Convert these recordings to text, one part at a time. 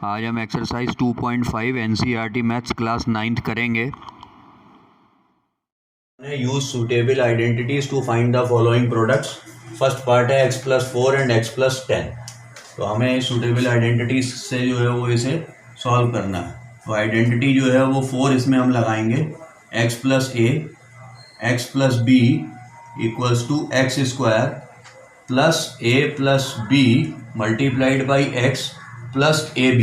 आज हम exercise 2.5 NCERT maths class 9th करेंगे। Use suitable identities to find the following products. First part है x+4 and x+10। तो हमें सुटेबल आइडेंटिटीज से जो है वो इसे सॉल्व करना है। तो आइडेंटिटी जो है वो 4 इसमें हम लगाएंगे। x+a x+b equals to x² plus a+b multiplied by x plus ab।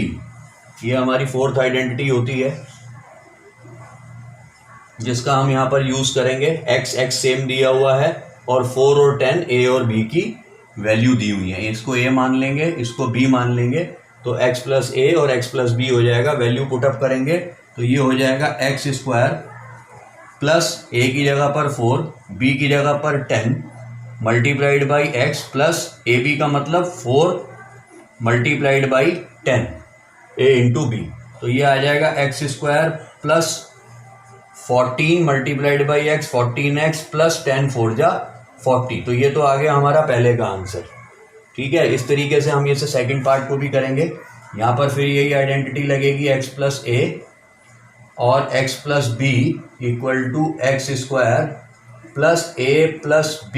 ये हमारी फोर्थ आइडेंटिटी होती है जिसका हम यहाँ पर यूज करेंगे। x सेम दिया हुआ है और 4 और 10 a और b की वैल्यू दी हुई है। इसको a मान लेंगे, इसको b मान लेंगे, तो x+a और x+b हो जाएगा। वैल्यू पुटअप करेंगे तो ये हो जाएगा x² प्लस a की जगह पर 4, b की जगह पर 10 multiplied by x plus ab का मतलब 4 multiplied by 10 a into b। तो ये आ जाएगा x² plus 14 multiplied by x 14x plus 10 4 जा 40। तो ये तो आ गया हमारा पहले का आंसर। ठीक है, इस तरीके से हम ये सेकंड पार्ट को भी करेंगे। यहाँ पर फिर यही आइडेंटिटी लगेगी x+a और x+b equal to x² plus a+b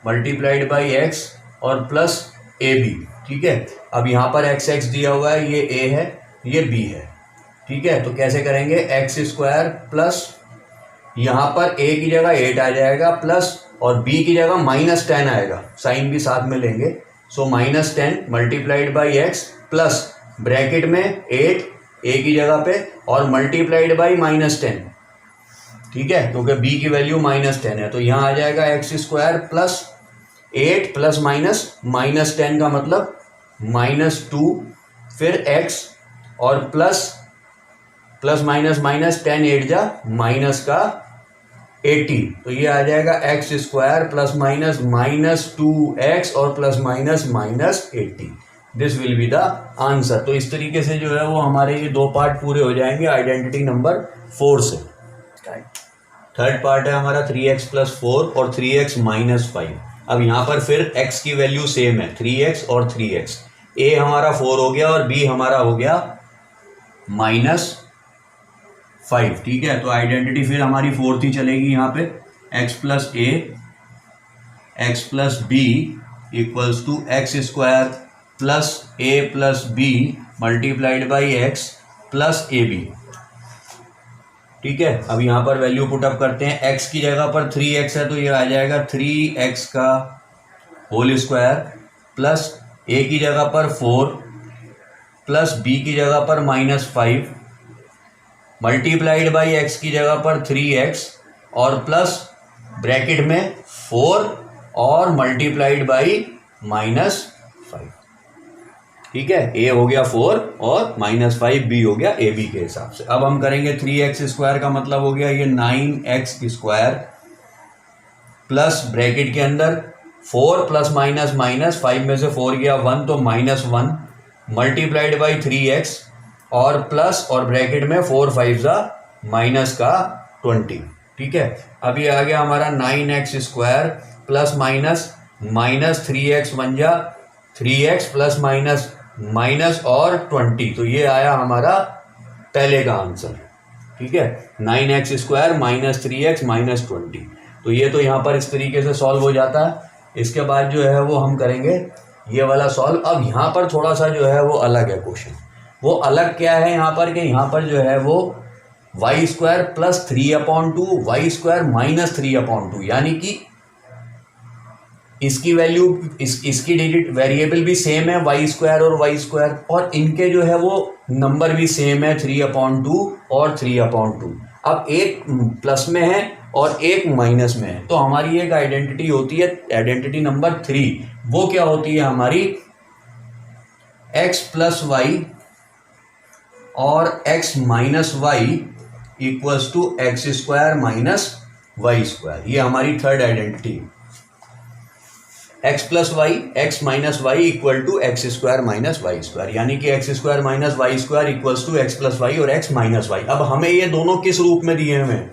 multiplied by x और प्लस ab। ठीक है, अब यहाँ पर x दिया हुआ है, ये a है, ये b है। ठीक है, तो कैसे करेंगे? x² प्लस यहाँ पर a की जगह 8 आ जाएगा प्लस और b की जगह -10 आएगा, साइन भी साथ में लेंगे। सो -10 multiplied by x plus bracket में 8 a की जगह पे और मल्टीप्लाइड बाई -10। ठीक है, क्योंकि b की वैल्यू -10 है तो यहाँ आ जाएगा x² प्लस 8 प्लस -10 का मतलब -2 फिर x और प्लस माइनस 10 8 जा माइनस का 80। तो ये आ जाएगा x² प्लस -2x और plus -80। This will be the answer. तो इस तरीके से जो है वो हमारे ये दो पार्ट पूरे हो जाएंगे आइडेंटिटी नंबर 4 से। थर्ड पार्ट है हमारा 3x + 4 और 3x - 5। अब यहाँ पर फिर x की वैल्यू सेम है, 3x और 3x। a हमारा 4 हो गया और b हमारा हो गया -5। ठीक है, तो आइडेंटिटी फिर हमारी फोर्थ ही चलेगी यहाँ पे। x+a x+b equals to x² plus a+b multiplied by x plus ab। ठीक है, अब यहाँ पर वैल्यू पुटअप करते हैं। x की जगह पर 3x है तो ये आ जाएगा 3x का होल स्क्वायर प्लस a की जगह पर 4 प्लस b की जगह पर -5 मल्टीप्लाइड बाई x की जगह पर 3x और प्लस ब्रैकेट में 4 और मल्टीप्लाइड बाई -5। ठीक है, a हो गया 4 और -5 b हो गया ab के हिसाब से। अब हम करेंगे 3x² का मतलब हो गया ये 9x² प्लस ब्रैकेट के अंदर 4 प्लस -5 में से 4 गया 1 तो -1 मल्टीप्लाइड बाई 3x और प्लस और ब्रैकेट में 4 5 जा माइनस का 20। ठीक है, अब ये आ गया हमारा 9x² प्लस -3x 1 जा 3x प्लस माइनस और 20। तो ये आया हमारा पहले का आंसर। ठीक है, 9x² -3x -20। तो ये तो यहाँ पर इस तरीके से सॉल्व हो जाता है। इसके बाद जो है वो हम करेंगे ये वाला सॉल्व। अब यहाँ पर थोड़ा सा जो है वो अलग है क्वेश्चन। वो अलग क्या है यहाँ पर कि यहाँ पर जो है वो y² प्लस 3/2 y² -3/2, यानी कि इसकी वैल्यू इसकी डिजिट वेरिएबल भी सेम है y² और इनके जो है वो नंबर भी सेम है 3/2 और 3/2। अब एक प्लस में है और एक माइनस में है तो हमारी एक आइडेंटिटी होती है आइडेंटिटी नंबर 3। वो क्या होती है हमारी? x प्लस y और x minus y equals to x² minus y²। ये हमारी third identity. x plus y x minus y equal to x² minus y², यानी कि x² minus y² equals to x plus y और x minus y. अब हमें ये दोनों किस रूप में दिए हुए हैं?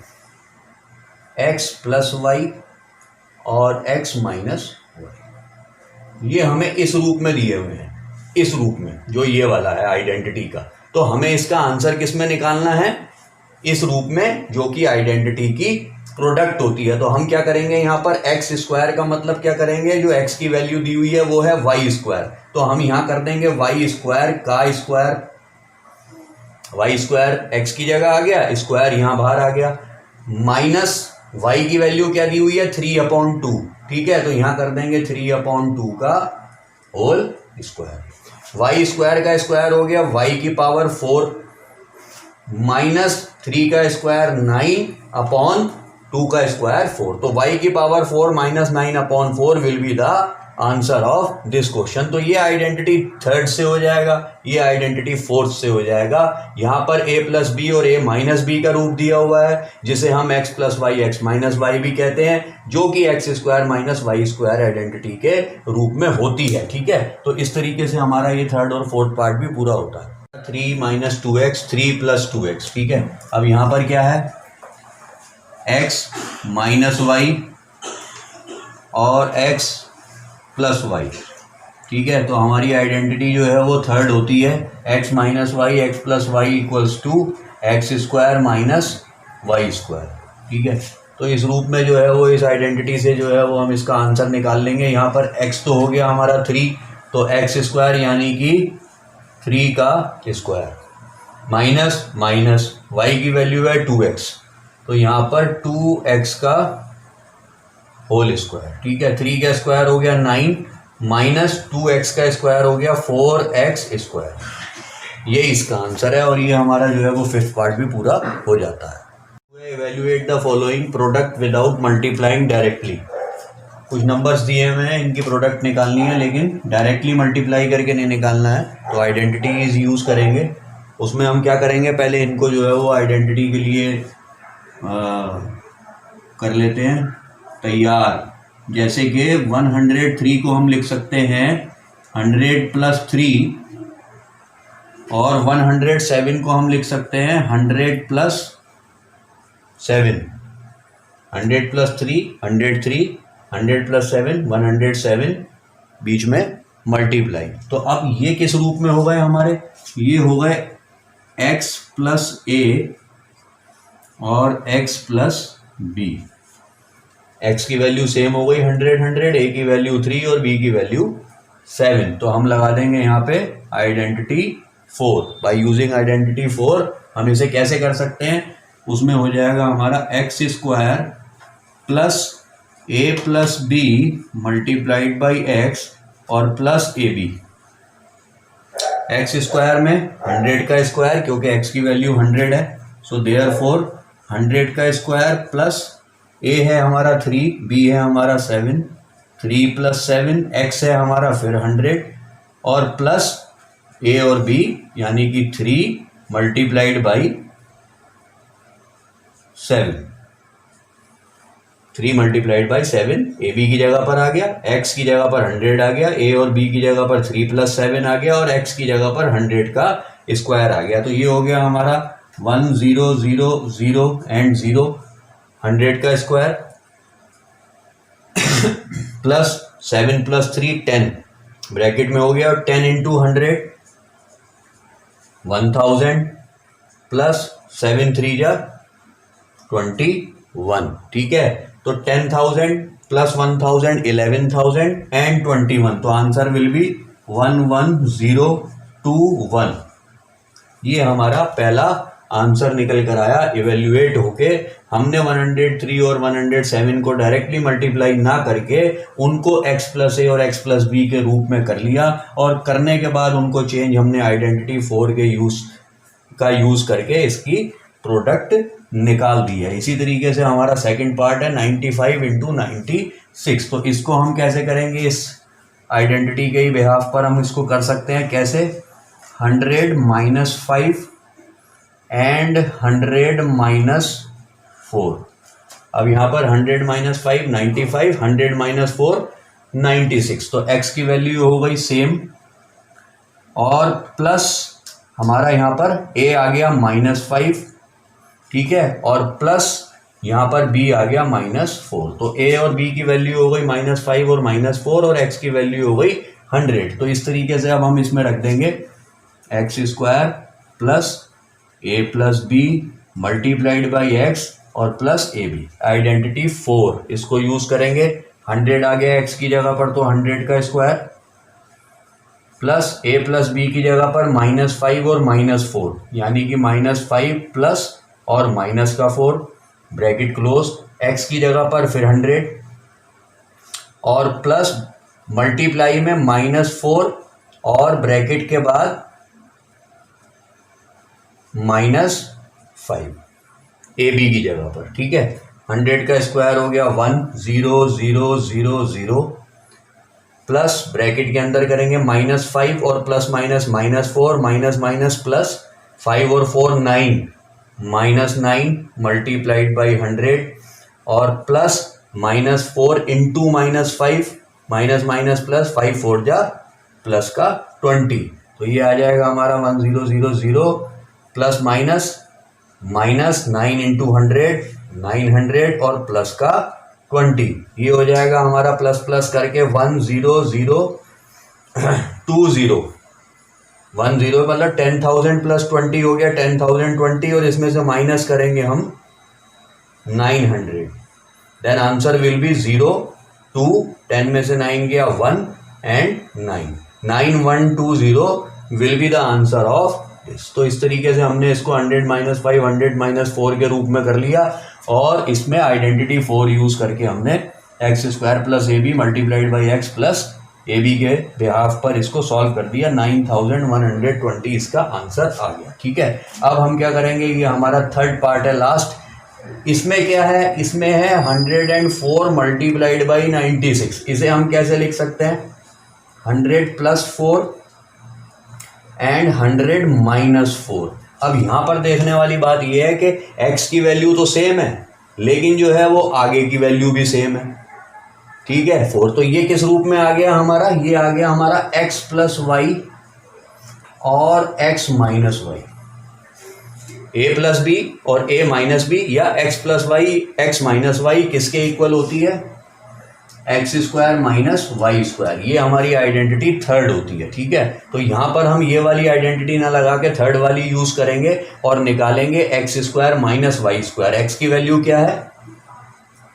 x प्लस वाई और x माइनस वाई, ये हमें इस रूप में दिए हुए हैं। इस रूप में जो ये वाला है आइडेंटिटी का। तो हमें इसका आंसर किस में निकालना है, इस रूप में जो कि आइडेंटिटी की प्रोडक्ट होती है। तो हम क्या करेंगे यहाँ पर एक्स स्क्वायर का मतलब क्या करेंगे, जो एक्स की वैल्यू दी हुई है वो है वाई स्क्वायर, तो हम यहाँ कर देंगे वाई स्क्वायर का स्क्वायर, वाई स्क्वायर एक्स की जगह आ गया, स्क्वायर यहाँ बाहर आ गया, माइनस वाई की वैल्यू क्या दी हुई है 3/2, ठीक है, तो यहाँ कर देंगे 3/2 का होल स्क्वायर। वाई स्क्वायर का स्क्वायर हो गया वाई की पावर 4 माइनस 3 का स्क्वायर 9/2 का स्क्वायर 4, तो y की power 4 minus 9/4 will be the answer of this question. तो ये आइडेंटिटी थर्ड से हो जाएगा, ये आइडेंटिटी फोर्थ से हो जाएगा। यहाँ पर a प्लस बी और a माइनस बी का रूप दिया हुआ है, जिसे हम x plus y x minus y भी कहते हैं, जो कि x square minus y square identity के रूप में होती है, ठीक है। तो इस तरीके से हमारा ये थर्ड और फोर्थ पार्ट भी पूरा होता है। 3 माइनस 2x 3 प्लस 2x, ठीक है। अब यहाँ पर क्या है, x माइनस वाई और x प्लस वाई, ठीक है। तो हमारी आइडेंटिटी जो है वो थर्ड होती है, x minus y x plus y equals to x square minus y square, ठीक है। तो इस रूप में जो है वो इस आइडेंटिटी से जो है वो हम इसका आंसर निकाल लेंगे। यहाँ पर x तो हो गया हमारा 3, तो एक्स स्क्वायर यानी कि 3 का स्क्वायर माइनस माइनस वाई की वैल्यू है 2x, तो यहाँ पर 2x का होल स्क्वायर, ठीक है। 3 का स्क्वायर हो गया 9 माइनस 2x का स्क्वायर हो गया 4x स्क्वायर, ये इसका आंसर है। और ये हमारा जो है वो फिफ्थ पार्ट भी पूरा हो जाता है। Evaluate the following product without multiplying directly. कुछ नंबर्स दिए हुए हैं, इनकी प्रोडक्ट निकालनी है, लेकिन डायरेक्टली मल्टीप्लाई करके नहीं निकालना है, तो आइडेंटिटीज यूज़ करेंगे। उसमें हम क्या करेंगे, पहले इनको जो है वो आइडेंटिटी के लिए कर लेते हैं तैयार। जैसे कि 103 को हम लिख सकते हैं 100 प्लस 3, और 107 को हम लिख सकते हैं 100 प्लस 7। 100 प्लस 3 103, 100 प्लस 7 107, बीच में मल्टीप्लाई। तो अब ये किस रूप में हो गए हमारे, ये हो गए x प्लस a और x प्लस b। x की वैल्यू सेम हो गई 100 100, a की वैल्यू 3 और b की वैल्यू 7। तो हम लगा देंगे यहाँ पे आइडेंटिटी 4। बाय यूजिंग आइडेंटिटी 4 हम इसे कैसे कर सकते हैं, उसमें हो जाएगा हमारा x square plus a plus b multiplied by x और plus a b. X square में 100 का स्क्वायर, क्योंकि x की वैल्यू 100 है, सो देयरफॉर 100 का स्क्वायर प्लस a है हमारा 3, b है हमारा 7, 3 प्लस 7 x है हमारा फिर 100, और प्लस a और b यानी कि 3 multiplied by 7। 3 multiplied by 7 a b की जगह पर आ गया, x की जगह पर 100 आ गया, a और b की जगह पर 3 प्लस 7 आ गया, और x की जगह पर 100 का स्क्वायर आ गया। तो ये हो गया हमारा 1 0 0 0 एंड 0, 100 का स्क्वायर प्लस 7 प्लस 3 10 ब्रैकेट में हो गया, और 10 इंटू 100 1000 प्लस 7 3 जा 21, ठीक है। तो 10,000 प्लस 1,000 11,000 एंड 21, तो आंसर विल बी 11021। ये हमारा पहला आंसर निकल कर आया इवेल्युएट होके। हमने 103 और 107 को डायरेक्टली मल्टीप्लाई ना करके उनको x प्लस ए और x प्लस बी के रूप में कर लिया, और करने के बाद उनको चेंज हमने आइडेंटिटी 4 के यूज़ करके इसकी प्रोडक्ट निकाल दी है। इसी तरीके से हमारा सेकंड पार्ट है 95 इंटू 96। तो इसको हम कैसे करेंगे, इस आइडेंटिटी के ही बिहाफ पर हम इसको कर सकते हैं कैसे, 100 माइनस 5 एंड 100 माइनस 4। अब यहाँ पर 100 माइनस 5 95, 100 माइनस 4 96, तो x की वैल्यू हो गई सेम, और प्लस हमारा यहाँ पर a आ गया -5, ठीक है, और प्लस यहाँ पर b आ गया -4। तो a और b की वैल्यू हो गई -5 और -4, और x की वैल्यू हो गई 100। तो इस तरीके से अब हम इसमें रख देंगे x square plus a plus b multiplied by x और प्लस ए बी। आइडेंटिटी 4 इसको यूज करेंगे। 100 आ गया एक्स की जगह पर तो 100 का square plus a plus B की जगह पर -5 और -4 यानी कि -5 प्लस और माइनस का 4 ब्रैकेट क्लोज। एक्स की जगह पर फिर 100 और प्लस मल्टीप्लाई में -4 और ब्रैकेट के बाद -5 ए बी की जगह पर। ठीक है, 100 का स्क्वायर हो गया 10000 प्लस ब्रैकेट के अंदर करेंगे -5 और plus minus -4 minus minus plus 5 और 4 9 -9 मल्टीप्लाइड बाई 100 और plus -4 into -5 minus minus plus 5 4 जा प्लस का 20। तो ये आ जाएगा हमारा 1000 प्लस माइनस -9 इंटू 100 900 और प्लस का 20। ये हो जाएगा हमारा प्लस प्लस करके 10020 10 मतलब 10,000 प्लस 20 हो गया 10,020 और इसमें से माइनस करेंगे हम 900। देन आंसर विल बी 0 2 10 में से 9 गया 1 and 9 9120 will be the answer of this. तो इस तरीके से हमने इसको 100 - 5 100 - 4 के रूप में कर लिया और इसमें आइडेंटिटी 4 यूज करके हमने x square plus a b multiplied by x plus a b के बिहाफ पर इसको सॉल्व कर दिया। 9120 इसका आंसर आ गया। ठीक है, अब हम क्या करेंगे, ये हमारा थर्ड पार्ट है लास्ट। इसमें क्या है, इसमें है 104 मल्टीप्लाइड बाई 96। इसे हम कैसे लिख सकते हैं, 100 + 4 एंड 100 - 4। अब यहाँ पर देखने वाली बात यह है कि x की वैल्यू तो सेम है लेकिन जो है वो आगे की वैल्यू भी सेम है। ठीक है, 4 तो ये किस रूप में आ गया हमारा, ये आ गया हमारा x + y और x - y, a + b और a - b या x + y x - y किसके इक्वल होती है, x² - y²। ये हमारी आइडेंटिटी थर्ड होती है। ठीक है, तो यहाँ पर हम ये वाली आइडेंटिटी ना लगा के थर्ड वाली यूज करेंगे और निकालेंगे x² - y²। x की वैल्यू क्या है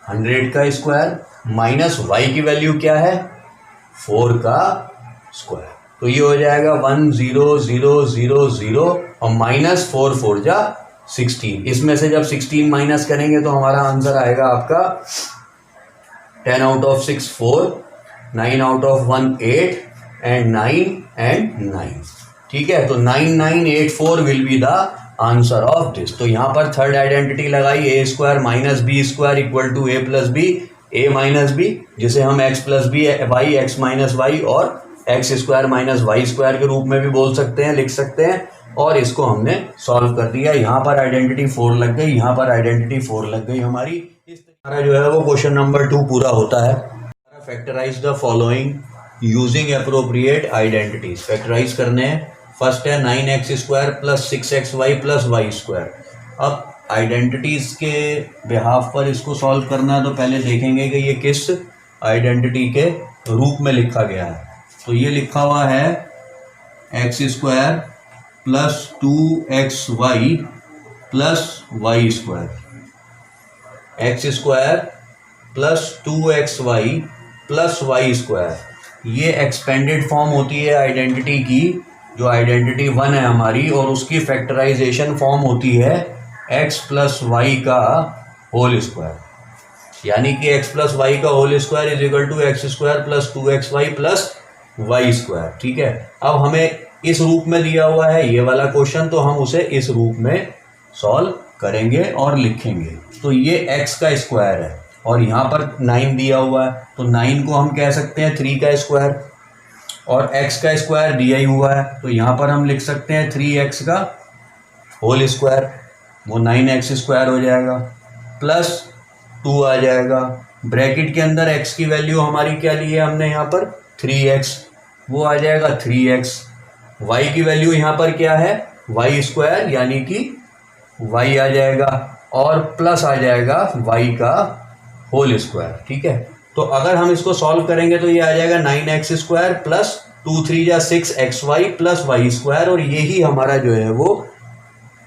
100 का स्क्वायर माइनस y की वैल्यू क्या है 4 का स्क्वायर। तो ये हो जाएगा 10000 और -4 4 जा 16। इसमें से जब 16 माइनस करेंगे तो हमारा आंसर आएगा आपका 10 out of 6 4 9 out of 1 8 and 9 and 9। ठीक है, तो 9984 will be the answer of this. तो यहाँ पर थर्ड आइडेंटिटी लगाई a² - b² equal to a + b a - b, जिसे हम x + b y x - y और x² - y² के रूप में भी बोल सकते हैं, लिख सकते हैं। और इसको हमने सॉल्व कर दिया। यहाँ पर आइडेंटिटी 4 लग गई, यहाँ पर आइडेंटिटी 4 लग गई हमारी। इस हमारा जो है वो क्वेश्चन नंबर 2 पूरा होता है। Factorise the following using appropriate identities. Factorise करने हैं। फर्स्ट है 9x² + 6xy + y²। अब आइडेंटिटीज के बिहाफ पर इसको सॉल्व करना है तो पहले देखेंगे कि ये किस आइडेंटिटी के रूप में लिखा गया है। तो ये लिखा हुआ है x² + 2xy + y²। x² + 2xy + y²। ये एक्सपेंडेड फॉर्म होती है आइडेंटिटी की, जो आइडेंटिटी 1 है हमारी, और उसकी फैक्टराइजेशन फॉर्म होती है x + y का होल स्क्वायर। यानी कि x + y का whole square is equal to x² + 2xy + y²। ठीक है, अब हमें इस रूप में दिया हुआ है ये वाला क्वेश्चन, तो हम उसे इस रूप में सॉल्व करेंगे और लिखेंगे। तो ये x का स्क्वायर है और यहाँ पर 9 दिया हुआ है, तो 9 को हम कह सकते हैं 3 का स्क्वायर, और x का स्क्वायर दिया ही हुआ है तो यहाँ पर हम लिख सकते हैं 3x का होल स्क्वायर, वो 9x² हो जाएगा, प्लस 2 आ जाएगा। ब्रैकेट के अंदर x की वैल्यू हमारी क्या ली है हमने यहाँ पर 3x, वो आ जाएगा 3x। y की वैल्यू यहाँ पर क्या है y² यानी कि y आ जाएगा, और प्लस आ जाएगा y का होल स्क्वायर। ठीक है, तो अगर हम इसको सॉल्व करेंगे तो ये आ जाएगा 9x² + 2 3 जा 6 XY प्लस वाई स्क्वायर, और यही हमारा जो है वो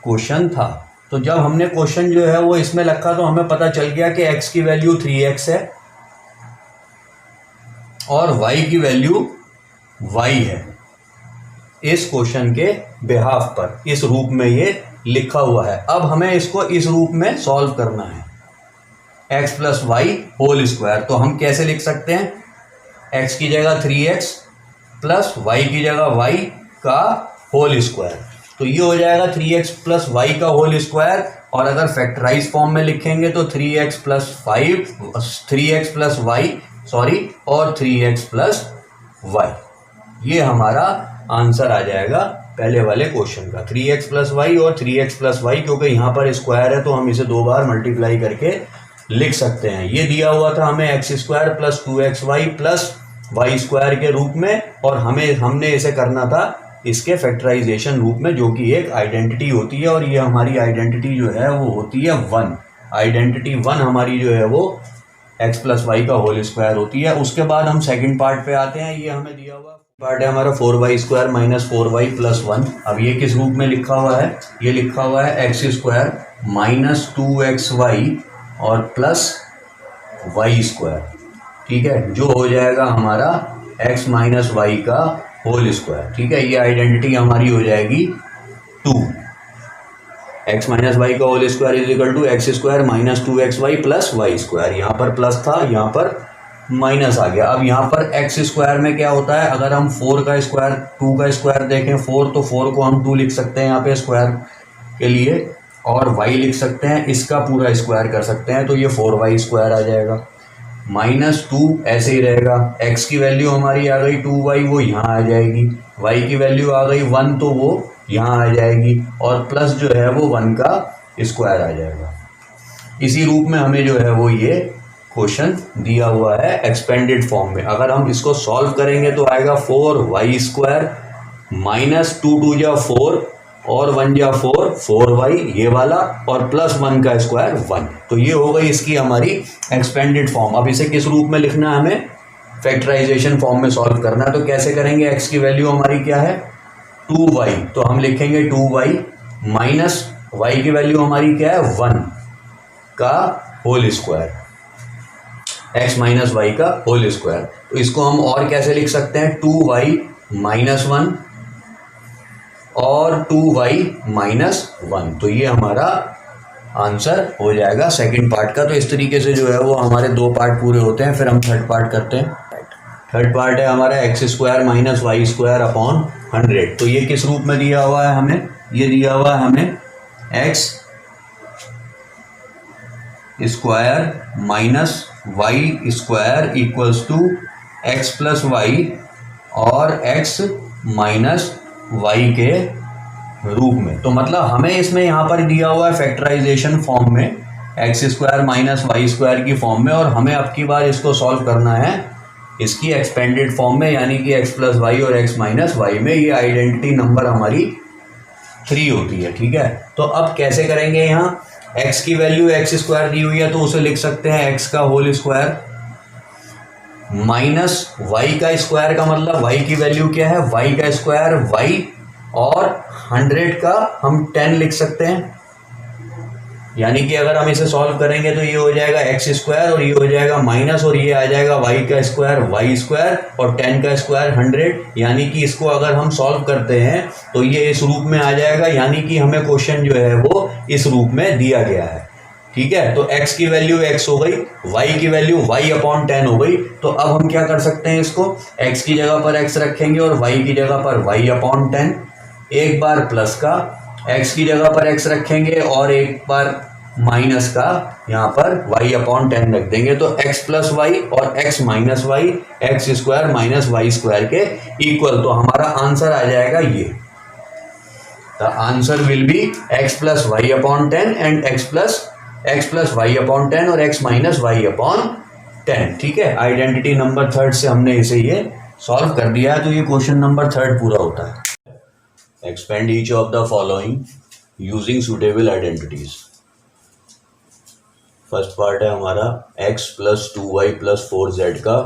क्वेश्चन था। तो जब हमने क्वेश्चन जो है वो इसमें रखा तो हमें पता चल गया कि x की वैल्यू 3x है और y की वैल्यू y है। इस क्वेश्चन के बिहाफ पर इस रूप में ये लिखा हुआ है। अब हमें इसको इस रूप में सॉल्व करना है, x plus y whole square. तो हम कैसे लिख सकते हैं, x की जगह 3x प्लस वाई की जगह y का होल स्क्वायर। तो ये हो जाएगा 3x प्लस वाई का होल स्क्वायर, और अगर फैक्टराइज फॉर्म में लिखेंगे तो 3x प्लस वाई और 3x प्लस वाई, ये हमारा आंसर आ जाएगा पहले वाले क्वेश्चन का। 3x प्लस वाई और 3x प्लस वाई, क्योंकि यहाँ पर स्क्वायर है तो हम इसे 2 बार मल्टीप्लाई करके लिख सकते हैं। ये दिया हुआ था हमें x square plus 2xy plus y square के रूप में, और हमने इसे करना था इसके फैक्टराइजेशन रूप में, जो कि एक आइडेंटिटी होती है। और ये हमारी आइडेंटिटी जो है वो होती है 1। आइडेंटिटी 1 हमारी जो है वो x प्लस वाई का होल स्क्वायर होती है। उसके बाद हम सेकंड पार्ट पे आते हैं। ये हमें दिया हुआ पार्ट है हमारा 4y square minus 4y plus 1। अब ये किस रूप में लिखा हुआ है, ये लिखा हुआ है एक्स स्क्वायर माइनस 2xy और प्लस वाई स्क्वायर, ठीक है, जो हो जाएगा हमारा x माइनस वाई का होल स्क्वायर। ठीक है, ये आइडेंटिटी हमारी हो जाएगी 2। x माइनस वाई का whole square is equal to x square minus 2xy plus y square. यहाँ पर प्लस था, यहाँ पर माइनस आ गया। अब यहाँ पर एक्स स्क्वायर में क्या होता है, अगर हम 4 का स्क्वायर 2 का स्क्वायर देखें 4, तो 4 को हम 2 लिख सकते हैं यहाँ पे स्क्वायर के लिए, और y लिख सकते हैं, इसका पूरा स्क्वायर कर सकते हैं, तो ये 4y स्क्वायर आ जाएगा। माइनस 2 ऐसे ही रहेगा, x की वैल्यू हमारी आ गई 2y, वो यहाँ आ जाएगी। y की वैल्यू आ गई 1, तो वो यहाँ आ जाएगी, और प्लस जो है वो 1 का स्क्वायर आ जाएगा। इसी रूप में हमें जो है वो ये क्वेश्चन दिया हुआ है एक्सपेंडेड फॉर्म में। अगर हम इसको सॉल्व करेंगे तो आएगा 4y स्क्वायर माइनस 2 2 जा 4 और 1 जा 4 4y ये वाला, और प्लस 1 का स्क्वायर 1। तो ये हो गई इसकी हमारी एक्सपेंडेड फॉर्म। अब इसे किस रूप में लिखना है, हमें फैक्टराइजेशन फॉर्म में सॉल्व करना है। तो कैसे करेंगे, x की वैल्यू हमारी क्या है 2y, तो हम लिखेंगे 2y माइनस y की वैल्यू हमारी क्या है 1 का whole square, x minus y का होल स्क्वायर। तो इसको हम और कैसे लिख सकते हैं, 2y माइनस 1 और 2y माइनस 1। तो ये हमारा आंसर हो जाएगा सेकंड पार्ट का। तो इस तरीके से जो है वो हमारे 2 पार्ट पूरे होते हैं। फिर हम थर्ड पार्ट करते हैं। थर्ड पार्ट है हमारा x square minus y square upon 100। तो ये किस रूप में दिया हुआ है हमें, ये दिया हुआ है हमें x square minus y square equals to x plus y और एक्स माइनस वाई के रूप में। तो मतलब हमें इसमें यहाँ पर दिया हुआ है फैक्टराइजेशन फॉर्म में, x square minus y square की फॉर्म में, और हमें अब की बार इसको सॉल्व करना है इसकी एक्सपेंडेड फॉर्म में, यानी कि एक्स प्लस वाई और एक्स माइनस वाई में। ये आइडेंटिटी नंबर हमारी 3 होती है। ठीक है, तो अब कैसे करेंगे, यहाँ x की वैल्यू एक्स स्क्वायर दी हुई है तो उसे लिख सकते हैं x का होल स्क्वायर माइनस y का स्क्वायर, का मतलब y की वैल्यू क्या है, y का स्क्वायर y, और 100 का हम 10 लिख सकते हैं। यानी कि अगर हम इसे सॉल्व करेंगे तो ये हो जाएगा एक्स स्क्वायर और ये हो जाएगा माइनस, और ये आ जाएगा y का स्क्वायर y स्क्वायर और 10 का स्क्वायर 100। यानी कि इसको अगर हम सॉल्व करते हैं तो ये इस रूप में आ जाएगा, यानी कि हमें क्वेश्चन जो है वो इस रूप में दिया गया है। ठीक है, तो x की वैल्यू x हो गई, y की वैल्यू y अपॉन 10 हो गई। तो अब हम क्या कर सकते हैं, इसको x की जगह पर x रखेंगे और y की जगह पर y अपॉन 10, एक बार प्लस का x की जगह पर x रखेंगे और एक बार माइनस का यहाँ पर y अपॉन 10 रख देंगे। तो x प्लस वाई और x minus y x square minus y square के इक्वल। तो हमारा आंसर आ जाएगा ये, the answer will be x plus y upon 10 and x plus y upon 10 और x माइनस वाई अपॉन 10। ठीक है, आइडेंटिटी नंबर 3 से हमने इसे ये सॉल्व कर दिया है। तो ये क्वेश्चन नंबर 3 पूरा होता है। Expand each of the following using suitable identities. First part है हमारा x plus 2y plus 4z का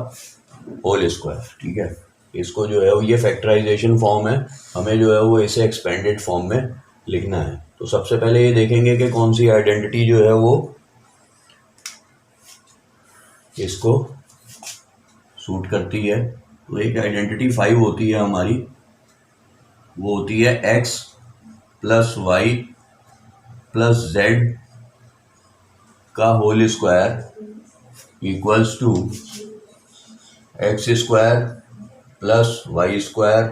होल स्क्वायर। ठीक है, इसको जो है वो ये फैक्टराइजेशन फॉर्म है, हमें जो है वो इसे एक्सपेंडेड फॉर्म में लिखना है। तो सबसे पहले ये देखेंगे कि कौन सी आइडेंटिटी जो है वो इसको सूट करती है। तो एक आइडेंटिटी 5 होती है हमारी, वो होती है x plus y plus z का whole square equals to x square plus y square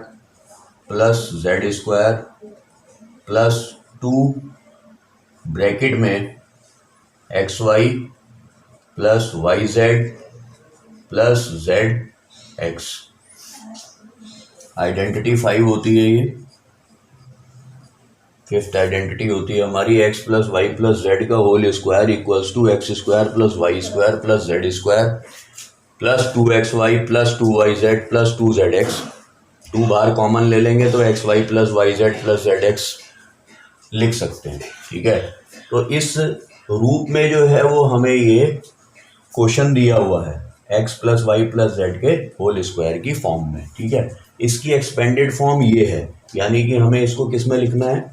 plus z square plus 2 bracket में x y plus y z plus z x. Identity 5 होती है ये। फिफ्थ आइडेंटिटी होती है हमारी x plus y plus z का whole square equals to x square plus y square plus z square plus 2xy plus 2yz plus 2zx। 2 बाहर common ले लेंगे तो xy plus yz plus zx लिख सकते हैं। ठीक है, तो इस रूप में जो है वो हमें ये क्वेश्चन दिया हुआ है x plus y plus z के होल स्क्वायर की फॉर्म में। ठीक है, इसकी एक्सपेंडेड फॉर्म ये है, यानी कि हमें इसको किस में लिखना है,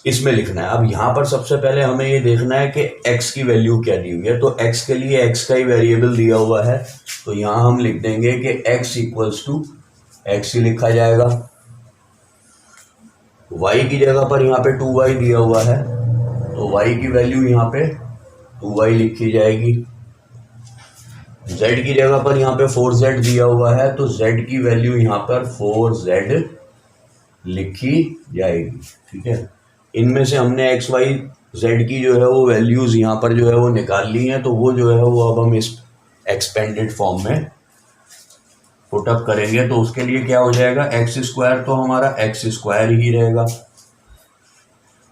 इसमें लिखना है। अब यहाँ पर सबसे पहले हमें ये देखना है कि x की वैल्यू क्या दी हुई है। तो x के लिए x का ही वेरिएबल दिया हुआ है, तो यहाँ हम लिख देंगे कि x इक्वल्स टू x ही लिखा जाएगा। y की जगह पर यहाँ पे 2y दिया हुआ है, तो y की वैल्यू यहाँ पे 2y लिखी जाएगी। z की जगह पर यहाँ पे 4z दिया हुआ है, तो z की वैल्यू यहाँ पर 4z लिखी जाएगी। ठीक है, इनमें से हमने एक्स वाई जेड की जो है वो वैल्यूज़ यहाँ पर जो है वो निकाल ली हैं, तो वो जो है वो अब हम इस एक्सपेंडेड फॉर्म में पुटअप करेंगे। तो उसके लिए क्या हो जाएगा, एक्स स्क्वायर तो हमारा एक्स स्क्वायर ही रहेगा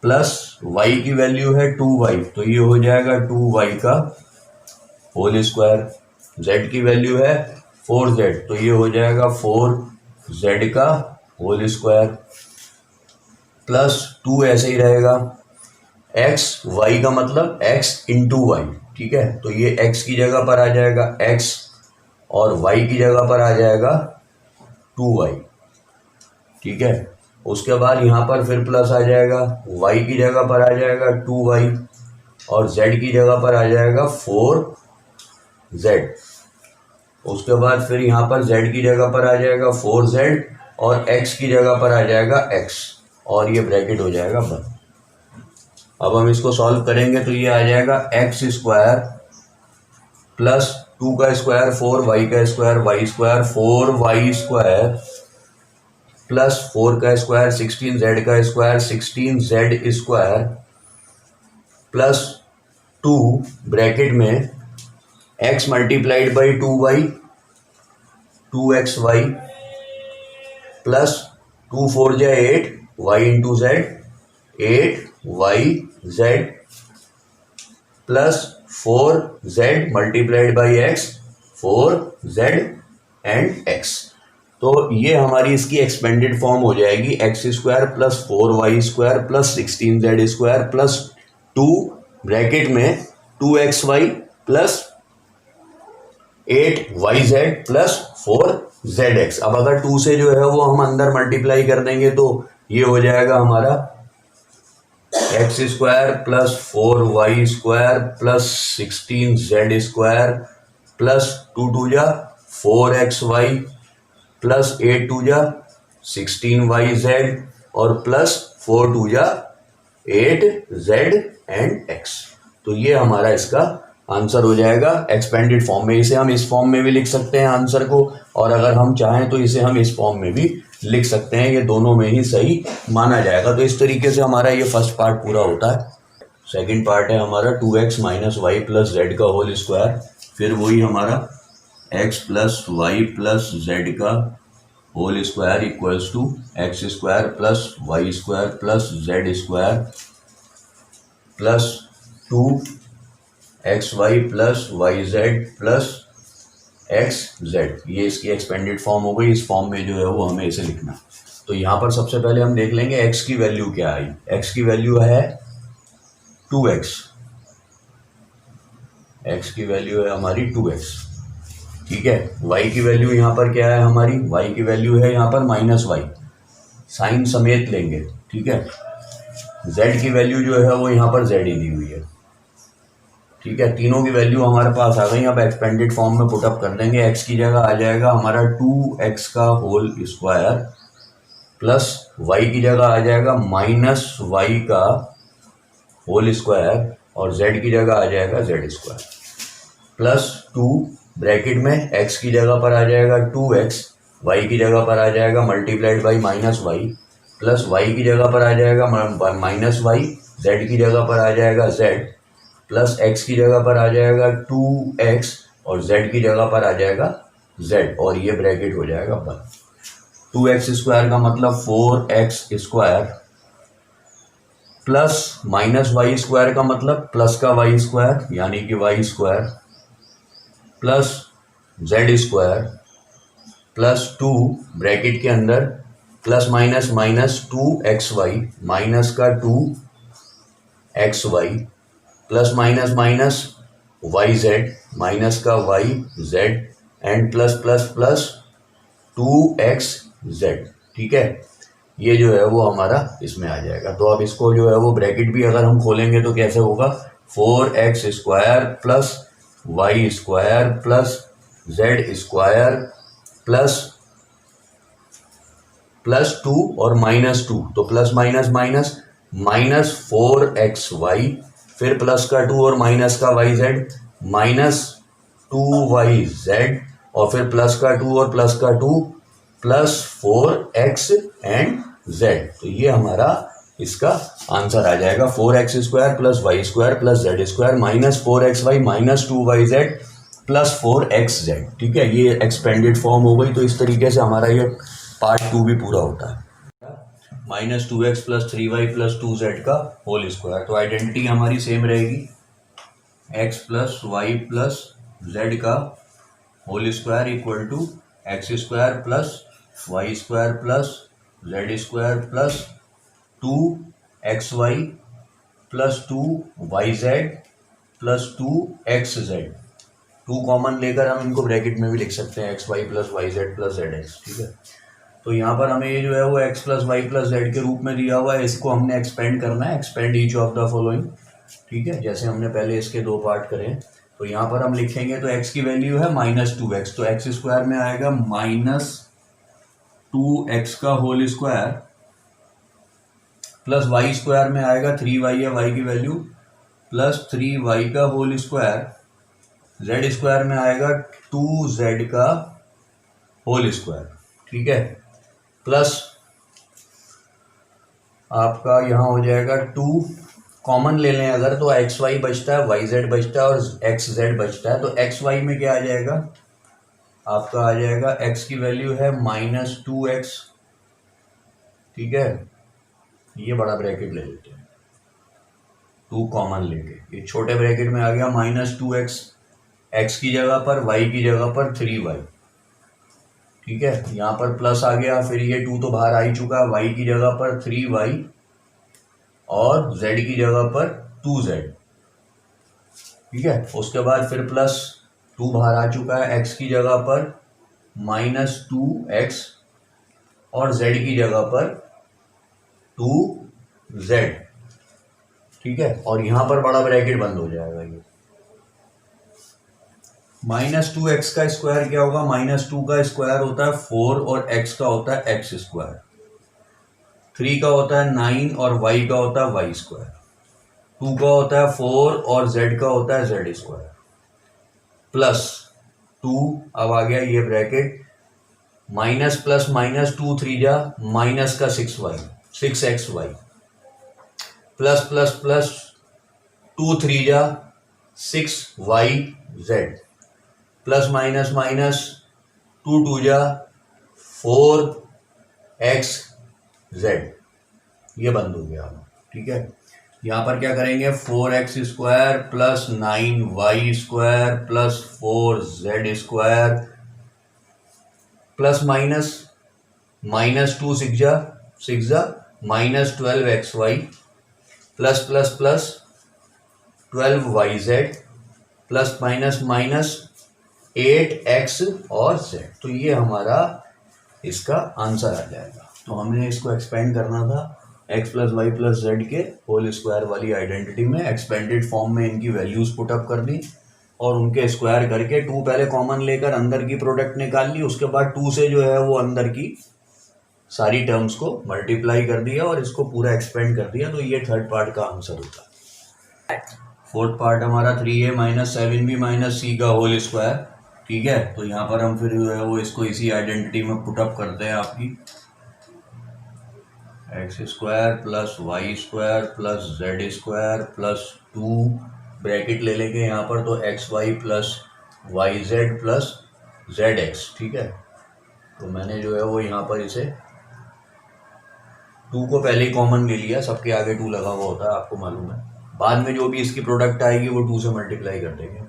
प्लस वाई की वैल्यू है 2y, तो ये हो जाएगा 2y का होल स्क्वायर। जेड की वैल्यू है 4z, तो ये हो जाएगा 4z का होल स्क्वायर प्लस 2 ऐसे ही रहेगा। x y का मतलब x इंटू वाई। ठीक है, तो ये x की जगह पर आ जाएगा x और y की जगह पर आ जाएगा 2y। ठीक है, उसके बाद यहाँ पर फिर प्लस आ जाएगा, y की जगह पर आ जाएगा 2y और z की जगह पर आ जाएगा 4z। उसके बाद फिर यहाँ पर z की जगह पर आ जाएगा 4z और x की जगह पर आ जाएगा x और ये ब्रैकेट हो जाएगा बंद। अब हम इसको सॉल्व करेंगे तो ये आ जाएगा एक्स स्क्वायर प्लस 2 का स्क्वायर 4y का square y square 4y square plus 4 का स्क्वायर 16z का square 16z square plus 2 bracket में x multiplied by 2y 2xy plus 2 4 जा 8 y into Z 8yz plus 4z multiplied by x 4z and x। तो ये हमारी इसकी expanded form हो जाएगी x square plus 4y square plus 16z square plus 2 bracket में 2xy plus 8yz plus 4zx। अब अगर 2 से जो है वो हम अंदर मल्टीप्लाई कर देंगे तो ये हो जाएगा हमारा x square plus 4y square plus 16z square plus 2 2 जा 4xy प्लस 8 2 जा 16yz और प्लस 4 2 जा 8z एंड x। तो ये हमारा इसका आंसर हो जाएगा एक्सपेंडेड फॉर्म में। इसे हम इस फॉर्म में भी लिख सकते हैं आंसर को, और अगर हम चाहें तो इसे हम इस फॉर्म में भी लिख सकते हैं, ये दोनों में ही सही माना जाएगा। तो इस तरीके से हमारा ये फर्स्ट पार्ट पूरा होता है। सेकंड पार्ट है हमारा 2x minus y plus z का होल स्क्वायर। फिर वही हमारा x plus y plus z का whole square equals to x square plus y square plus z square plus 2xy plus y z plus x z. ये इसकी expanded form हो गई। इस फॉर्म में जो है वो हमें इसे लिखना। तो यहाँ पर सबसे पहले हम देख लेंगे x की वैल्यू क्या आई। x की वैल्यू है 2x, x की वैल्यू है हमारी 2x। ठीक है। y की वैल्यू यहाँ पर क्या है हमारी, y की वैल्यू है यहाँ पर -y, साइन समेत लेंगे, ठीक है। z की वैल्यू जो है वो यहाँ पर z ही दी हुई है, ठीक है। तीनों की वैल्यू हमारे पास आ गई। अब एक्सपेंडेड फॉर्म में पुटअप कर देंगे। x की जगह आ जाएगा हमारा 2x का होल स्क्वायर प्लस y की जगह आ जाएगा -y का होल स्क्वायर और z की जगह आ जाएगा z स्क्वायर प्लस 2 ब्रैकेट में x की जगह पर आ जाएगा 2x, y की जगह पर आ जाएगा multiplied by -y plus y की जगह पर आ जाएगा -y, z की जगह पर आ जाएगा z प्लस x की जगह पर आ जाएगा 2x और z की जगह पर आ जाएगा z और ये ब्रैकेट हो जाएगा बंद। 2x स्क्वायर का मतलब 4x square plus -y square का मतलब प्लस का y स्क्वायर यानी कि y square plus z square plus 2 bracket के अंदर plus minus minus 2xy minus का 2xy plus minus minus yz minus का yz and plus plus plus 2xz, ठीक है। ये जो है वो हमारा इसमें आ जाएगा। तो अब इसको जो है वो ब्रैकेट भी अगर हम खोलेंगे तो कैसे होगा, 4x square plus y square plus z square plus 2 और -2, तो plus minus minus minus 4xy फिर प्लस का 2 और माइनस का yz माइनस 2yz और फिर प्लस का 2 और प्लस का 2 प्लस 4x एंड z। तो ये हमारा इसका आंसर आ जाएगा 4x square plus y square plus z square minus 4xy minus 2yz plus 4xz, ठीक है। ये एक्सपेंडेड फॉर्म हो गई। तो इस तरीके से हमारा ये पार्ट 2 भी पूरा होता है। -2x plus 3y plus 2z का होल स्क्वायर। तो आइडेंटिटी हमारी सेम रहेगी, x plus y plus z का whole square equal to x square plus y square plus z square plus 2xy plus 2yz plus 2xz। 2 common लेकर हम इनको bracket में भी लिख सकते हैं, xy plus yz plus zx, ठीक है। तो यहाँ पर हमें ये जो है वो x plus y plus z के रूप में दिया हुआ है। इसको हमने एक्सपेंड करना है, expand each of the following, ठीक है, जैसे हमने पहले इसके 2 पार्ट करे। तो यहाँ पर हम लिखेंगे तो x की वैल्यू है -2x, तो x स्क्वायर में आएगा -2x का whole square plus y square में आएगा 3y है y की वैल्यू प्लस 3y का होल स्क्वायर, z स्क्वायर में आएगा 2z का होल स्क्वायर, ठीक है, प्लस आपका यहाँ हो जाएगा 2 कॉमन ले लें अगर तो xy बचता है, yz बचता है और xz बचता है। तो xy में क्या आ जाएगा, आपका आ जाएगा x की वैल्यू है -2x, ठीक है। ये बड़ा ब्रैकेट ले लेते हैं, 2 कॉमन लेके ये छोटे ब्रैकेट में आ गया -2x, x की जगह पर y की जगह पर 3y, ठीक है। यहाँ पर प्लस आ गया, फिर ये 2 तो बाहर आ ही चुका है, y की जगह पर 3y और z की जगह पर 2z, ठीक है। उसके बाद फिर प्लस 2 बाहर आ चुका है, x की जगह पर -2x और z की जगह पर 2z, ठीक है। और यहाँ पर बड़ा ब्रैकेट बंद हो जाएगा। ये -2x का स्क्वायर क्या होगा, -2 का स्क्वायर होता है 4 और x का होता है x स्क्वायर, 3 का होता है 9 और y का होता है y स्क्वायर, 2 का होता है 4 और z का होता है z स्क्वायर प्लस 2। अब आ गया ये ब्रैकेट माइनस प्लस माइनस 2 3 जा माइनस का 6xy प्लस प्लस प्लस 2 3 जा 6yz प्लस माइनस माइनस 2 2 जा 4xz, ये बंद हो गया, ठीक है। यहाँ पर क्या करेंगे, 4x square plus 9y square plus 4z square plus minus -2 6 जा minus 12xy plus plus plus 12yz plus minus minus 8x और z। तो ये हमारा इसका आंसर आ जाएगा। तो हमने इसको एक्सपेंड करना था x plus y plus z के होल स्क्वायर वाली आइडेंटिटी में। एक्सपेंडेड फॉर्म में इनकी वैल्यूज पुटअप कर दी और उनके स्क्वायर करके 2 पहले कॉमन लेकर अंदर की प्रोडक्ट निकाल ली, उसके बाद 2 से जो है वो अंदर की सारी टर्म्स को मल्टीप्लाई कर दिया और इसको पूरा एक्सपेंड कर दिया। तो ये थर्ड पार्ट का आंसर होता है। फोर्थ पार्ट हमारा 3a माइनस 7b माइनस सी का होल स्क्वायर। ठीक है, तो यहाँ पर हम फिर जो है वो इसको इसी आइडेंटिटी में पुटअप करते हैं। आपकी x square plus y square plus z square plus 2 bracket ले लेंगे यहाँ पर, तो x y plus y z plus z x. ठीक है, तो मैंने जो है वो यहाँ पर इसे 2 को पहले ही कॉमन ले लिया, सबके आगे 2 लगा हुआ होता है, आपको मालूम है। बाद में जो भी इसकी प्रोडक्ट आएगी वो 2 से मल्टीप्लाई कर देंगे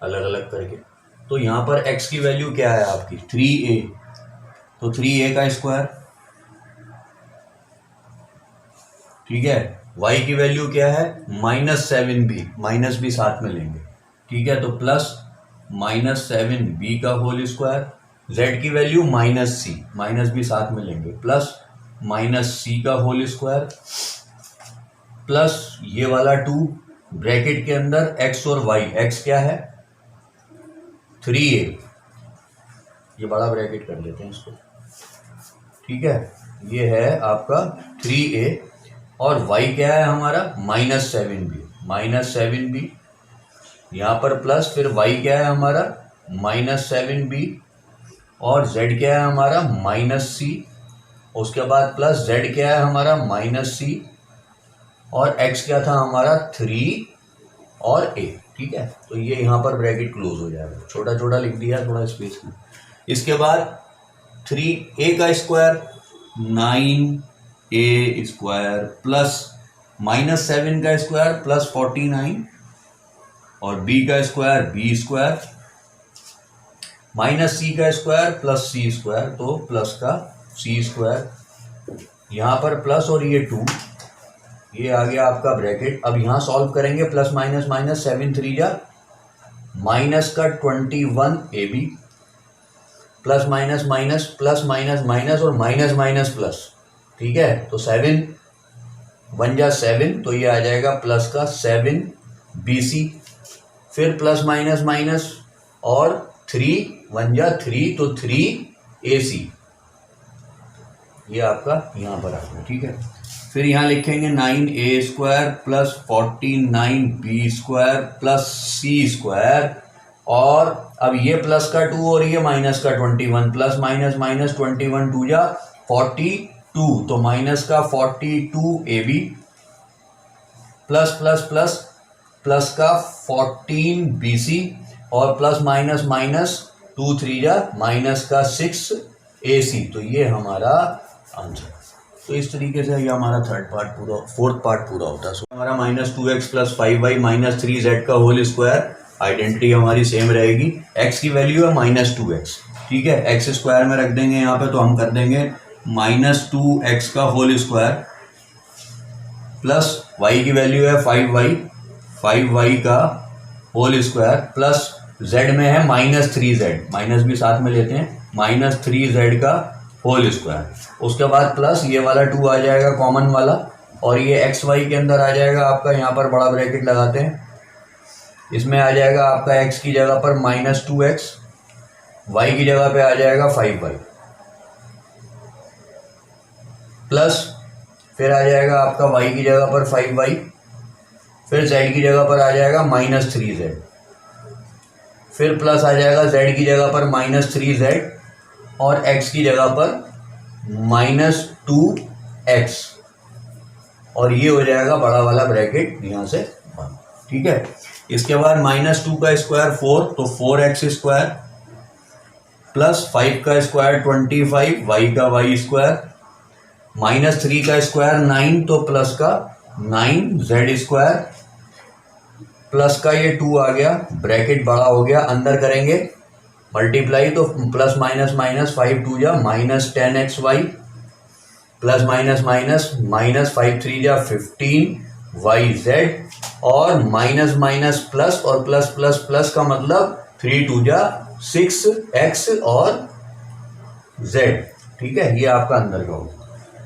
अलग अलग करके। तो यहाँ पर x की वैल्यू क्या है आपकी 3a, तो 3a का स्क्वायर। ठीक है, y की वैल्यू क्या है -7b, माइनस भी साथ में लेंगे। ठीक है, तो प्लस -7b का होल स्क्वायर। z की वैल्यू -c, माइनस भी साथ में लेंगे, प्लस -c का होल स्क्वायर प्लस ये वाला 2 ब्रैकेट के अंदर x और y। x क्या है 3a, ये बड़ा ब्रैकेट कर लेते हैं इसको। ठीक है, ये है आपका 3a और y क्या है हमारा -7b, यहाँ पर प्लस, फिर y क्या है हमारा -7b और z क्या है हमारा -c, उसके बाद प्लस z क्या है हमारा -c और x क्या था हमारा 3 और a। ठीक है, तो ये यहाँ पर ब्रैकेट क्लोज हो जाएगा, छोटा छोटा लिख दिया, थोड़ा स्पेस में। इसके बाद 3a का स्क्वायर 9a स्क्वायर प्लस -7 का स्क्वायर प्लस 49 और b का स्क्वायर b स्क्वायर -c का स्क्वायर प्लस c स्क्वायर, तो प्लस का c स्क्वायर, यहाँ पर प्लस और ये 2, ये आ गया आपका ब्रैकेट। अब यहाँ सॉल्व करेंगे, प्लस माइनस माइनस 7 3 जा माइनस का 21 ab plus minus minus plus minus minus और माइनस माइनस प्लस। ठीक है, तो 7 1 जा 7, तो ये आ जाएगा प्लस का 7 bc, फिर प्लस माइनस माइनस और 3 1 जा 3, तो 3 ac, ये आपका यहाँ पर आ गया। ठीक है, फिर यहाँ लिखेंगे 9a square plus 49b square plus c square, और अब ये प्लस का 2 और ये माइनस का 21, प्लस माइनस माइनस 21 2 जा 42, तो माइनस का 42ab plus plus plus plus का 14bc और प्लस माइनस माइनस 2 3 जा माइनस का 6ac, तो ये हमारा आंसर। तो इस तरीके से ये हमारा फोर्थ पार्ट पूरा होता है। हमारा -2x plus 5y minus 3z का होल स्क्वायर, आइडेंटिटी हमारी सेम रहेगी। x की वैल्यू है -2x। ठीक है, x स्क्वायर में रख देंगे यहाँ पे, तो हम कर देंगे -2x का होल स्क्वायर प्लस y की वैल्यू है 5y का होल स्क्वायर प्लस z में है -3z, माइनस भी साथ में लेते हैं, -3z का होल स्क्वायर। उसके बाद प्लस ये वाला 2 आ जाएगा कॉमन वाला, और ये एक्स वाई के अंदर आ जाएगा आपका, यहाँ पर बड़ा ब्रैकेट लगाते हैं, इसमें आ जाएगा आपका x की जगह पर -2x, y की जगह पे आ जाएगा 5y प्लस, फिर आ जाएगा आपका y की जगह पर 5y, फिर z की जगह पर आ जाएगा -3z, फिर प्लस आ जाएगा z की जगह पर -3z और x की जगह पर -2x, और ये हो जाएगा बड़ा वाला ब्रैकेट यहाँ से बंद। ठीक है, इसके बाद -2 का स्क्वायर 4, तो 4x स्क्वायर प्लस 5 का स्क्वायर 25, y का y स्क्वायर, -3 का स्क्वायर 9, तो प्लस का 9z स्क्वायर, प्लस का ये 2 आ गया, ब्रैकेट बड़ा हो गया, अंदर करेंगे मल्टीप्लाई, तो प्लस माइनस माइनस 5 2 जा -10xy प्लस माइनस माइनस -5 3 जा 15yz और माइनस माइनस प्लस, और प्लस प्लस प्लस का मतलब 3 2 जा 6x और z, ठीक है, ये आपका अंदर का होगा।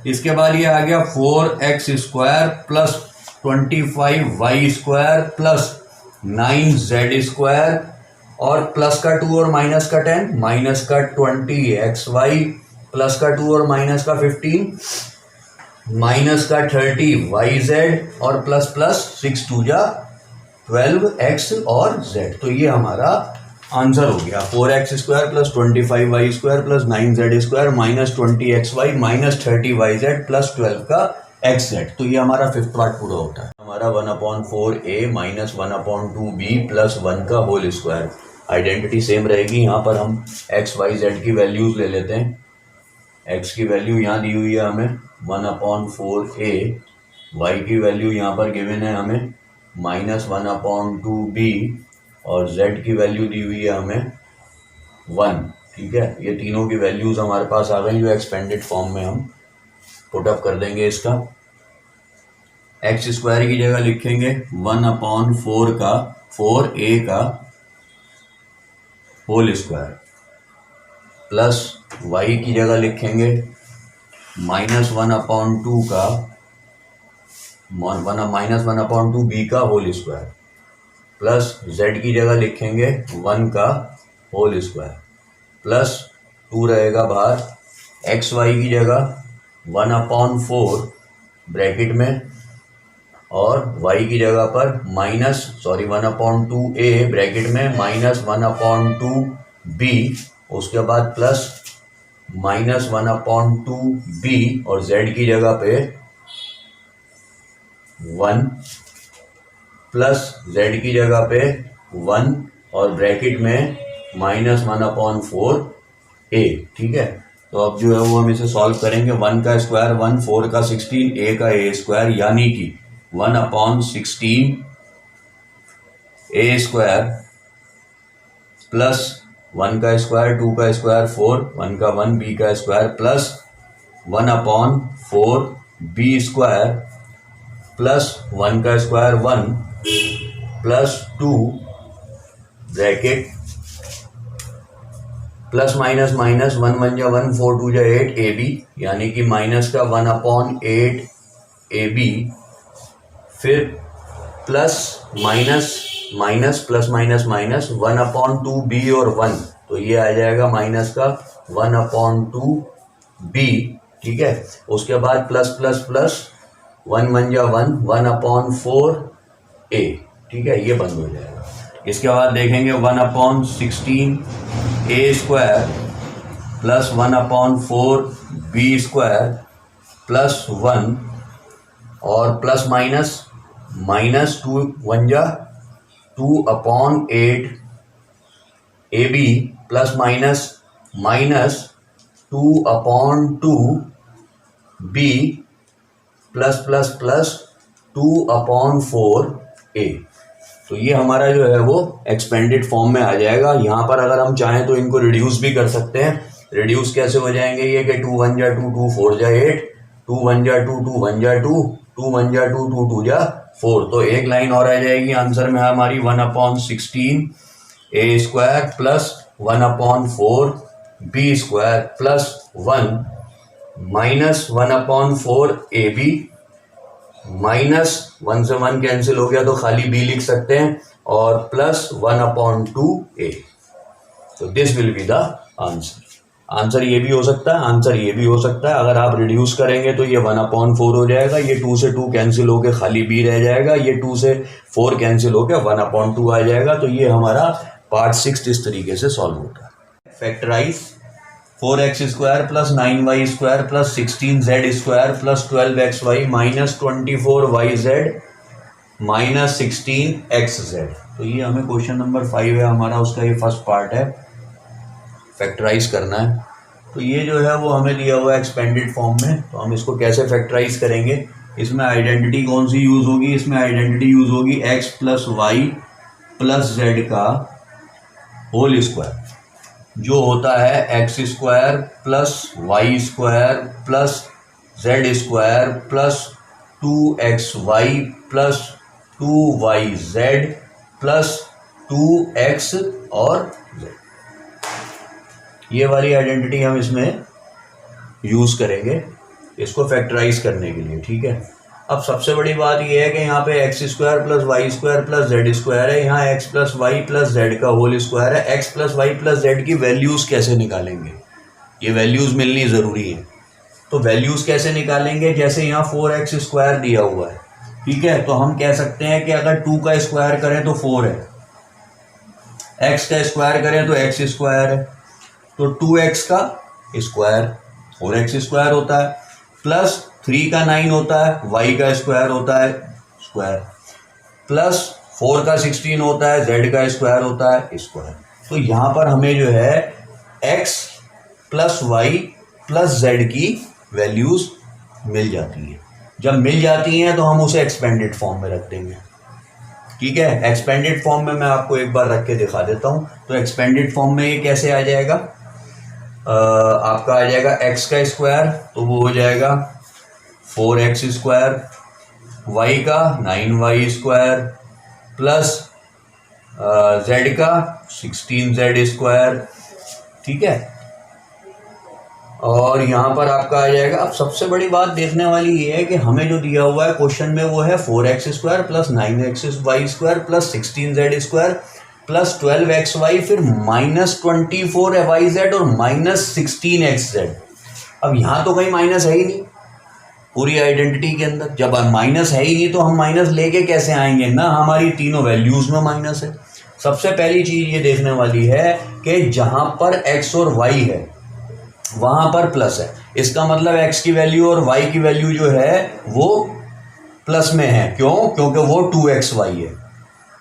इसके बाद ये आ गया 4x square plus 25y square plus 9z square और प्लस का 2 और माइनस का 10, माइनस का 20xy प्लस का 2 और माइनस का 15, माइनस का 30yz और प्लस प्लस 6 2 जा 12x और z। तो ये हमारा आंसर हो गया 4x square plus 25y square plus 9z square minus 20xy minus 30yz plus 12 का xz। तो ये हमारा फिफ्थ पार्ट पूरा होता है। हमारा 1/4a माइनस 1/2b प्लस 1 का होल स्क्वायर। आइडेंटिटी सेम रहेगी, यहाँ पर हम x y z की वैल्यूज ले लेते हैं। x की वैल्यू यहाँ दी हुई है हमें 1/4a, y की वैल्यू यहाँ पर गिवन है हमें माइनस 1/2b और z की वैल्यू दी हुई है हमें 1, ठीक है। ये तीनों की वैल्यूज हमारे पास आ गई, जो एक्सपेंडेड फॉर्म में हम पुटअप कर देंगे। इसका एक्स स्क्वायर की जगह लिखेंगे 1/4 का 4a का होल स्क्वायर प्लस y की जगह लिखेंगे माइनस 1/2 का माइनस 1/2b का होल स्क्वायर प्लस z की जगह लिखेंगे 1 का होल स्क्वायर प्लस 2 रहेगा बाहर, एक्स वाई की जगह 1/4 ब्रैकेट में और y की जगह पर 1/2a ब्रैकेट में माइनस 1/2b, उसके बाद प्लस माइनस 1/2b और z की जगह पे 1 प्लस z की जगह पे 1 और ब्रैकेट में माइनस 1/4a, ठीक है। तो अब जो है वो हम इसे सॉल्व करेंगे। 1 का स्क्वायर 1, 4 का 16, a का a स्क्वायर यानी कि 1/16 a स्क्वायर प्लस 1 का स्क्वायर 2 का स्क्वायर 4, 1 का 1 b का square plus 1/4 b square plus 1 का square 1 plus 2 bracket plus minus minus 1 1 जा 1 4 2 जा 8 ab यानी कि माइनस का 1/8 ab, फिर plus minus minus plus minus minus 1/2b और 1, तो ये आ जाएगा माइनस का 1/2b, ठीक है। उसके बाद प्लस प्लस प्लस 1 1 जा 1 1/4a, ठीक है, ये बंद हो जाएगा। इसके बाद देखेंगे 1/16 a square plus 1/4 b square plus 1 और प्लस माइनस माइनस 2 1 जा 2/8 ab plus minus minus 2/2 b plus plus plus 2/4 a। तो ये हमारा जो है वो एक्सपेंडेड फॉर्म में आ जाएगा। यहाँ पर अगर हम चाहें तो इनको रिड्यूस भी कर सकते हैं। रिड्यूस कैसे हो जाएंगे ये कि 2 1 जा 2 2 4 जा 8, 2 1 जा 2 2 1 जा 2, 2 1 जा 2 2 2 जा 4। तो एक लाइन और आ जाएगी आंसर में हमारी 1/16 a square plus 1/4 b square plus 1 minus 1/4 ab minus 1 से 1 कैंसिल हो गया तो खाली b लिख सकते हैं और प्लस 1/2a। तो this will be the answer. Answer ये भी हो सकता है, आंसर ये भी हो सकता है। अगर आप रिड्यूस करेंगे तो ये 1/4 हो जाएगा, ये 2 से 2 कैंसिल होकर खाली b रह जाएगा, ये 2 से 4 कैंसिल होकर 1/2 आ जाएगा। तो ये हमारा पार्ट 6 इस तरीके से सॉल्व होता है। Factorise 4x square plus 9y square plus 16z square plus 12xy minus 24yz minus 16xz। तो ये हमें क्वेश्चन नंबर 5 है हमारा, उसका ये फर्स्ट पार्ट है, फैक्टराइज करना है। तो ये जो है वो हमें दिया हुआ है एक्सपेंडेड फॉर्म में। तो हम इसको कैसे फैक्टराइज करेंगे, इसमें आइडेंटिटी कौन सी यूज़ होगी, इसमें आइडेंटिटी यूज़ होगी x plus y plus z का होल स्क्वायर, जो होता है x square plus y square plus z square plus 2xy plus 2yz plus 2x और z। ये वाली आइडेंटिटी हम इसमें यूज़ करेंगे इसको फैक्टराइज करने के लिए, ठीक है। अब सबसे बड़ी बात ये है कि यहाँ पे x square plus y square plus z square है, यहाँ x plus y plus z का होल स्क्वायर है। X plus y plus z की वैल्यूज़ कैसे निकालेंगे, ये वैल्यूज़ मिलनी ज़रूरी है। तो वैल्यूज़ कैसे निकालेंगे, जैसे यहाँ 4x स्क्वायर दिया हुआ है, ठीक है, तो हम कह सकते हैं कि अगर 2 का स्क्वायर करें तो 4 है, x का स्क्वायर करें तो x स्क्वायर है, तो 2x का स्क्वायर 4x स्क्वायर होता है, प्लस 3 का 9 होता है, y का स्क्वायर होता है स्क्वायर, प्लस 4 का 16 होता है, z का स्क्वायर होता है स्क्वायर। तो यहाँ पर हमें जो है x plus y plus z की वैल्यूज़ मिल जाती है। जब मिल जाती हैं तो हम उसे एक्सपेंडेड फॉर्म में रख देंगे, ठीक है। एक्सपेंडेड फॉर्म में मैं आपको एक बार रख के दिखा देता हूँ। तो एक्सपेंडेड फॉर्म में ये कैसे आ जाएगा, आपका आ जाएगा x का स्क्वायर, तो वो हो जाएगा 4x स्क्वायर, y का 9y स्क्वायर प्लस z का 16z स्क्वायर, ठीक है। और यहाँ पर आपका आ जाएगा, अब सबसे बड़ी बात देखने वाली ये है कि हमें जो दिया हुआ है क्वेश्चन में वो है 4x square plus 9xy square plus 16z square plus 12xy, फिर -24yz और -16xz। अब यहाँ तो कहीं माइनस है ही नहीं पूरी आइडेंटिटी के अंदर। जब माइनस है ही नहीं तो हम माइनस लेके कैसे आएंगे ना, हमारी तीनों वैल्यूज में माइनस है। सबसे पहली चीज ये देखने वाली है कि जहां पर x और y है वहां पर प्लस है, इसका मतलब x की वैल्यू और y की वैल्यू जो है वो प्लस में है। क्यों, क्योंकि वो 2xy है,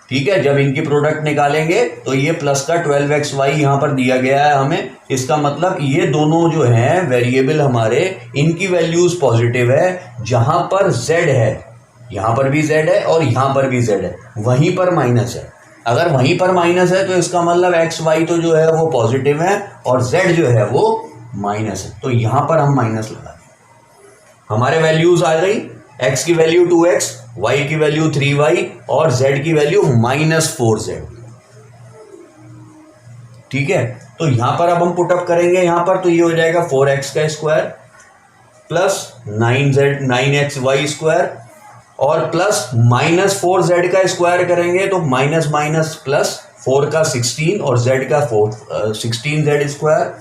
ठीक है। जब इनकी प्रोडक्ट निकालेंगे तो ये प्लस का 12xy यहाँ पर दिया गया है हमें, इसका मतलब ये दोनों जो हैं वेरिएबल हमारे, इनकी वैल्यूज पॉजिटिव है। जहां पर z है, यहाँ पर भी z है और यहाँ पर भी z है, वहीं पर माइनस है। अगर वहीं पर माइनस है तो इसका मतलब एक्स वाई तो जो है वो पॉजिटिव है और z जो है वो माइनस है। तो यहाँ पर हम माइनस लगा दें, हमारे वैल्यूज आ गई, x की वैल्यू 2x, y की वैल्यू 3y और z की वैल्यू -4z, ठीक है। तो यहां पर अब हम पुटअप करेंगे यहाँ पर, तो ये हो जाएगा 4x का स्क्वायर प्लस 9xy स्क्वायर और प्लस -4z का स्क्वायर करेंगे तो माइनस माइनस प्लस 4 का 16 और z का 16z स्क्वायर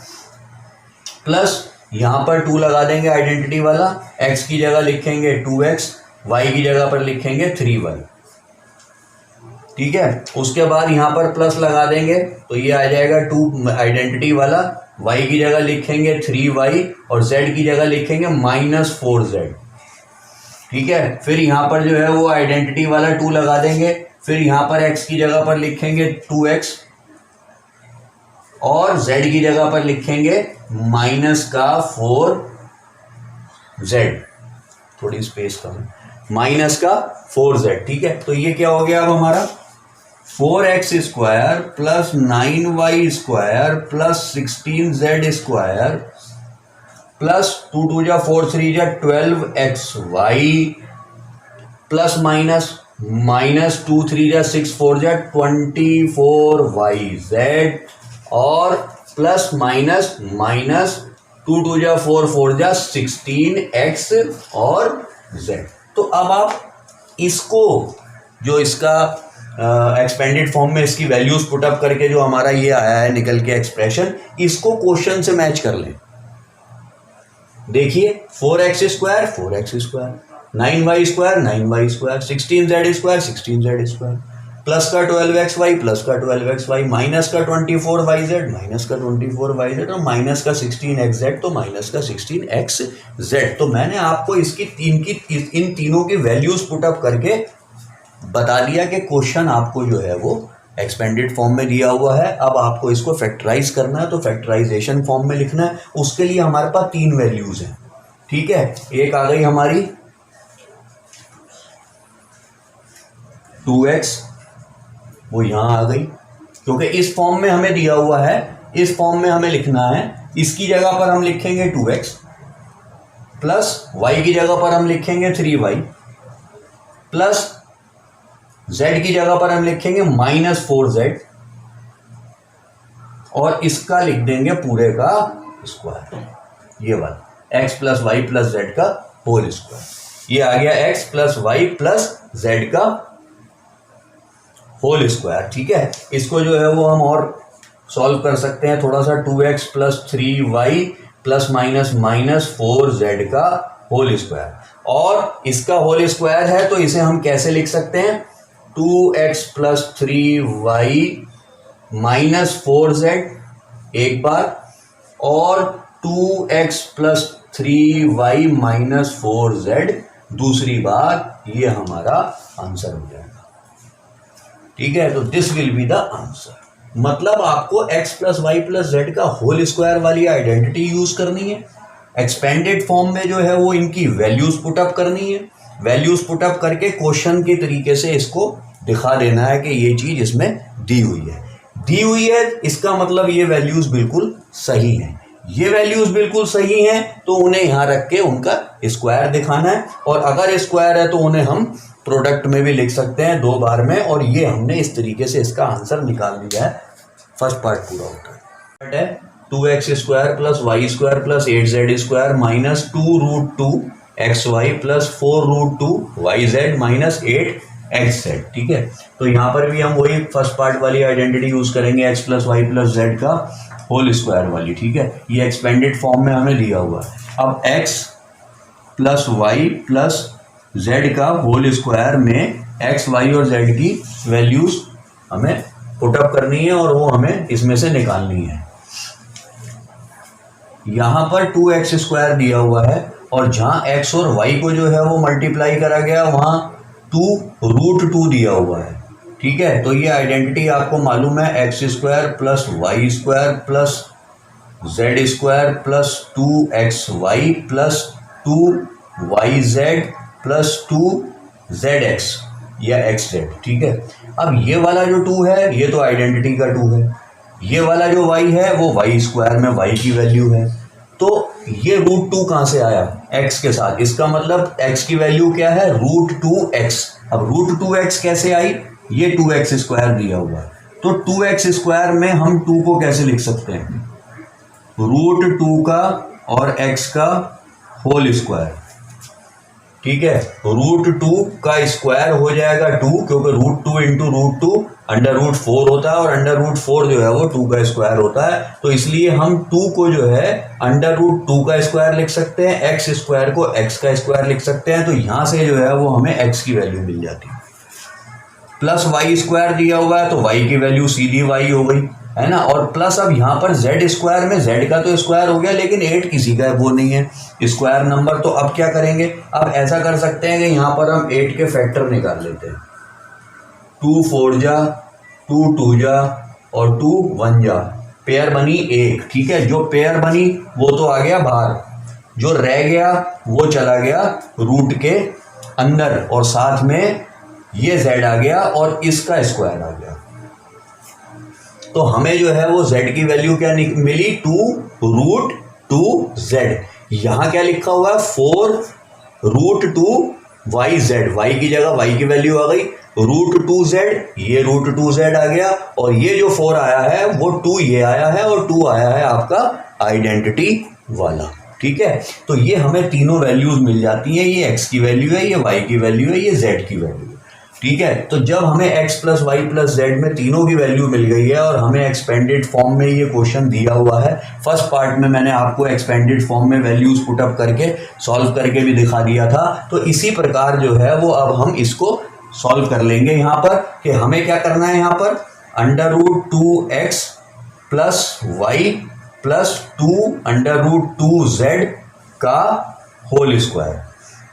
प्लस यहाँ पर 2 लगा देंगे आइडेंटिटी वाला, x की जगह लिखेंगे 2x, y की जगह पर लिखेंगे 3y, ठीक है। उसके बाद यहाँ पर प्लस लगा देंगे तो ये आ जाएगा 2 आइडेंटिटी वाला, y की जगह लिखेंगे 3y और z की जगह लिखेंगे -4z, ठीक है। फिर यहाँ पर जो है वो आइडेंटिटी वाला 2 लगा देंगे, फिर यहाँ पर x की जगह पर लिखेंगे 2x और z की जगह पर लिखेंगे -4z, थोड़ी स्पेस कम है, -4z, ठीक है। तो ये क्या हो गया अब हमारा 4x square plus 9y square plus 16z square plus 2 2 जा 4 3 जा 12xy प्लस माइनस 2 3 जा 6 4 जा 24yz और प्लस माइनस 2 2 जा 4 4 जा 16x और z। तो अब आप इसको जो इसका एक्सपेंडेड फॉर्म में इसकी वैल्यूज पुटअप करके जो हमारा ये आया है निकल के एक्सप्रेशन, इसको क्वेश्चन से मैच कर लें। देखिए 4x square 4x square, 9y square 9y square, 16z square 16z square, plus का 12xy प्लस का 12xy, माइनस का 24yz माइनस का 24yz और माइनस का 16xz तो माइनस का 16xz। तो मैंने आपको इन तीनों की वैल्यूज पुटअप करके बता दिया कि क्वेश्चन आपको जो है वो एक्सपेंडेड फॉर्म में दिया हुआ है। अब आपको इसको फैक्टराइज करना है तो फैक्टराइजेशन फॉर्म में लिखना है। उसके लिए हमारे पास 3 वैल्यूज हैं, ठीक है। एक आ गई हमारी 2x, वो यहां आ गई क्योंकि इस फॉर्म में हमें दिया हुआ है, इस फॉर्म में हमें लिखना है। इसकी जगह पर हम लिखेंगे 2x प्लस y की जगह पर हम लिखेंगे 3y प्लस z की जगह पर हम लिखेंगे -4z और इसका लिख देंगे पूरे का स्क्वायर, ये वाला x plus y plus z का होल स्क्वायर। ये आ गया x plus y plus z का होल स्क्वायर। ठीक है, इसको जो है वो हम और सॉल्व कर सकते हैं थोड़ा सा। 2x plus 3y plus minus minus 4z का होल स्क्वायर, और इसका होल स्क्वायर है तो इसे हम कैसे लिख सकते हैं, 2x plus 3y minus 4z एक बार, और 2x plus 3y minus 4z दूसरी बार। ये हमारा आंसर हो जाएगा। ठीक है, तो this will be the answer. मतलब आपको x plus y plus z का होल स्क्वायर वाली आइडेंटिटी यूज करनी है। एक्सपेंडेड फॉर्म में जो है वो इनकी वैल्यूज पुटअप करनी है। वैल्यूज पुटअप करके क्वेश्चन के तरीके से इसको दिखा देना है कि ये चीज इसमें दी हुई है। दी हुई है इसका मतलब ये वैल्यूज बिल्कुल सही हैं। ये वैल्यूज बिल्कुल सही हैं तो उन्हें यहाँ रख के उनका स्क्वायर दिखाना है, और अगर स्क्वायर है तो उन्हें हम प्रोडक्ट में भी लिख सकते हैं 2 बार में। और ये हमने इस तरीके से इसका आंसर निकाल लिया है। फर्स्ट पार्ट पूरा होता है 2x square plus y square plus 8z square minus 2√2xy plus 4√2yz minus 8xz। ठीक है, तो यहाँ पर भी हम वही फर्स्ट पार्ट वाली आइडेंटिटी यूज करेंगे, x plus y plus z का होल स्क्वायर वाली। ठीक है, ये एक्सपेंडेड फॉर्म में हमें दिया हुआ है। अब x plus y plus z का होल स्क्वायर में x, y और z की वैल्यूज हमें पुटअप करनी है और वो हमें इसमें से निकालनी है। यहां पर 2x स्क्वायर दिया हुआ है और जहां x और y को जो है वो मल्टीप्लाई करा गया वहां 2√2 दिया हुआ है। ठीक है, तो ये आइडेंटिटी आपको मालूम है, x square plus y square plus z square plus 2xy plus 2yz plus 2zx या xz। ठीक है, अब ये वाला जो 2 है ये तो आइडेंटिटी का 2 है, ये वाला जो y है वो y स्क्वायर में y की वैल्यू है। तो ये √2 कहाँ से आया, x के साथ, इसका मतलब x की वैल्यू क्या है, √2x। अब √2x कैसे आई, ये 2x स्क्वायर दिया हुआ है, तो 2x स्क्वायर में हम 2 को कैसे लिख सकते हैं, √2 का और x का होल स्क्वायर। ठीक है, √2 का स्क्वायर हो जाएगा 2, क्योंकि √2 इंटू √2 √4 होता है और √4 जो है वो 2 का स्क्वायर होता है। तो इसलिए हम 2 को जो है √2 का स्क्वायर लिख सकते हैं, x स्क्वायर को x का स्क्वायर लिख सकते हैं। तो यहां से जो है वो हमें x की वैल्यू मिल जाती है। प्लस वाई स्क्वायर दिया हुआ है तो y की वैल्यू सीधी y हो गई, है ना। और प्लस अब यहाँ पर z स्क्वायर में z का तो स्क्वायर हो गया, लेकिन 8 किसी का वो नहीं है स्क्वायर नंबर। तो अब क्या करेंगे, अब ऐसा कर सकते हैं कि यहाँ पर हम 8 के फैक्टर निकाल लेते हैं। 2 4 जा, 2 2 जा और 2 1 जा, पेयर बनी 1। ठीक है, जो पेयर बनी वो तो आ गया बाहर, जो रह गया वो चला गया रूट के अंदर, और साथ में ये z आ गया और इसका स्क्वायर आ गया। तो हमें जो है वो z की वैल्यू क्या मिली, 2√2z। यहां क्या लिखा हुआ है, 4√2yz, y की जगह y की वैल्यू आ गई, √2z, ये √2z आ गया, और ये जो 4 आया है वो 2 ये आया है, और 2 आया है आपका आइडेंटिटी वाला। ठीक है, तो ये हमें तीनों वैल्यूज मिल जाती हैं, ये x की वैल्यू है, ये y की वैल्यू है, ये z की वैल्यू है। ठीक है, तो जब हमें x plus y plus z में तीनों की वैल्यू मिल गई है और हमें एक्सपेंडेड फॉर्म में ये क्वेश्चन दिया हुआ है, फर्स्ट पार्ट में मैंने आपको एक्सपेंडेड फॉर्म में वैल्यूज पुटअप करके सॉल्व करके भी दिखा दिया था। तो इसी प्रकार जो है वो अब हम इसको सॉल्व कर लेंगे यहाँ पर, कि हमें क्या करना है, यहाँ पर √2x plus y plus 2√2z का होल स्क्वायर।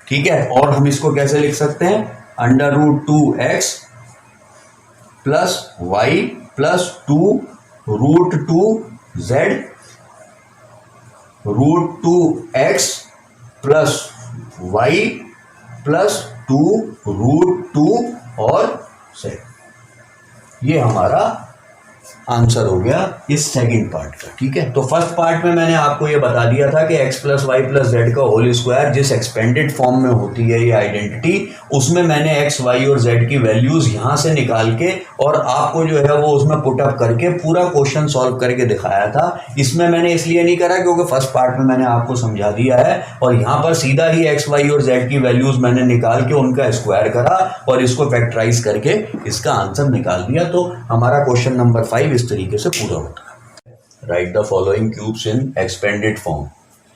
ठीक है, और हम इसको कैसे लिख सकते हैं, √2x plus y plus 2√2z, √2x plus y plus 2√2 और z। ये हमारा आंसर हो गया इस सेकंड पार्ट का। ठीक है, तो फर्स्ट पार्ट में मैंने आपको ये बता दिया था कि x plus y plus z का होल स्क्वायर जिस एक्सपेंडेड फॉर्म में होती है ये आइडेंटिटी, उसमें मैंने x y और z की वैल्यूज यहाँ से निकाल के और आपको जो है वो उसमें पुटअप करके पूरा क्वेश्चन सॉल्व करके दिखाया था। इसमें मैंने इसलिए नहीं करा क्योंकि फर्स्ट पार्ट में मैंने आपको समझा दिया है और यहाँ पर सीधा ही x y और z की वैल्यूज मैंने निकाल के उनका स्क्वायर करा और इसको फैक्टराइज करके इसका आंसर निकाल दिया। तो हमारा क्वेश्चन नंबर 5 इस तरीके से पूरा होता है। Right the following cubes in expanded form.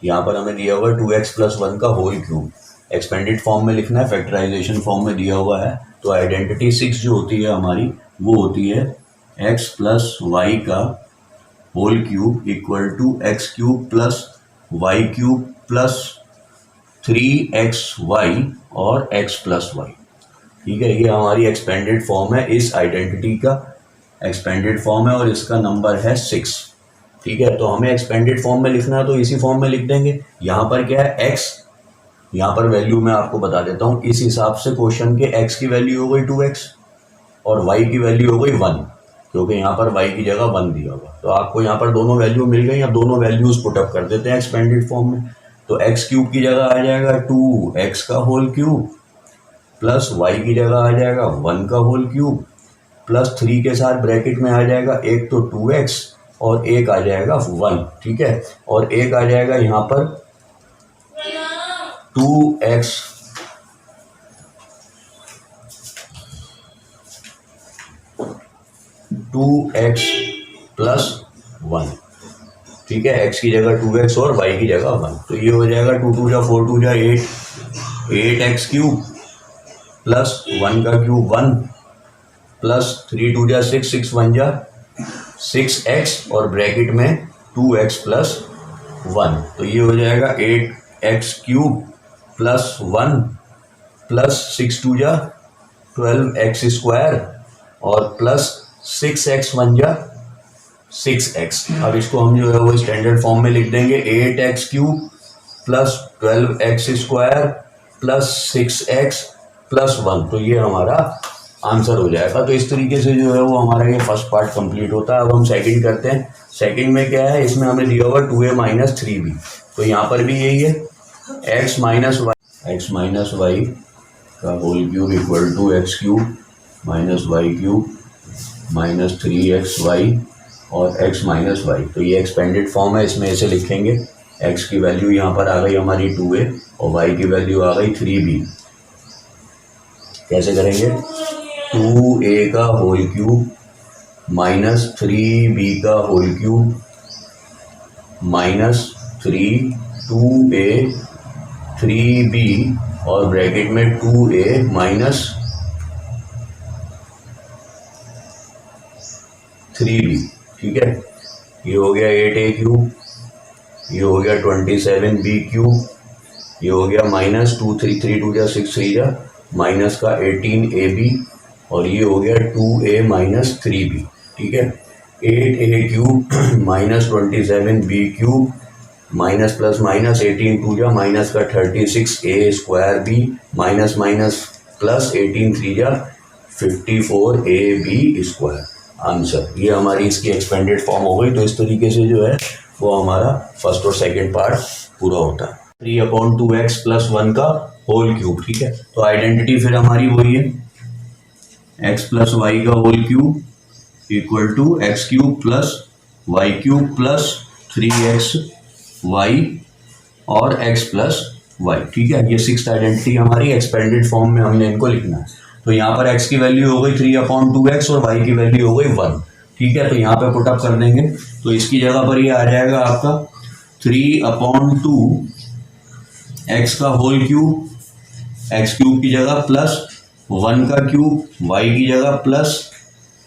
यहाँ पर हमें दिया हुआ है 2x प्लस 1 का होल क्यूब। एक्सपेंडेड फॉर्म में लिखना है, फैक्टराइजेशन फॉर्म में दिया हुआ है। तो आइडेंटिटी 6 जो होती है हमारी वो होती है x प्लस वाई का whole cube equal to x cube plus y cube plus 3xy और x प्लस वाई। ठीक है, ये हमारी एक्सपेंडेड फॉर्म है, इस आइडेंटिटी का एक्सपेंडेड फॉर्म है और इसका नंबर है 6। ठीक है, तो हमें एक्सपेंडेड फॉर्म में लिखना है तो इसी फॉर्म में लिख देंगे। यहाँ पर क्या है x, यहाँ पर वैल्यू मैं आपको बता देता हूँ। इस हिसाब से क्वेश्चन के x की वैल्यू हो गई 2x और y की वैल्यू हो गई 1, क्योंकि यहाँ पर y की जगह 1 दिया हुआ। तो आपको यहाँ पर दोनों वैल्यू मिल गई, अब दोनों वैल्यूज पुटअप कर देते हैं एक्सपेंडेड फॉर्म में। तो x क्यूब की जगह आ जाएगा 2x का होल क्यूब प्लस y की जगह आ जाएगा 1 का होल क्यूब प्लस 3 के साथ ब्रैकेट में आ जाएगा एक तो 2x और एक आ जाएगा 1। ठीक है, और एक आ जाएगा यहाँ पर 2x प्लस 1। ठीक है, x की जगह 2x और y की जगह 1। तो ये हो जाएगा 2 2 जा 4 2 जा 8x क्यूब प्लस 1 का क्यूब 1 प्लस 3 2 जा 6 6 1 जा 6x और ब्रैकेट में 2x प्लस 1। तो ये हो जाएगा 8x क्यूब प्लस 1 प्लस 6 2 जा 12x स्क्वायर और प्लस 6x 1 जा 6x। अब इसको हम जो है वो स्टैंडर्ड फॉर्म में लिख देंगे 8x cube plus 12x square plus 6x plus 1। तो ये हमारा आंसर हो जाएगा। तो इस तरीके से जो है वो हमारा ये फर्स्ट पार्ट कंप्लीट होता है। अब हम सेकंड करते हैं। सेकंड में क्या है, इसमें हमें दिया हुआ 2a माइनस 3b। तो यहाँ पर भी यही है x माइनस वाई का whole cube equal to x cube minus y cube minus 3xy और x माइनस वाई। तो ये एक्सपेंडेड फॉर्म है, इसमें ऐसे लिखेंगे। x की वैल्यू यहाँ पर आ गई हमारी 2a और y की वैल्यू आ गई 3b। कैसे करेंगे, 2a का होल क्यूब माइनस 3b का whole cube minus 3 2a 3b और ब्रैकेट में 2a माइनस 3b। ठीक है, ये हो गया 8a क्यूब, ये हो गया 27b क्यूब, ये हो गया माइनस 2 3 3 2 जा 6 3 जा माइनस का 18ab और ये हो गया 2a माइनस 3b। ठीक है, 8a cube minus 27b cube minus plus minus 18 2 जा माइनस का 36a square b minus minus plus 18 3 जा 54ab स्क्वायर। आंसर ये हमारी इसकी एक्सपेंडेड फॉर्म हो गई। तो इस तरीके से जो है वो हमारा फर्स्ट और सेकंड पार्ट पूरा होता है। 3/2x प्लस 1 का होल क्यूब। ठीक है, तो आइडेंटिटी फिर हमारी वही है, x प्लस वाई का whole cube equal to x cube plus y cube plus 3xy और x प्लस वाई। ठीक है, ये 6th आइडेंटिटी हमारी एक्सपेंडेड फॉर्म में हमने इनको लिखना है। तो यहाँ पर x की वैल्यू हो गई 3/2x और y की वैल्यू हो गई 1। ठीक है, तो यहाँ पे पुटअप कर देंगे। तो इसकी जगह पर ये आ जाएगा आपका 3/2 x का होल क्यूब, x क्यूब की जगह प्लस 1 का क्यूब, y की जगह प्लस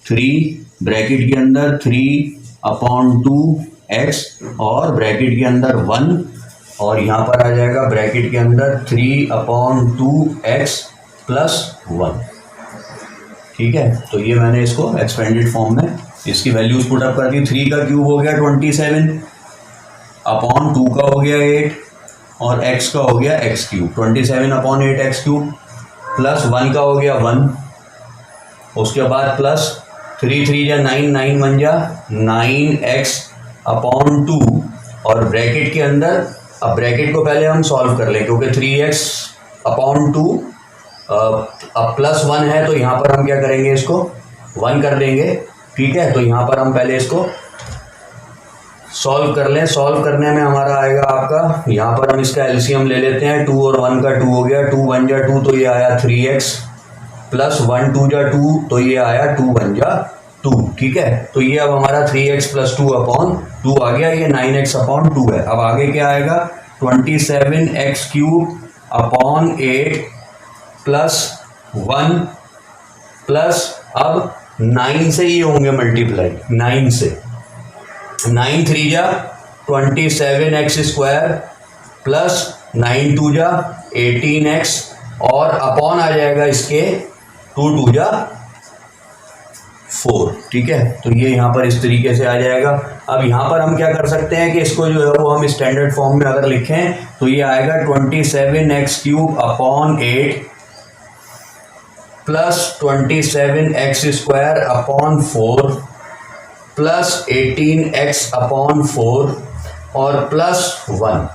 3 ब्रैकेट के अंदर 3/2 x और ब्रैकेट के अंदर 1 और यहाँ पर आ जाएगा ब्रैकेट के अंदर 3/2 x प्लस 1। ठीक है, तो ये मैंने इसको एक्सपेंडेड फॉर्म में इसकी वैल्यूज पुटअप कर दी। 3 का क्यूब हो गया 27 अपॉन 2 का हो गया 8 और x का हो गया x cube 27/8 x cube plus 1 का हो गया 1, उसके बाद प्लस 3 3 जा 9, 9 1 जा 9x अपॉन 2 और ब्रैकेट के अंदर, अब ब्रैकेट को पहले हम सॉल्व कर लें क्योंकि 3x अपॉन 2 अब प्लस 1 है तो यहाँ पर हम क्या करेंगे, इसको 1 कर देंगे। ठीक है, तो यहाँ पर हम पहले इसको सॉल्व कर लें। सॉल्व करने में हमारा आएगा आपका, यहाँ पर हम इसका एलसीएम ले लेते हैं। 2 और 1 का 2 हो गया, 2 1 जा 2 तो ये आया 3x प्लस 1 2 जा 2 तो ये आया 2 1 जा 2। ठीक है, तो ये अब हमारा 3x प्लस 2 अपॉन 2 आ गया, ये 9x अपॉन 2 है। अब आगे क्या आएगा, 27x cube upon 8 plus 1 plus अब 9 से ही होंगे मल्टीप्लाई, 9 से 9 3 जा 27x स्क्वायर प्लस 9 2 जा 18x और अपॉन आ जाएगा इसके 2 2 जा 4। ठीक है, तो ये यहाँ पर इस तरीके से आ जाएगा। अब यहाँ पर हम क्या कर सकते हैं कि इसको जो है वो हम स्टैंडर्ड फॉर्म में अगर लिखें तो ये आएगा 27x cube upon 8 plus 27x square upon 4 plus 18x upon 4 और प्लस 1।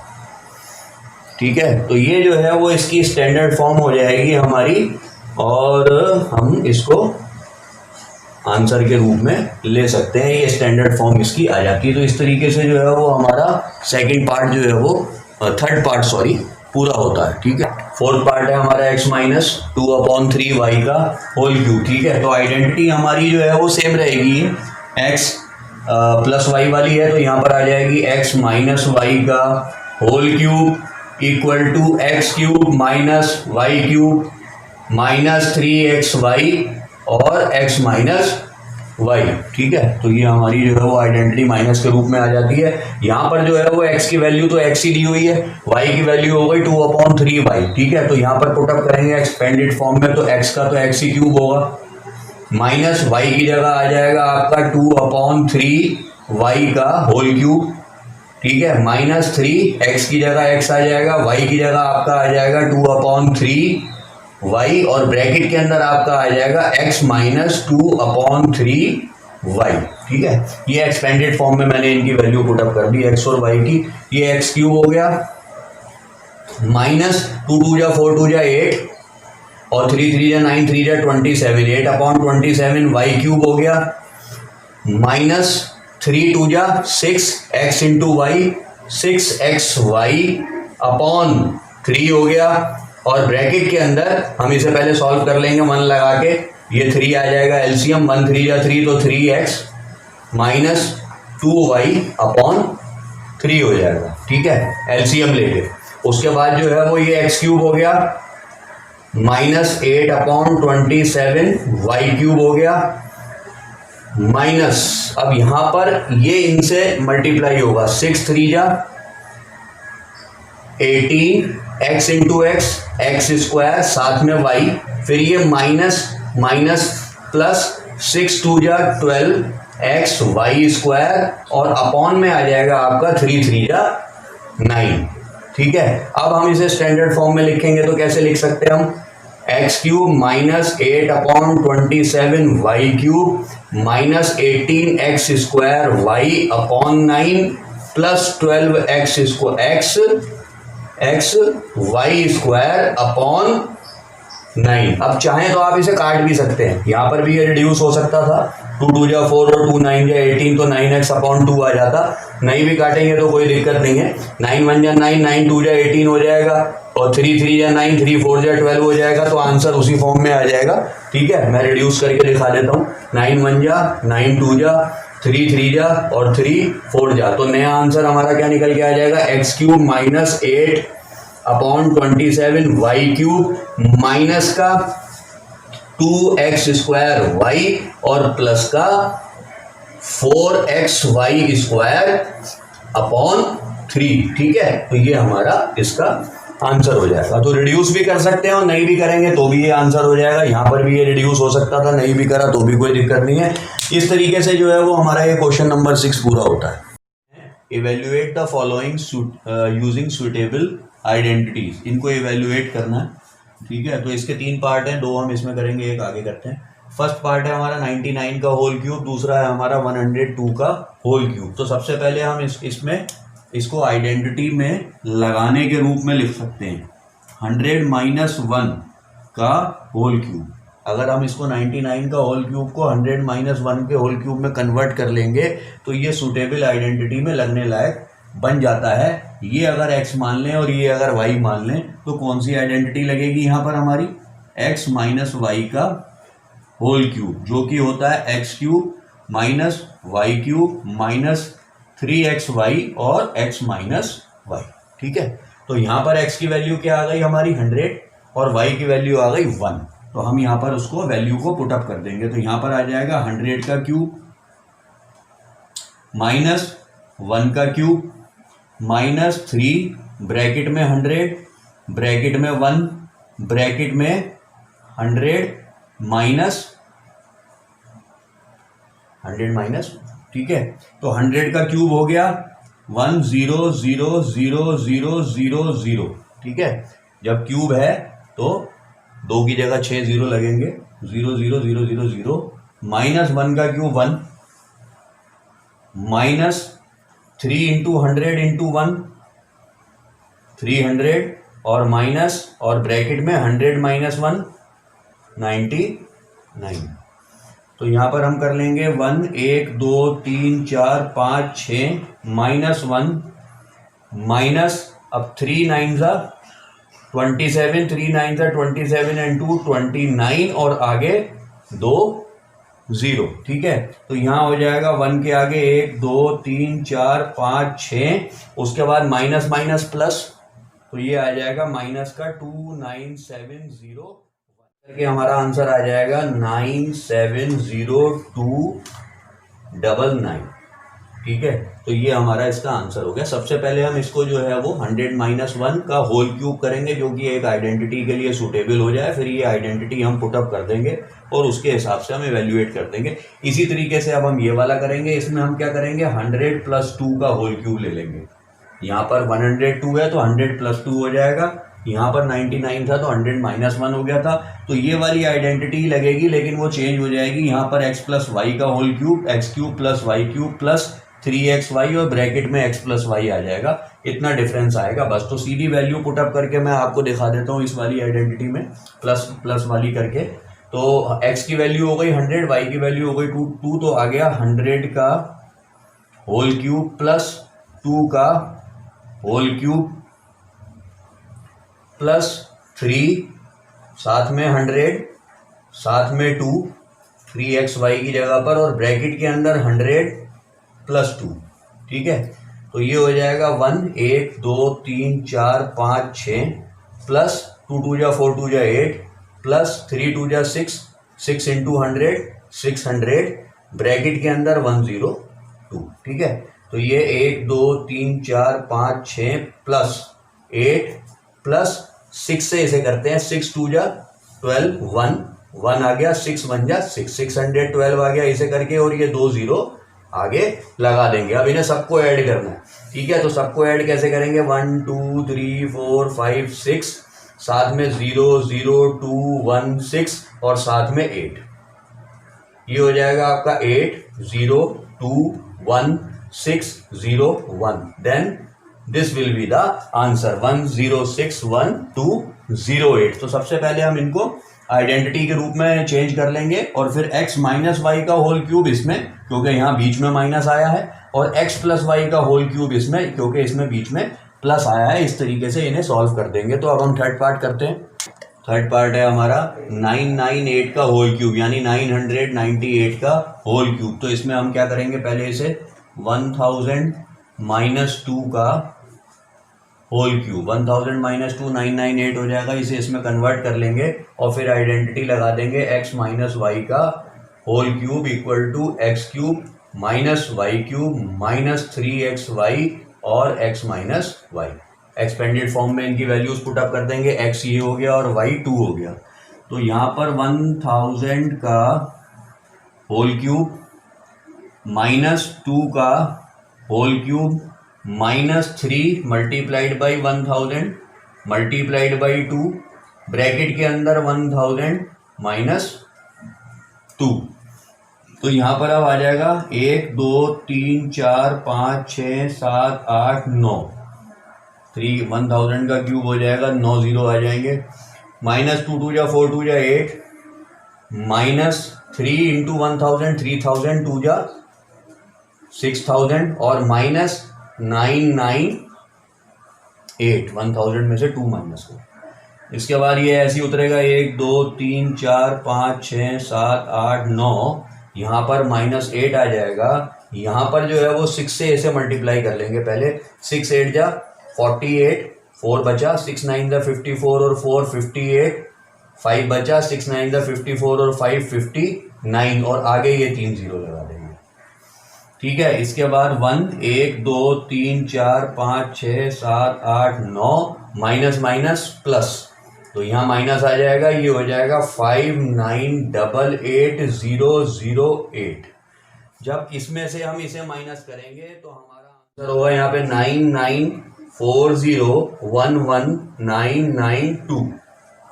ठीक है, तो ये जो है वो इसकी स्टैंडर्ड फॉर्म हो जाएगी हमारी और हम इसको आंसर के रूप में ले सकते हैं। ये स्टैंडर्ड फॉर्म इसकी आ जाती है। तो इस तरीके से जो है वो हमारा सेकंड पार्ट जो है वो थर्ड पार्ट सॉरी पूरा होता है। ठीक है, फोर्थ पार्ट है हमारा x माइनस 2 अपॉन 3 वाई का होल क्यूब। ठीक है, तो आइडेंटिटी हमारी जो है वो सेम रहेगी, x प्लस वाई वाली है तो यहाँ पर आ जाएगी x माइनस वाई का whole cube equal to x cube minus y cube minus 3xy और x माइनस वाई। ठीक है, तो ये हमारी जो है वो आइडेंटिटी माइनस के रूप में आ जाती है। यहाँ पर जो है वो x की वैल्यू तो x ही दी हुई है, y की वैल्यू हो गई 2 अपॉन 3y। ठीक है, तो यहाँ पर पुटअप करेंगे एक्सपेंडेड फॉर्म में तो x का तो x ही क्यूब होगा माइनस y की जगह आ जाएगा आपका 2 अपॉन 3y का होल क्यूब। ठीक है, माइनस 3 x की जगह x आ जाएगा, y की जगह आपका आ जाएगा 2 अपॉन 3y और ब्रैकेट के अंदर आपका आ जाएगा x माइनस 2 अपॉन 3y। ठीक है, ये एक्सपेंडेड फॉर्म में मैंने इनकी वैल्यू पुटअप कर दी x और y की। ये x क्यूब हो गया माइनस 2 2 जा 4 2 जा 8 और 3 3 जा 9 3 जा 27 8 अपॉन 27 y क्यूब हो गया माइनस 3 2 जा 6 x into Y 6xy upon 3 हो गया और ब्रैकेट के अंदर हम इसे पहले सॉल्व कर लेंगे 1 लगा के। ये 3 आ जाएगा एलसीएम 1 3 जा 3 तो 3x माइनस 2y अपॉन 3 हो जाएगा। ठीक है, एलसीएम लेके उसके बाद जो है वो ये x क्यूब हो गया माइनस 8 अपॉन 27 y क्यूब हो गया माइनस अब यहां पर ये इनसे मल्टीप्लाई होगा 6 3 जा 18 x इंटू एक्स स्क्वायर साथ में y फिर ये माइनस माइनस प्लस 6 2 जा 12 x y स्क्वायर और अपॉन में आ जाएगा आपका 3 3 जा 9। ठीक है, अब हम इसे स्टैंडर्ड फॉर्म में लिखेंगे तो कैसे लिख सकते हैं हम x cube minus 8 upon 27 y cube minus 18 x square y upon 9 plus 12 x y square upon 9। अब चाहें तो आप इसे काट भी सकते हैं, यहाँ पर भी ये रिड्यूस हो सकता था 2 2 जा 4 और 2 9 जा 18 तो 9x अपॉन 2 आ जाता। नहीं भी काटेंगे तो कोई दिक्कत नहीं है, 9 1 जा 9 9 2 जा 18 हो जाएगा और 3 3 जा 9 3 4 जा 12 हो जाएगा तो आंसर उसी फॉर्म में आ जाएगा। ठीक है, मैं रिड्यूस करके दिखा देता हूँ 9 1 जा 9 2 जा 3 3 जा और 3 4 जा तो नया आंसर हमारा क्या निकल के आ जाएगा x cube minus 8 upon 27 y cube minus का 2x स्क्वायर वाई और प्लस का 4x वाई स्क्वायर अपॉन 3। ठीक है, तो ये हमारा इसका आंसर हो जाएगा। तो रिड्यूस भी कर सकते हैं और नहीं भी करेंगे तो भी ये आंसर हो जाएगा। यहाँ पर भी ये रिड्यूस हो सकता था, नहीं भी करा तो भी कोई दिक्कत नहीं है। इस तरीके से जो है वो हमारा ये क्वेश्चन नंबर 6 पूरा होता है। Evaluate the following using suitable identities, इनको इवेल्युएट करना है। ठीक है, तो इसके 3 पार्ट हैं, 2 हम इसमें करेंगे, 1 आगे करते हैं। फर्स्ट पार्ट है हमारा 99 का होल क्यूब, दूसरा है हमारा 102 का होल क्यूब। तो सबसे पहले हम इसमें इसको आइडेंटिटी में लगाने के रूप में लिख सकते हैं 100 माइनस 1 का होल क्यूब। अगर हम इसको 99 का होल क्यूब को 100 माइनस 1 के होल क्यूब में कन्वर्ट कर लेंगे तो ये सूटेबल आइडेंटिटी में लगने लायक बन जाता है। ये अगर x मान लें और ये अगर y मान लें तो कौन सी आइडेंटिटी लगेगी यहाँ पर हमारी, x माइनस वाई का होल क्यूब, जो कि होता है x cube minus y cube minus 3xy और x माइनस वाई। ठीक है, तो यहाँ पर x की वैल्यू क्या आ गई हमारी 100 और y की वैल्यू आ गई 1। तो हम यहाँ पर उसको वैल्यू को पुटअप कर देंगे। तो यहाँ पर आ जाएगा 100 का क्यूब माइनस 1 का क्यूब माइनस 3 ब्रैकेट में 100 ब्रैकेट में 1 ब्रैकेट में 100 माइनस 100 माइनस। ठीक है, तो 100 का क्यूब हो गया 1 0 0 0 0 0 0। ठीक है, जब क्यूब है तो 2 की जगह 6 0 लगेंगे, 0 0 0 0 0 माइनस 1 का क्यूब 1 माइनस 3 इंटू 100 इंटू 1 300 और माइनस और ब्रैकेट में 100 माइनस 1 99। तो यहाँ पर हम कर लेंगे 1 1 2 3 4 5 6 माइनस 1 माइनस अब 3 9 सा 27 3 9 सा 27 एंड 2 29 और आगे 2 0। ठीक है, तो यहाँ हो जाएगा 1 के आगे 1 2 3 4 5 6, उसके बाद माइनस माइनस प्लस, तो ये आ जाएगा माइनस का 2970 करके हमारा आंसर आ जाएगा 970299। ठीक है, तो ये हमारा इसका आंसर हो गया। सबसे पहले हम इसको जो है वो 100 माइनस 1 का होल क्यूब करेंगे जो कि एक आइडेंटिटी के लिए सूटेबल हो जाए, फिर ये आइडेंटिटी हम पुटअप कर देंगे और उसके हिसाब से हम इवेल्युएट कर देंगे। इसी तरीके से अब हम ये वाला करेंगे, इसमें हम क्या करेंगे 100 प्लस 2 का होल क्यूब ले लेंगे। यहाँ पर 102 है तो 100 प्लस 2 हो जाएगा, यहाँ पर 99 था तो 100 माइनस 1 हो गया था। तो ये वाली आइडेंटिटी लगेगी लेकिन वो चेंज हो जाएगी, यहाँ पर x प्लस वाई का whole cube x cube plus y cube plus 3xy और ब्रैकेट में x प्लस वाई आ जाएगा, इतना डिफरेंस आएगा बस। तो सीधी वैल्यू पुटअप करके मैं आपको दिखा देता हूँ इस वाली आइडेंटिटी में प्लस प्लस वाली करके। तो x की वैल्यू हो गई 100, y की वैल्यू हो गई 2, तो आ गया 100 का होल क्यूब प्लस 2 का होल क्यूब प्लस 3 साथ में 100 साथ में 2 3xy की जगह पर और ब्रैकेट के अंदर 100 प्लस 2। ठीक है, तो ये हो जाएगा 1 1 2 3 4 5 6 प्लस 2 2 जा 4 2 जा 8 प्लस 3 2 जा 6 6 इंटू 100 600 ब्रैकेट के अंदर 102। ठीक है, तो ये 1 2 3 4 5 6 प्लस 8 प्लस 6 से इसे करते हैं 6 2 जा 12 1 आ गया 6 1 जा 6 612 आ गया इसे करके, और ये 2 0 आगे लगा देंगे। अब इन्हें सबको ऐड करना है। ठीक है, तो सबको ऐड कैसे करेंगे 1 2 3 4 5 6 साथ में 0 0 2 1 6 और साथ में 8, ये हो जाएगा आपका 8 0 2 1 6 0 1। Then this will be the answer 10611208। तो सबसे पहले हम इनको आइडेंटिटी के रूप में चेंज कर लेंगे और फिर x माइनस वाई का होल क्यूब इसमें, क्योंकि यहाँ बीच में माइनस आया है, और x प्लस वाई का होल क्यूब इसमें, क्योंकि इसमें बीच में प्लस आया है। इस तरीके से इन्हें सॉल्व कर देंगे। तो अब हम थर्ड पार्ट करते हैं। थर्ड पार्ट है हमारा 998 का होल क्यूब, यानी 998 का होल क्यूब। तो इसमें हम क्या करेंगे, पहले इसे 1000 माइनस 2 का होल क्यूब, 1000 माइनस 2 998 हो जाएगा, इसे इसमें कन्वर्ट कर लेंगे और फिर आइडेंटिटी लगा देंगे x माइनस वाई का whole cube equal to x cube minus y cube minus 3xy और x minus y. Expanded form में इनकी वैल्यूज पुटअप कर देंगे, x ये हो गया और y 2 हो गया। तो यहाँ पर 1000 का होल क्यूब माइनस 2 का whole cube minus 3 multiplied by 1000 multiplied by 2 bracket के अंदर 1000 माइनस 2। तो यहाँ पर अब आ जाएगा 1 2 3 4 5 6 7 8 9, 1000 का क्यूब हो जाएगा, 9 0 आ जाएंगे। माइनस 2 2 जा 4 2 जा 8, माइनस 3 इंटू 1000 3000 2 जा 6000 और माइनस 998, 1000 में से 2 माइनस हो। इसके बाद ये ऐसे ही उतरेगा 1 2 3 4 5 6 7 8 9, यहाँ पर -8 आ जाएगा। यहाँ पर जो है वो 6 से ऐसे मल्टीप्लाई कर लेंगे पहले। 6 8 जा 48, 4 बचा, 6 9 जा 54 और 4 58, 5 बचा, 6 9 जा 54 और 5 59 और आगे ये 3 0 लगा देंगे। ठीक है, इसके बाद 1 2 3 4 5 6 7 8 9 माइनस माइनस प्लस, तो यहाँ माइनस आ जाएगा, ये हो जाएगा 59888008। जब इसमें से हम इसे माइनस करेंगे तो हमारा आंसर होगा यहाँ पे 9940119992।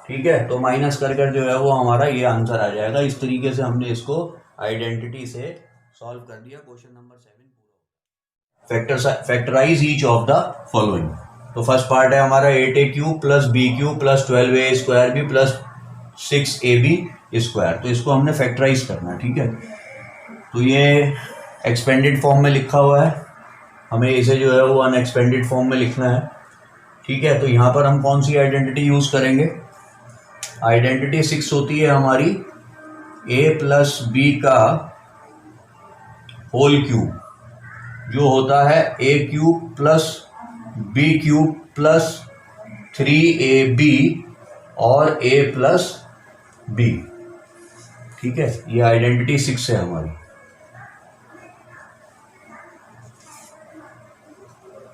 ठीक है, तो माइनस कर कर जो है वो हमारा ये आंसर आ जाएगा। इस तरीके से हमने इसको आइडेंटिटी से सॉल्व कर दिया। Question number 7 factorise each of the following. तो फर्स्ट पार्ट है हमारा 8a³ plus b³ plus 12a² plus 6ab²। तो इसको हमने फैक्टराइज करना है। ठीक है, तो ये एक्सपेंडेड फॉर्म में लिखा हुआ है, हमें इसे जो है वो अनएक्सपेंडेड फॉर्म में लिखना है। ठीक है, तो यहाँ पर हम कौन सी आइडेंटिटी यूज़ करेंगे? आइडेंटिटी 6 होती है हमारी a प्लस b का होल क्यूब, जो होता है a³ plus b³ plus 3ab और a प्लस b। ठीक है, ये आइडेंटिटी 6 है हमारी।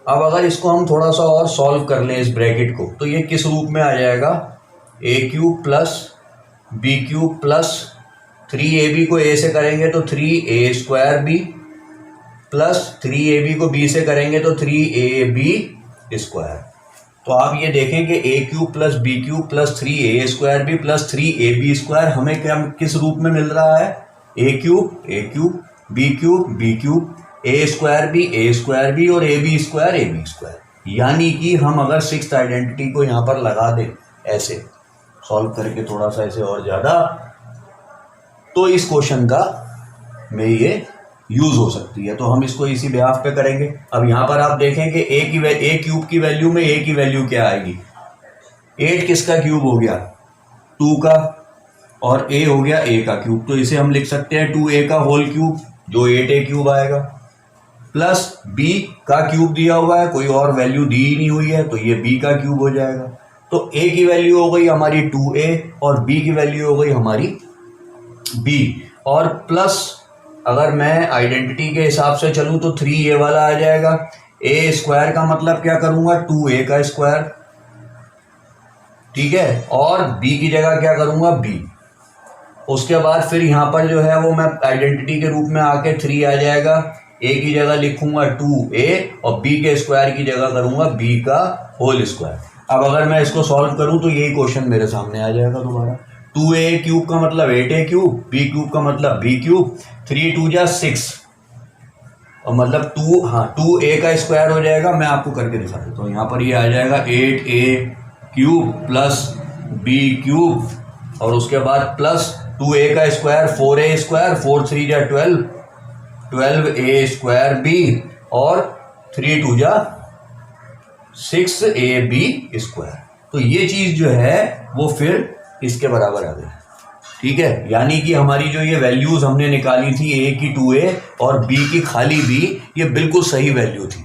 अब अगर इसको हम थोड़ा सा और सॉल्व कर लें इस ब्रैकेट को, तो ये किस रूप में आ जाएगा? a³ plus b³ plus 3ab को a से करेंगे तो 3a² प्लस 3ab को b से करेंगे तो 3ab²। तो आप ये देखें कि a³ plus b³ plus 3a² plus 3ab² हमें क्या किस रूप में मिल रहा है? a³ b³ a² और ab²। यानी कि हम अगर 6th आइडेंटिटी को यहाँ पर लगा दें ऐसे सॉल्व करके थोड़ा सा ऐसे और ज़्यादा, तो इस क्वेश्चन का में ये यूज हो सकती है। तो हम इसको इसी बेहाफ पे करेंगे। अब यहाँ पर आप देखें कि a³ की वैल्यू में a की वैल्यू क्या आएगी? 8 किसका क्यूब हो गया? 2 का, और a हो गया a का क्यूब। तो इसे हम लिख सकते हैं 2a का होल क्यूब, जो 8a³ आएगा, प्लस b का क्यूब दिया हुआ है, कोई और वैल्यू दी ही नहीं हुई है, तो ये b का क्यूब हो जाएगा। तो a की वैल्यू हो गई हमारी 2a और b की वैल्यू हो गई हमारी b, और प्लस अगर मैं आइडेंटिटी के हिसाब से चलूं तो 3a वाला आ जाएगा। a² का मतलब क्या करूंगा? 2a का स्क्वायर। ठीक है, और b की जगह क्या करूंगा? b। उसके बाद फिर यहाँ पर जो है वो मैं आइडेंटिटी के रूप में आके 3 आ जाएगा, a की जगह लिखूंगा 2a और b के स्क्वायर की जगह करूंगा b का होल स्क्वायर। अब अगर मैं इसको सॉल्व करूं तो यही क्वेश्चन मेरे सामने आ जाएगा दोबारा। 2a³ का मतलब 8a³, b³ का मतलब b³, 3 2 जा 6 और मतलब 2a का स्क्वायर हो जाएगा। मैं आपको करके दिखा देता हूँ। यहाँ पर ये आ जाएगा 8a³ प्लस b³ और उसके बाद प्लस 2a का स्क्वायर 4a², 4 3 जा 12, 12a² b और 3 2 जा 6ab²। तो ये चीज जो है वो फिर इसके बराबर आ गई। ठीक है, यानी कि हमारी जो ये वैल्यूज हमने निकाली थी a की 2a और b की खाली b, ये बिल्कुल सही वैल्यू थी,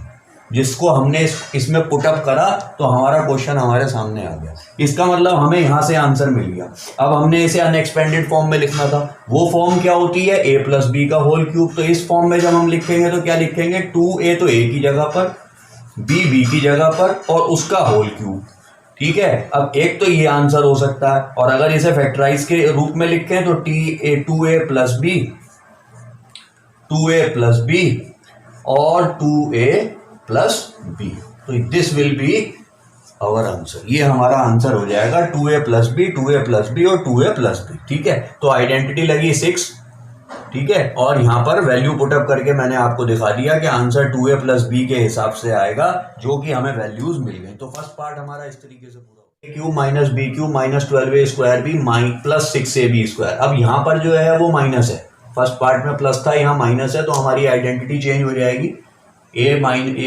जिसको हमने इसमें पुटअप करा तो हमारा क्वेश्चन हमारे सामने आ गया। इसका मतलब हमें यहाँ से आंसर मिल गया। अब हमने इसे अनएक्सपेंडेड फॉर्म में लिखना था। वो फॉर्म क्या होती है? a प्लस b का होल क्यूब। तो इस फॉर्म में जब हम लिखेंगे तो क्या लिखेंगे? 2a तो a की जगह पर, b की जगह पर और उसका होल क्यूब। ठीक है, अब एक तो ये आंसर हो सकता है, और अगर इसे फैक्टराइज के रूप में लिखें तो 2a प्लस b और 2a प्लस b। तो this will be our answer. ये हमारा आंसर हो जाएगा 2a plus b, 2a plus b और 2a प्लस b। ठीक है, तो आइडेंटिटी लगी 6, ठीक है। और यहाँ पर वैल्यू पुटअप करके मैंने आपको दिखा दिया कि आंसर 2a प्लस बी के हिसाब से आएगा, जो कि हमें वैल्यूज मिल गई। तो फर्स्ट पार्ट हमारा इस तरीके से पूरा a cube minus b cube minus 12a square b plus 6ab square. अब यहाँ पर जो है वो माइनस है, फर्स्ट पार्ट में प्लस था, यहाँ माइनस है, तो हमारी आइडेंटिटी चेंज हो जाएगी। a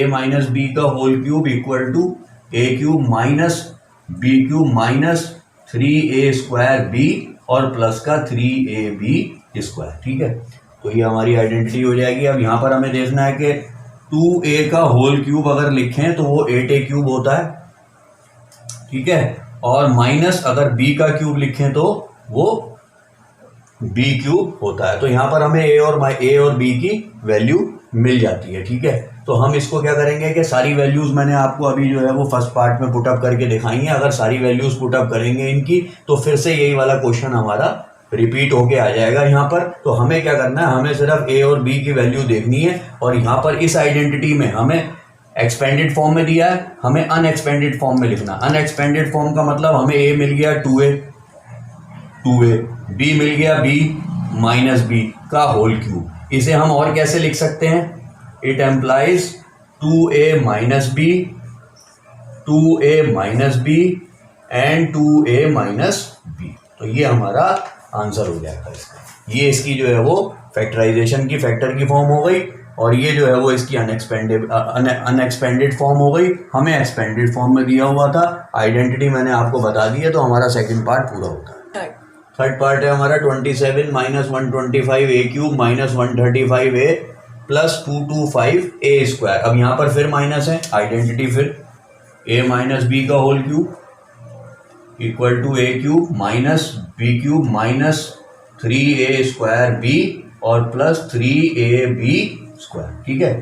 माइनस बी का whole cube equal to a cube minus b cube minus 3a square b और प्लस का 3ab स्क्वायर, ठीक है। तो ये हमारी आइडेंटिटी हो जाएगी। अब यहाँ पर हमें देखना है कि 2a का होल क्यूब अगर लिखें तो वो 8a क्यूब होता है, ठीक है। और माइनस अगर b का क्यूब लिखें तो वो b क्यूब होता है। तो यहाँ पर हमें a और b की वैल्यू मिल जाती है, ठीक है। तो हम इसको क्या करेंगे कि सारी वैल्यूज मैंने आपको अभी जो है वो फर्स्ट पार्ट में पुटअप करके दिखाई है। अगर सारी वैल्यूज पुटअप करेंगे इनकी तो फिर से यही वाला क्वेश्चन हमारा रिपीट होके आ जाएगा यहाँ पर। तो हमें क्या करना है, हमें सिर्फ a और b की वैल्यू देखनी है। और यहाँ पर इस आइडेंटिटी में हमें एक्सपेंडेड फॉर्म में दिया है, हमें अनएक्सपेंडेड फॉर्म में लिखना। अनएक्सपेंडेड फॉर्म का मतलब हमें a मिल गया 2a, b मिल गया b माइनस b का होल क्यूब। इसे हम और कैसे लिख सकते हैं, it implies 2a minus b, 2a minus b and 2a minus b। तो ये हमारा आंसर हो जाएगा इसका। ये इसकी जो है वो फैक्टराइजेशन की फैक्टर की फॉर्म हो गई, और ये जो है वो इसकी अनएक्सपेंडेड फॉर्म हो गई। हमें एक्सपेंडेड फॉर्म में दिया हुआ था, आइडेंटिटी मैंने आपको बता दी है, तो हमारा सेकंड पार्ट पूरा होता है। थर्ड पार्ट है हमारा 27 minus 125a cube minus 135a plus 225a square. अब यहाँ पर फिर माइनस है, आइडेंटिटी फिर a माइनस बी का whole cube equal to a cube minus b cube minus 3a square b और प्लस 3ab स्क्वायर, ठीक है।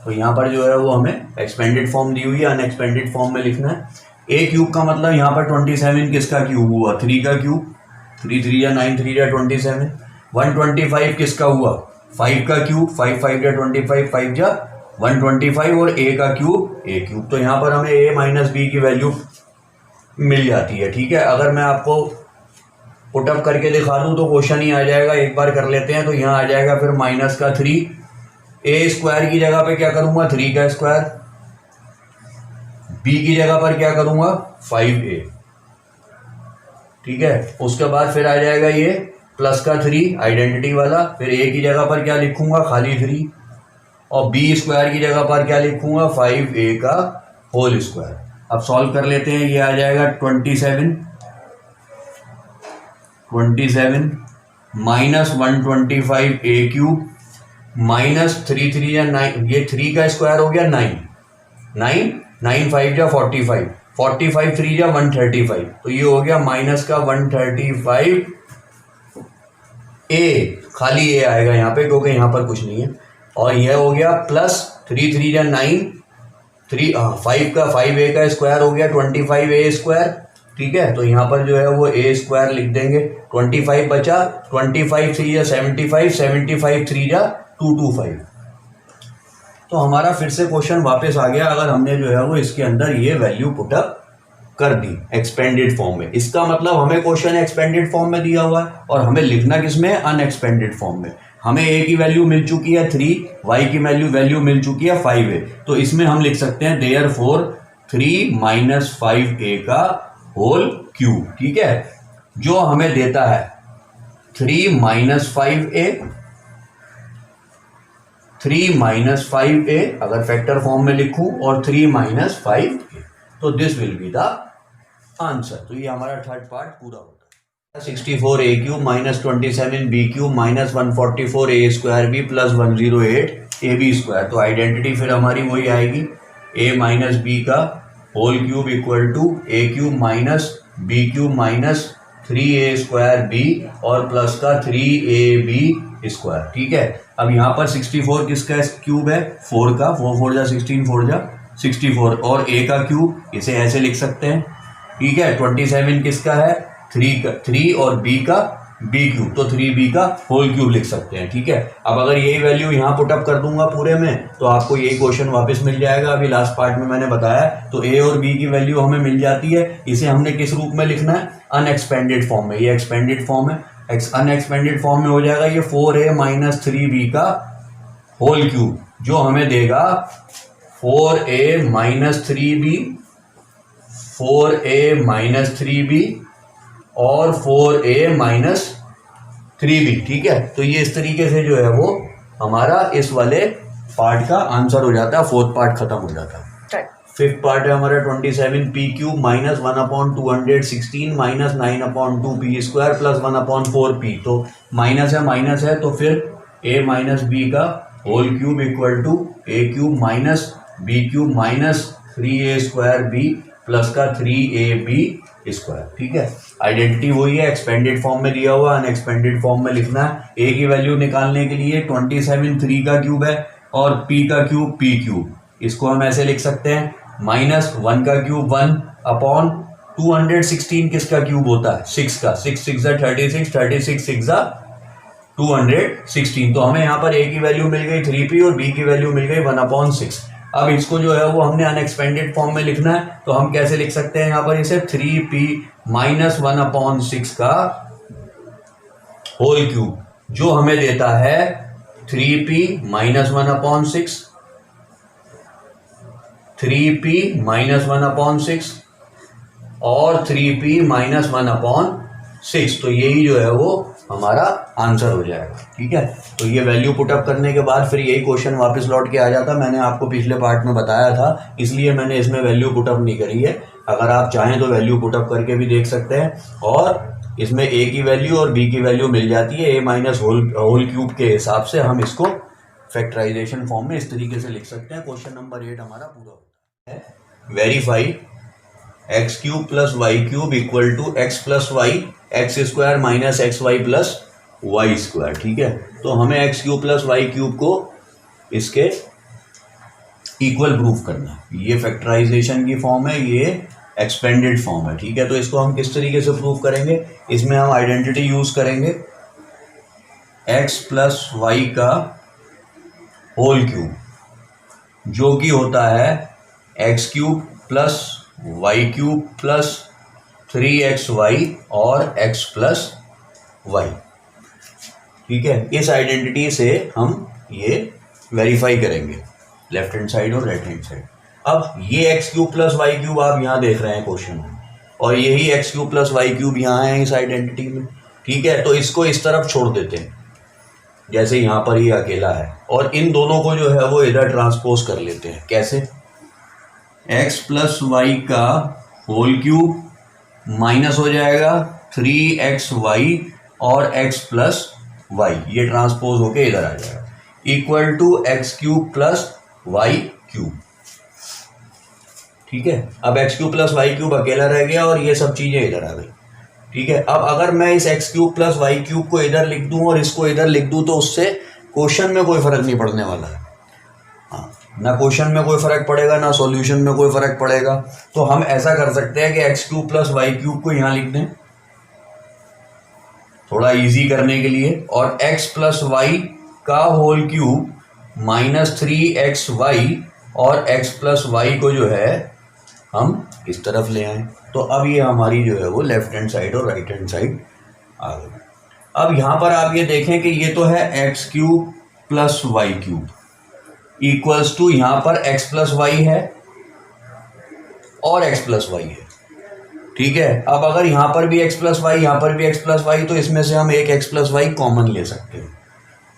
तो यहाँ पर जो है वो हमें एक्सपेंडेड फॉर्म दी हुई है, अनएक्सपेंडेड फॉर्म में लिखना है। a क्यूब का मतलब यहाँ पर 27 किसका क्यूब हुआ, 3 का क्यूब, 3 3 या 9 3 या 27। 125 किसका हुआ, 5 का क्यूब, 5 5 या 25, 5 जा 125 और a का क्यूब a क्यूब। तो यहाँ पर हमें a माइनस बी की वैल्यू मिल जाती है, ठीक है। अगर मैं आपको पुटअप करके दिखा दूं तो क्वेश्चन ही आ जाएगा, एक बार कर लेते हैं। तो यहाँ आ जाएगा फिर माइनस का 3, a स्क्वायर की जगह पे क्या करूंगा 3 का स्क्वायर, b की जगह पर क्या करूंगा 5a, ठीक है। उसके बाद फिर आ जाएगा ये प्लस का 3 आइडेंटिटी वाला, फिर a की जगह पर क्या लिखूंगा खाली 3, और b स्क्वायर की जगह पर क्या लिखूंगा 5a का होल स्क्वायर। अब सॉल्व कर लेते हैं, ये आ जाएगा 27 माइनस 125a क्यूब माइनस 3 3 या 9, ये 3 का स्क्वायर हो गया 9 5 या 45, 45 3 या 135, तो ये हो गया माइनस का 135 a, खाली a आएगा यहाँ पे क्योंकि यहाँ पर कुछ नहीं है। और यह हो गया प्लस 3 3 या 9, 5 का 5a का स्क्वायर हो गया 25a स्क्वायर, ठीक है। तो यहाँ पर जो है वो a स्क्वायर लिख देंगे, 25 बचा, 25 3 या 75, 75 3 या 225। तो हमारा फिर से क्वेश्चन वापस आ गया, अगर हमने जो है वो इसके अंदर ये वैल्यू पुटअप कर दी एक्सपेंडेड फॉर्म में। इसका मतलब हमें क्वेश्चन एक्सपेंडेड फॉर्म में दिया हुआ है और हमें लिखना किसमें, अनएक्सपेंडेड फॉर्म में। हमें a की वैल्यू मिल चुकी है 3, y की वैल्यू मिल चुकी है 5a। तो इसमें हम लिख सकते हैं देयरफॉर 3 माइनस 5a का होल क्यूब, ठीक है, जो हमें देता है 3 माइनस 5a, 3 माइनस 5a अगर फैक्टर फॉर्म में लिखूं, और 3 माइनस 5a, तो this will be the answer. तो ये हमारा थर्ड पार्ट पूरा होता है। 64a cube minus 27b cube minus 144a square b plus 108ab square. तो आइडेंटिटी फिर हमारी वही आएगी, a माइनस बी का whole cube equal to a cube minus b cube minus 3a square b और प्लस का 3ab स्क्वायर, ठीक है। अब यहाँ पर 64 किसका क्यूब है, 4 का, 4 4 जा 16, 4 जा 64, और a का क्यूब इसे ऐसे लिख सकते हैं, ठीक है। 27 किसका है, 3 और b का b क्यूब, तो 3b का होल क्यूब लिख सकते हैं, ठीक है। अब अगर यही वैल्यू यहाँ पुटअप कर दूंगा पूरे में तो आपको यही क्वेश्चन वापस मिल जाएगा। अभी लास्ट पार्ट में मैंने बताया, तो a और b की वैल्यू हमें मिल जाती है। इसे हमने किस रूप में लिखना है, अनएक्सपेंडेड फॉर्म में। ये एक्सपेंडेड फॉर्म है, अनएक्सपेंडेड फॉर्म में हो जाएगा ये 4a माइनस 3b का होल क्यूब, जो हमें देगा 4a minus 3b, 4a minus 3b और 4a माइनस 3b। ठीक है, तो ये इस तरीके से जो है वो हमारा इस वाले पार्ट का आंसर हो जाता है, फोर्थ पार्ट खत्म हो जाता है। फिफ्थ पार्ट है हमारा 27p cube minus 1/216 minus 9/2p square plus 1/4p। तो माइनस है तो फिर a माइनस बी का whole cube equal to a cube minus b cube minus 3a square b plus का 3ab स्क्वायर। ठीक है, आइडेंटिटी वही है, एक्सपेंडेड फॉर्म में दिया हुआ, अनएक्सपेंडेड फॉर्म में लिखना है। a की वैल्यू निकालने के लिए 27 3 का क्यूब है और p का क्यूब p क्यूब, इसको हम ऐसे लिख सकते हैं माइनस 1 का क्यूब 1 अपॉन 216 किसका क्यूब होता है 6 का, 6 6 36, 36 6 216। तो हमें यहाँ पर a की वैल्यू मिल गई 3p और b की वैल्यू मिल गई 1/6। अब इसको जो है वो हमने अनएक्सपेंडेड फॉर्म में लिखना है, तो हम कैसे लिख सकते हैं यहाँ पर इसे 3p माइनस 1/6 का होल क्यूब, जो हमें देता है 3p माइनस 1/6, 3p माइनस 1/6 और 3p माइनस 1/6। तो यही जो है वो हमारा आंसर हो जाएगा। ठीक है, तो ये वैल्यू पुटअप करने के बाद फिर यही क्वेश्चन वापस लौट के आ जाता। मैंने आपको पिछले पार्ट में बताया था, इसलिए मैंने इसमें वैल्यू पुटअप नहीं करी है। अगर आप चाहें तो वैल्यू पुटअप करके भी देख सकते हैं, और इसमें a की वैल्यू और b की वैल्यू मिल जाती है। a माइनस होल क्यूब के हिसाब से हम इसको फैक्टराइजेशन फॉर्म में इस तरीके से लिख सकते हैं। क्वेश्चन नंबर 8 हमारा पूरा होता है। Verify x cube plus y cube equal to x plus y x square minus x y plus y square. ठीक है, तो हमें x cube plus y cube को इसके इक्वल प्रूफ करना है। ये फैक्टराइजेशन की फॉर्म है, ये एक्सपेंडेड फॉर्म है। ठीक है, तो इसको हम किस तरीके से प्रूफ करेंगे, इसमें हम आइडेंटिटी यूज करेंगे एक्स प्लस वाई का होल क्यूब, जो कि होता है x cube plus y cube plus 3xy और x प्लस वाई। ठीक है, इस आइडेंटिटी से हम ये वेरीफाई करेंगे लेफ्ट हैंड साइड और राइट हैंड साइड। अब ये x cube plus y cube आप यहाँ देख रहे हैं क्वेश्चन में, और यही x cube plus y cube यहाँ है इस आइडेंटिटी में। ठीक है, तो इसको इस तरफ छोड़ देते हैं, जैसे यहाँ पर ये अकेला है, और इन दोनों को जो है वो इधर ट्रांसपोज कर लेते हैं। कैसे, एक्स प्लस वाई का होल क्यूब माइनस हो जाएगा 3xy और x प्लस वाई, ये ट्रांसपोज होके इधर आ जाएगा, equal to x cube plus y cube. ठीक है, अब x cube plus y cube अकेला रह गया और ये सब चीजें इधर आ गई। ठीक है, अब अगर मैं इस x cube plus y cube को इधर लिख दूं और इसको इधर लिख दूं, तो उससे क्वेश्चन में कोई फर्क नहीं पड़ने वाला है। हाँ, ना क्वेश्चन में कोई फर्क पड़ेगा, ना सॉल्यूशन में कोई फर्क पड़ेगा। तो हम ऐसा कर सकते हैं कि x cube plus y cube को यहां लिख दें थोड़ा इजी करने के लिए, और एक्स प्लस वाई का होल क्यूब माइनस 3xy और एक्स प्लस वाई को जो है हम इस तरफ ले आए। तो अब ये हमारी जो है वो लेफ्ट हैंड साइड और राइट हैंड साइड आ गई। अब यहां पर आप ये देखें कि ये तो है x cube plus y cube equals to यहां पर x प्लस वाई है और x प्लस वाई है। ठीक है, अब अगर यहां पर भी x प्लस वाई, यहां पर भी x प्लस वाई, तो इसमें से हम एक x प्लस वाई कॉमन ले सकते हैं।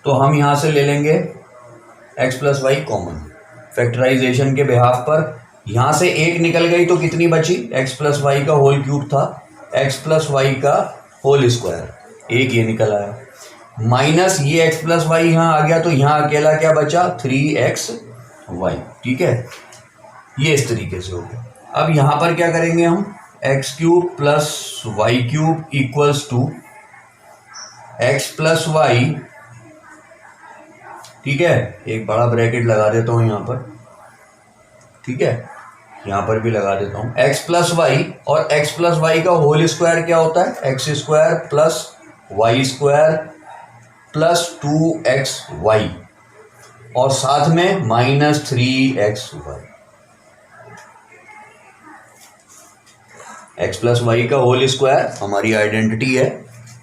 तो हम यहां से ले लेंगे x plus y common factorisation के बिहाफ पर। यहां से एक निकल गई तो कितनी बची, x प्लस वाई का होल क्यूब था, x प्लस वाई का होल स्क्वायर, एक ये निकल आया, माइनस ये x प्लस वाई यहाँ आ गया, तो यहाँ अकेला क्या बचा 3xy। ठीक है, ये इस तरीके से हो गया। अब यहाँ पर क्या करेंगे हम, x cube plus y cube equals to x plus y. ठीक है, एक बड़ा ब्रैकेट लगा देता हूँ यहाँ पर। ठीक है, यहाँ पर भी लगा देता हूँ एक्स प्लस वाई, और एक्स प्लस वाई का होल स्क्वायर क्या होता है, x square plus y square plus 2xy और साथ में minus 3xy। X plus y का होल स्क्वायर हमारी आइडेंटिटी है,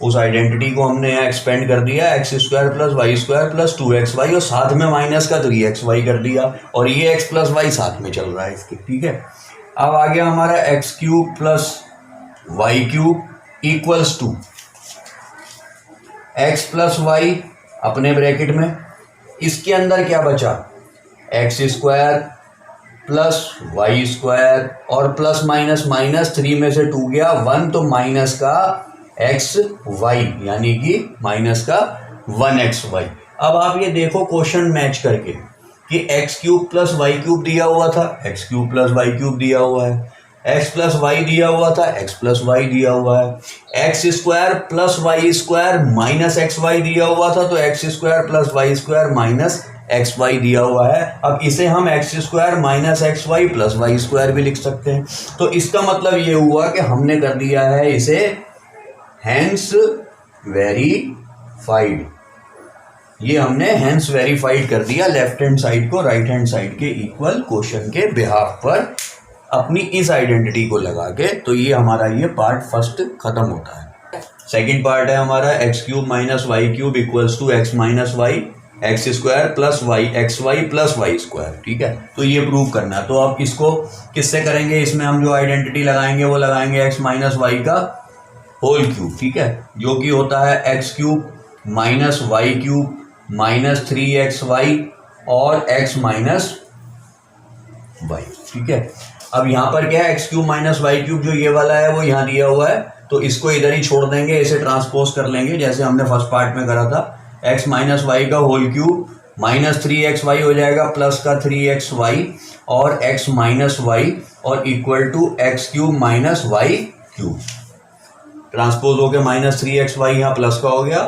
उस आइडेंटिटी को हमने यहाँ एक्सपेंड कर दिया, x square plus y square plus 2xy और साथ में माइनस का 3xy कर दिया, और ये एक्स प्लस वाई साथ में चल रहा है इसके, ठीक है। अब आ गया हमारा x cube plus y cube equals to x plus y अपने ब्रैकेट में, इसके अंदर क्या बचा, x square plus y square और प्लस माइनस माइनस 3 में से 2 गया 1, तो माइनस का एक्स वाई यानी कि माइनस का 1xy। अब आप ये देखो क्वेश्चन मैच करके कि x cube plus y cube दिया हुआ था, x cube plus y cube दिया हुआ है, एक्स प्लस वाई दिया हुआ था, एक्स प्लस वाई दिया हुआ है, x square plus y square minus x y दिया हुआ था, तो x square plus y square minus x y दिया हुआ है। अब इसे हम x square minus x y plus y square भी लिख सकते हैं। तो इसका मतलब ये हुआ कि हमने कर दिया है इसे हैंस वेरीफाइड, ये हमने हैंस वेरीफाइड कर दिया लेफ्ट हैंड साइड को राइट हैंड साइड के इक्वल क्वेश्चन के बिहाफ पर अपनी इस आइडेंटिटी को लगा के। तो ये हमारा ये पार्ट फर्स्ट खत्म होता है। सेकंड पार्ट है हमारा x cube minus y cube equals to x minus y x square plus y x y plus y square, ठीक है। तो ये प्रूव करना है। तो आप इसको किससे करेंगे, इसमें हम जो आइडेंटिटी लगाएंगे वो लगाएंगे एक्स माइनस वाई का होल क्यूब, ठीक है, जो कि होता है x cube minus y cube minus 3xy और x माइनस वाई, ठीक है। अब यहाँ पर क्या है, x cube minus y cube जो ये वाला है वो यहाँ दिया हुआ है, तो इसको इधर ही छोड़ देंगे, इसे ट्रांसपोज कर लेंगे जैसे हमने फर्स्ट पार्ट में करा था। एक्स माइनस वाई का होल क्यूब माइनस 3xy हो जाएगा प्लस का 3xy और x माइनस वाई और equal to x cube minus y cube. Transpose हो गया माइनस 3xy यहाँ प्लस का हो गया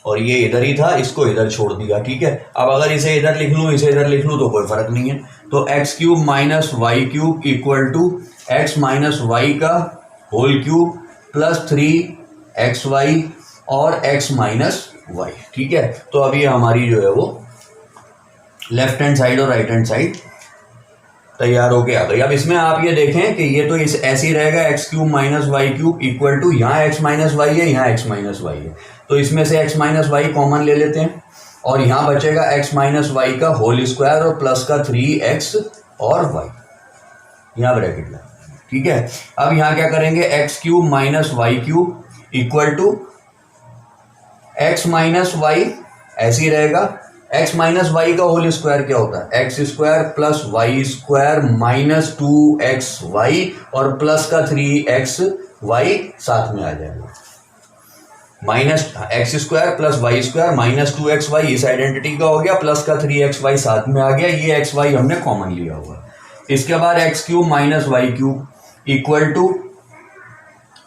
और ये इधर ही था, इसको इधर छोड़ दिया, ठीक है। अब अगर इसे इधर लिख लूँ इसे इधर लिख लूँ तो कोई फर्क नहीं है। तो x cube minus y cube equal to x minus y का होल क्यूब प्लस 3xy और x माइनस वाई, ठीक है। तो अब ये हमारी जो है वो लेफ्ट हैंड साइड और राइट हैंड साइड तैयार होके आ गई। अब इसमें आप ये देखें कि ये तो इस ऐसे ही रहेगा, x cube minus y cube equal to यहाँ एक्स माइनस वाई है, यहाँ एक्स माइनस वाई है, तो इसमें से एक्स माइनस वाई कॉमन ले लेते हैं और यहाँ बचेगा एक्स माइनस वाई का होल स्क्वायर और प्लस का 3x और वाई, यहाँ ब्रैकेट लगा, ठीक है। अब यहाँ क्या करेंगे, x cube minus y cube equal to x minus y ऐसे ही रहेगा, एक्स माइनस वाई का होल स्क्वायर क्या होता है, x square plus y square minus 2xy और प्लस का 3xy साथ में आ जाएगा, minus x square plus y square minus 2xy इस आइडेंटिटी का हो गया, प्लस का 3xy साथ में आ गया, ये xy हमने कॉमन लिया हुआ। इसके बाद x cube minus y cube equal to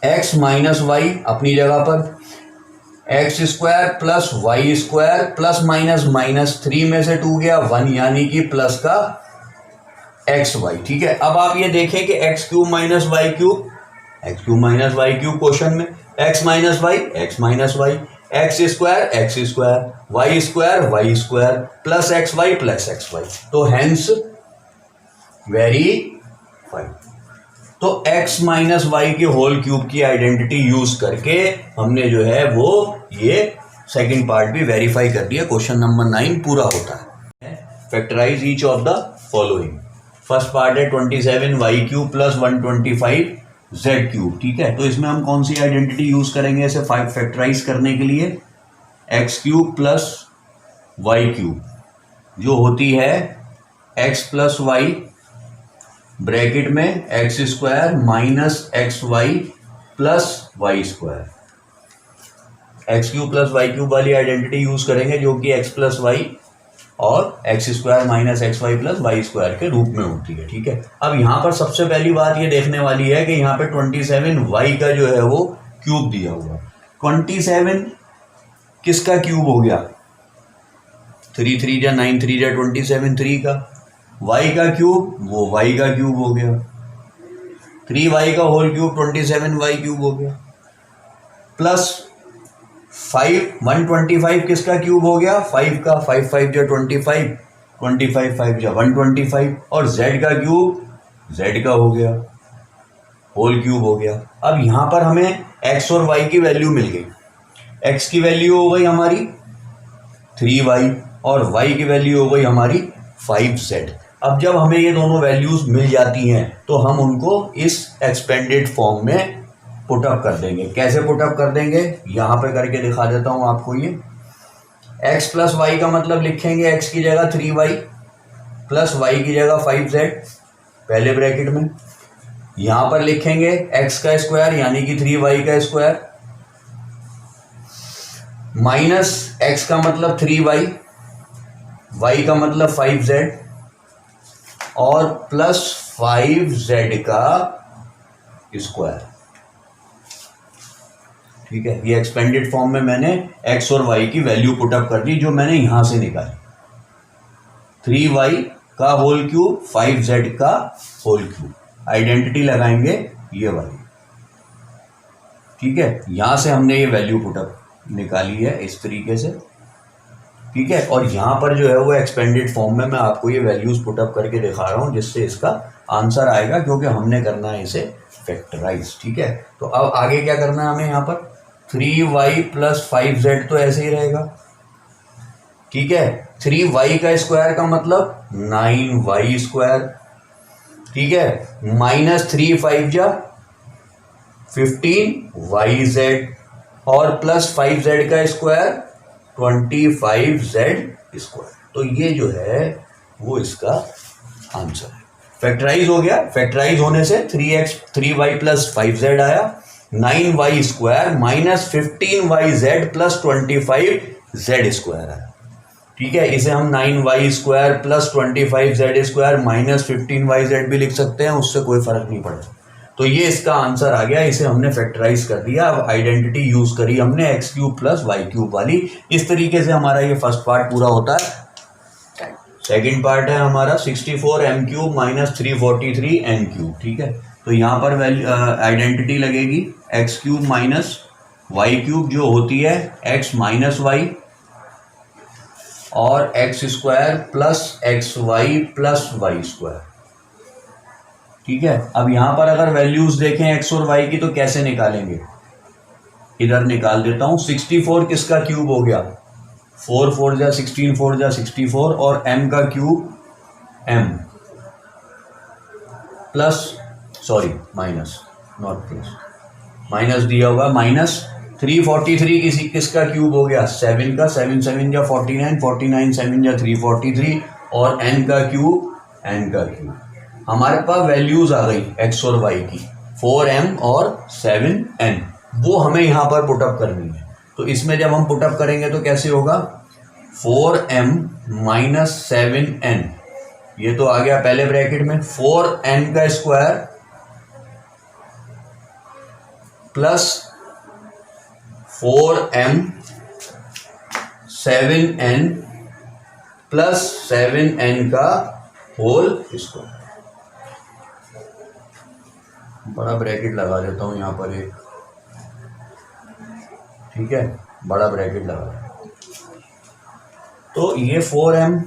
x minus y अपनी जगह पर, x square plus y square plus minus minus 3 में से 2 गया 1 यानी कि प्लस का एक्स वाई, ठीक है। अब आप ये देखें कि x cube minus y cube, x cube minus y cube question में x minus y x square y square plus x y, तो हेंस वेरीफाइड। तो x माइनस वाई के होल क्यूब की आइडेंटिटी यूज करके हमने जो है वो ये सेकंड पार्ट भी वेरीफाई कर दिया। क्वेश्चन नंबर 9 पूरा होता है। Factorise each of the following. First part है 27 y cube plus 125 z cube, ठीक है। तो इसमें हम कौन सी आइडेंटिटी यूज करेंगे इसे फैक्टराइज करने के लिए, x cube plus y cube जो होती है एक्स प्लस वाई ब्रैकेट में x square minus x y plus y square, x cube plus y cube वाली आइडेंटिटी यूज करेंगे जो कि एक्स प्लस वाई और x square minus x y plus y square के रूप में होती है, ठीक है। अब यहाँ पर सबसे पहली बात ये देखने वाली है कि यहाँ पे 27 वाई का जो है वो क्यूब दिया हुआ, 27 किसका क्यूब हो गया, 3 3 जा 9 3 जा 27 3 का, y का क्यूब वो y का क्यूब हो गया, 3y का होल क्यूब 27y क्यूब हो गया, प्लस 125 किसका क्यूब हो गया, 5 का, 5 5 जा 25 25 5 जा 125 और z का क्यूब z का हो गया, होल क्यूब हो गया। अब यहाँ पर हमें x और y की वैल्यू मिल गई, x की वैल्यू हो गई हमारी 3y और y की वैल्यू हो गई हमारी 5z। अब जब हमें ये दोनों वैल्यूज मिल जाती हैं तो हम उनको इस एक्सपेंडेड फॉर्म में पुटअप कर देंगे। कैसे पुटअप कर देंगे, यहाँ पे करके दिखा देता हूँ आपको। ये x प्लस वाई का मतलब लिखेंगे x की जगह 3y प्लस y की जगह 5z पहले ब्रैकेट में। यहाँ पर लिखेंगे x का स्क्वायर यानी कि 3y का स्क्वायर माइनस x का मतलब 3y, y का मतलब 5z और प्लस 5z का स्क्वायर। ठीक है, ये एक्सपेंडेड फॉर्म में मैंने x और y की वैल्यू पुटअप कर दी जो मैंने यहां से निकाली। 3y का होल क्यूब 5z का होल क्यूब, आइडेंटिटी लगाएंगे ये वाली। ठीक है, यहां से हमने ये वैल्यू पुटअप निकाली है इस तरीके से। ठीक है, और यहाँ पर जो है वो एक्सपेंडेड फॉर्म में मैं आपको ये वैल्यूज पुटअप करके दिखा रहा हूँ जिससे इसका आंसर आएगा, क्योंकि हमने करना है इसे फैक्टराइज। ठीक है, तो अब आगे क्या करना है हमें, यहाँ पर 3y प्लस 5z तो ऐसे ही रहेगा। ठीक है, 3y का स्क्वायर का मतलब 9y स्क्वायर। ठीक है, माइनस 3 5 जा 15yz और प्लस 5z का स्क्वायर 25z स्क्वायर। तो ये जो है वो इसका आंसर है। फैक्टराइज हो गया, फैक्टराइज होने से 3y प्लस 5z आया, 9y square minus 15yz plus 25z square आया। ठीक है, इसे हम 9y square plus 25z square minus 15yz भी लिख सकते हैं, उससे कोई फर्क नहीं पड़ता। तो ये इसका आंसर आ गया, इसे हमने फैक्टराइज कर दिया। अब आइडेंटिटी यूज करी हमने x cube plus y cube वाली। इस तरीके से हमारा ये फर्स्ट पार्ट पूरा होता है। सेकंड पार्ट है हमारा 64 m cube minus 343 n cube. ठीक है, तो यहाँ पर वैल्यू आइडेंटिटी लगेगी x cube minus y cube जो होती है एक्स माइनस वाई और x square plus x y plus y square. ठीक है, अब यहां पर अगर वैल्यूज देखें एक्स और वाई की तो कैसे निकालेंगे, इधर निकाल देता हूं। 64 किसका क्यूब हो गया, 4 4 जा 16 4 जा 64 और m का cube m plus sorry minus not plus minus दिया होगा माइनस 343 किसका क्यूब हो गया, 7 का 7 7 जा 49 49 7 जा 343 और n का क्यूब हमारे पास वैल्यूज आ गई x और y की 4m और 7n, वो हमें यहाँ पर पुटअप करनी है। तो इसमें जब हम पुटअप करेंगे तो कैसे होगा, 4m माइनस 7n, ये तो आ गया पहले ब्रैकेट में, 4n का square plus 4m 7n plus 7n का होल स्क्वायर। बड़ा ब्रैकेट लगा देता हूं यहाँ पर एक। ठीक है, बड़ा ब्रैकेट लगा, तो ये 4m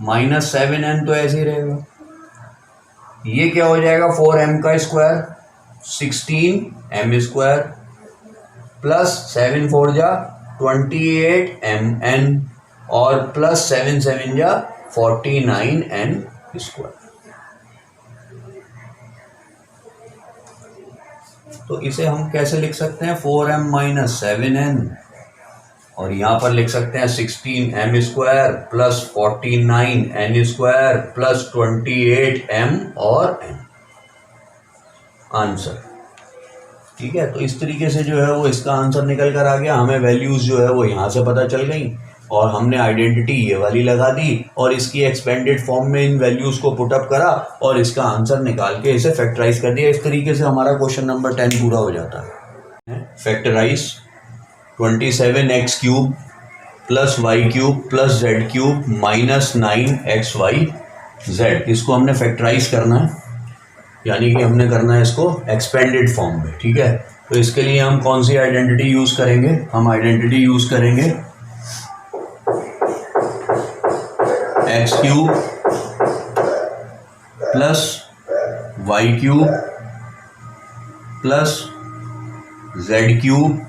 माइनस 7n तो ऐसे ही रहेगा। ये क्या हो जाएगा, 4m का स्क्वायर 16m स्क्वायर प्लस 7 4 जा 28mn और प्लस 7 7 जा 49n स्क्वायर। तो इसे हम कैसे लिख सकते हैं, 4m माइनस 7n और यहाँ पर लिख सकते हैं 16m square plus 49n square plus 28m और n आंसर। ठीक है, तो इस तरीके से जो है वो इसका आंसर निकल कर आ गया। हमें वैल्यूज जो है वो यहाँ से पता चल गई और हमने आइडेंटिटी ये वाली लगा दी और इसकी एक्सपेंडेड फॉर्म में इन वैल्यूज को पुटअप करा और इसका आंसर निकाल के इसे फैक्टराइज कर दिया। इस तरीके से हमारा क्वेश्चन नंबर 10 पूरा हो जाता है। Factorise 27x cube plus y cube plus z cube minus 9xyz, इसको हमने फैक्टराइज करना है, यानी कि हमने करना है इसको एक्सपेंडेड फॉर्म में। ठीक है, तो इसके लिए हम कौन सी आइडेंटिटी यूज करेंगे, हम आइडेंटिटी यूज करेंगे x cube plus y cube plus z cube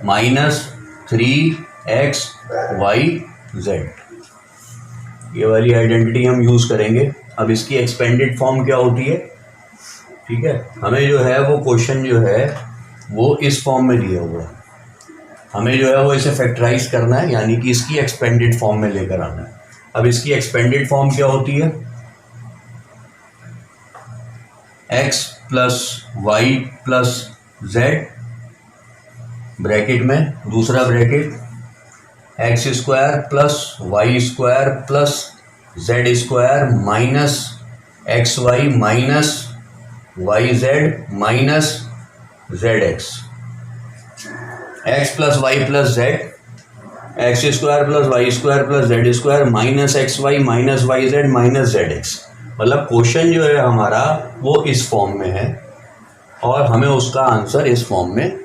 -3xyz। ये वाली आइडेंटिटी हम यूज़ करेंगे। अब इसकी एक्सपेंडेड फॉर्म क्या होती है, ठीक है, हमें जो है वो क्वेश्चन जो है वो इस फॉर्म में दिया हुआ है, हमें जो है वो इसे फैक्टराइज करना है, यानी कि इसकी एक्सपेंडेड फॉर्म में लेकर आना है। अब इसकी एक्सपेंडेड फॉर्म क्या होती है, x + y + z ब्रैकेट में दूसरा bracket x² + y² + z² minus xy minus yz minus zx। x + y + z, x² + y² + z² minus xy minus yz minus zx। मतलब क्वेश्चन जो है हमारा वो इस फॉर्म में है और हमें उसका आंसर इस फॉर्म में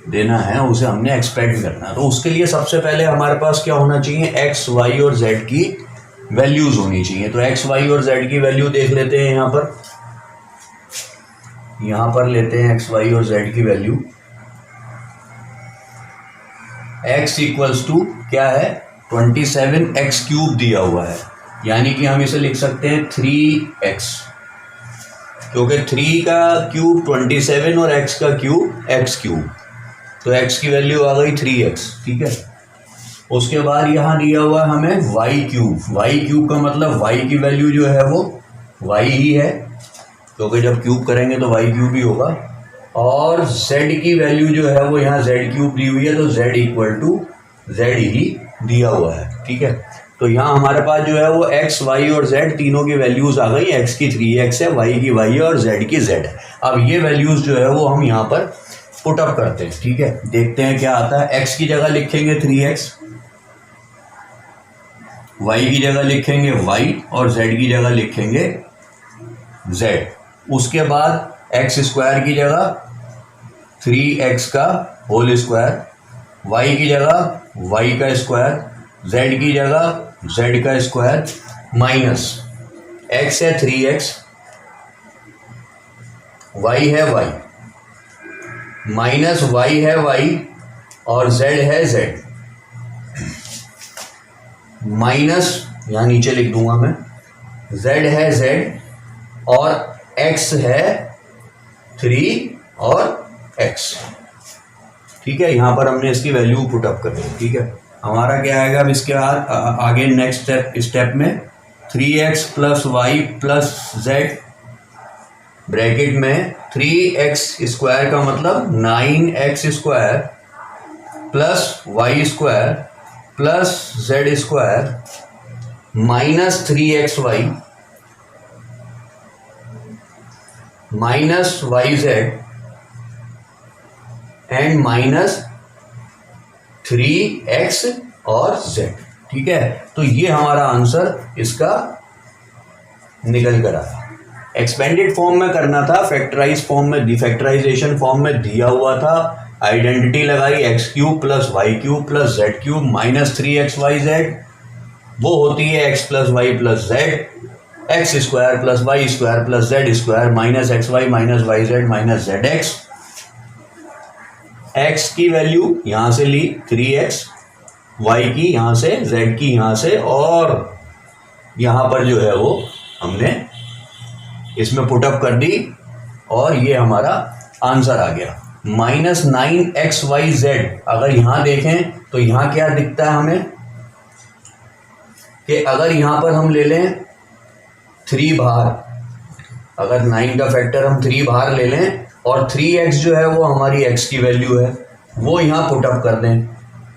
देना है, उसे हमने एक्सपेंड करना है। तो उसके लिए सबसे पहले हमारे पास क्या होना चाहिए, x, y और z की वैल्यूज होनी चाहिए। तो x, y और z की वैल्यू देख लेते हैं। यहाँ पर लेते हैं x, y और z की वैल्यू। x = क्या है, 27x³ दिया हुआ है, यानी कि हम इसे लिख सकते हैं 3x, क्योंकि 3 का क्यूब 27 और x का क्यूब x³, तो x की वैल्यू आ गई 3x, ठीक है। उसके बाद यहाँ दिया हुआ हमें y³ का मतलब y की वैल्यू जो है वो y ही है, क्योंकि जब क्यूब करेंगे तो y³ ही होगा। और z की वैल्यू जो है वो यहाँ z³ दी हुई है, तो z = z ही दिया हुआ है, ठीक है। तो यहाँ हमारे पास जो है वो x, y और z तीनों की वैल्यूज आ गई। x की 3x है, y की y है और z की z है। अब ये वैल्यूज जो है वो हम यहाँ पर पुट अप करते हैं, ठीक है। देखते हैं क्या आता है। x की जगह लिखेंगे 3x, y की जगह लिखेंगे y और z की जगह लिखेंगे z। उसके बाद x² की जगह 3x का होल स्क्वायर, y की जगह y का स्क्वायर, z की जगह z का स्क्वायर माइनस x है 3x, y है y माइनस y है y और z है z माइनस, यहाँ नीचे लिख दूंगा मैं, z है z और x है 3 और x, ठीक है। यहाँ पर हमने इसकी वैल्यू पुट अप कर दी, ठीक है। हमारा क्या आएगा अब इसके बाद आगे नेक्स्ट स्टेप में 3x + y + z ब्रैकेट में 3x² का मतलब 9x² + y² + z² minus 3xy minus yz and minus 3x और z, ठीक है। तो ये हमारा आंसर इसका निकल कर आया। एक्सपेंडेड फॉर्म में करना था, फैक्टराइज फॉर्म में, डिफैक्टराइजेशन फॉर्म में दिया हुआ था। आइडेंटिटी लगाई x³ + y³ + z³ minus 3xyz, वो होती है x + y + z, x² + y² + z² minus xy minus yz minus zx। x की वैल्यू यहां से ली 3x, y की यहां से, z की यहां से, और यहां पर जो है वो हमने इसमें पुटअप कर दी और ये हमारा आंसर आ गया -9xyz। अगर यहां देखें तो यहां क्या दिखता है हमें कि अगर यहां पर हम ले लें 3 बाहर, अगर 9 का फैक्टर हम 3 बाहर ले लें और 3x जो है वो हमारी x की वैल्यू है, वो यहाँ पुटअप कर दें,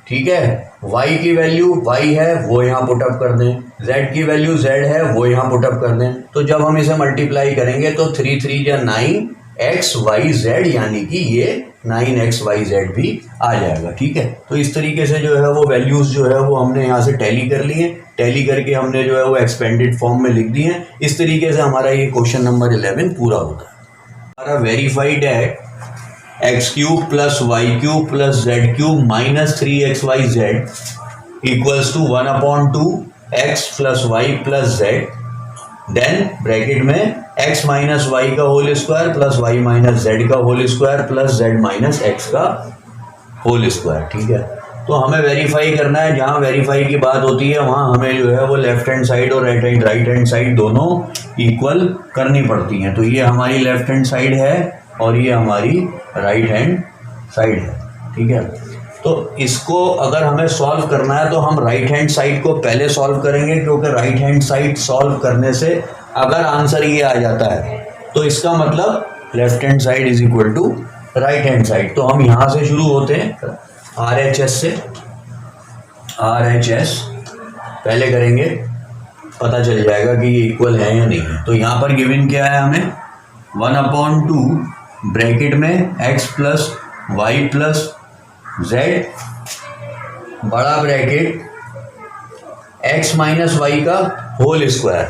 ठीक है। y की वैल्यू y है, वो यहाँ पुटअप कर दें, z की वैल्यू z है, वो यहाँ पुटअप कर दें। तो जब हम इसे मल्टीप्लाई करेंगे तो 3 3 या 9xyz, यानी कि ये 9xyz भी आ जाएगा, ठीक है। तो इस तरीके से जो है वो वैल्यूज जो है वो हमने यहाँ से टैली कर ली है, टैली करके हमने जो है वो एक्सपेंडेड फॉर्म में लिख दी है। इस तरीके से हमारा ये क्वेश्चन नंबर 11 पूरा होता है। हमारा वेरीफाइड है x³ + y³ + z³ minus 3xyz equals to 1/2 x + y + z, then bracket में x - y का होल स्क्वायर + y - z का होल स्क्वायर + z - x का होल स्क्वायर। ठीक है, तो हमें वेरीफाई करना है, जहाँ वेरीफाई की बात होती है वहाँ हमें जो है वो लेफ्ट हैंड साइड और राइट हैंड साइड दोनों इक्वल करनी पड़ती हैं। तो ये हमारी लेफ्ट हैंड साइड है और ये हमारी राइट हैंड साइड है। ठीक है, तो इसको अगर हमें सॉल्व करना है तो हम राइट हैंड साइड को पहले सॉल्व करेंगे, क्योंकि राइट हैंड साइड सॉल्व करने से अगर आंसर ये आ जाता है तो इसका मतलब left hand side is equal to right hand side. तो हम यहाँ से शुरू होते हैं RHS से। RHS पहले करेंगे, पता चल जाएगा कि ये इक्वल है या नहीं है। तो यहाँ पर गिवन क्या है हमें, 1/2 ब्रैकेट में x plus y plus z बड़ा ब्रैकेट x माइनस वाई का होल स्क्वायर।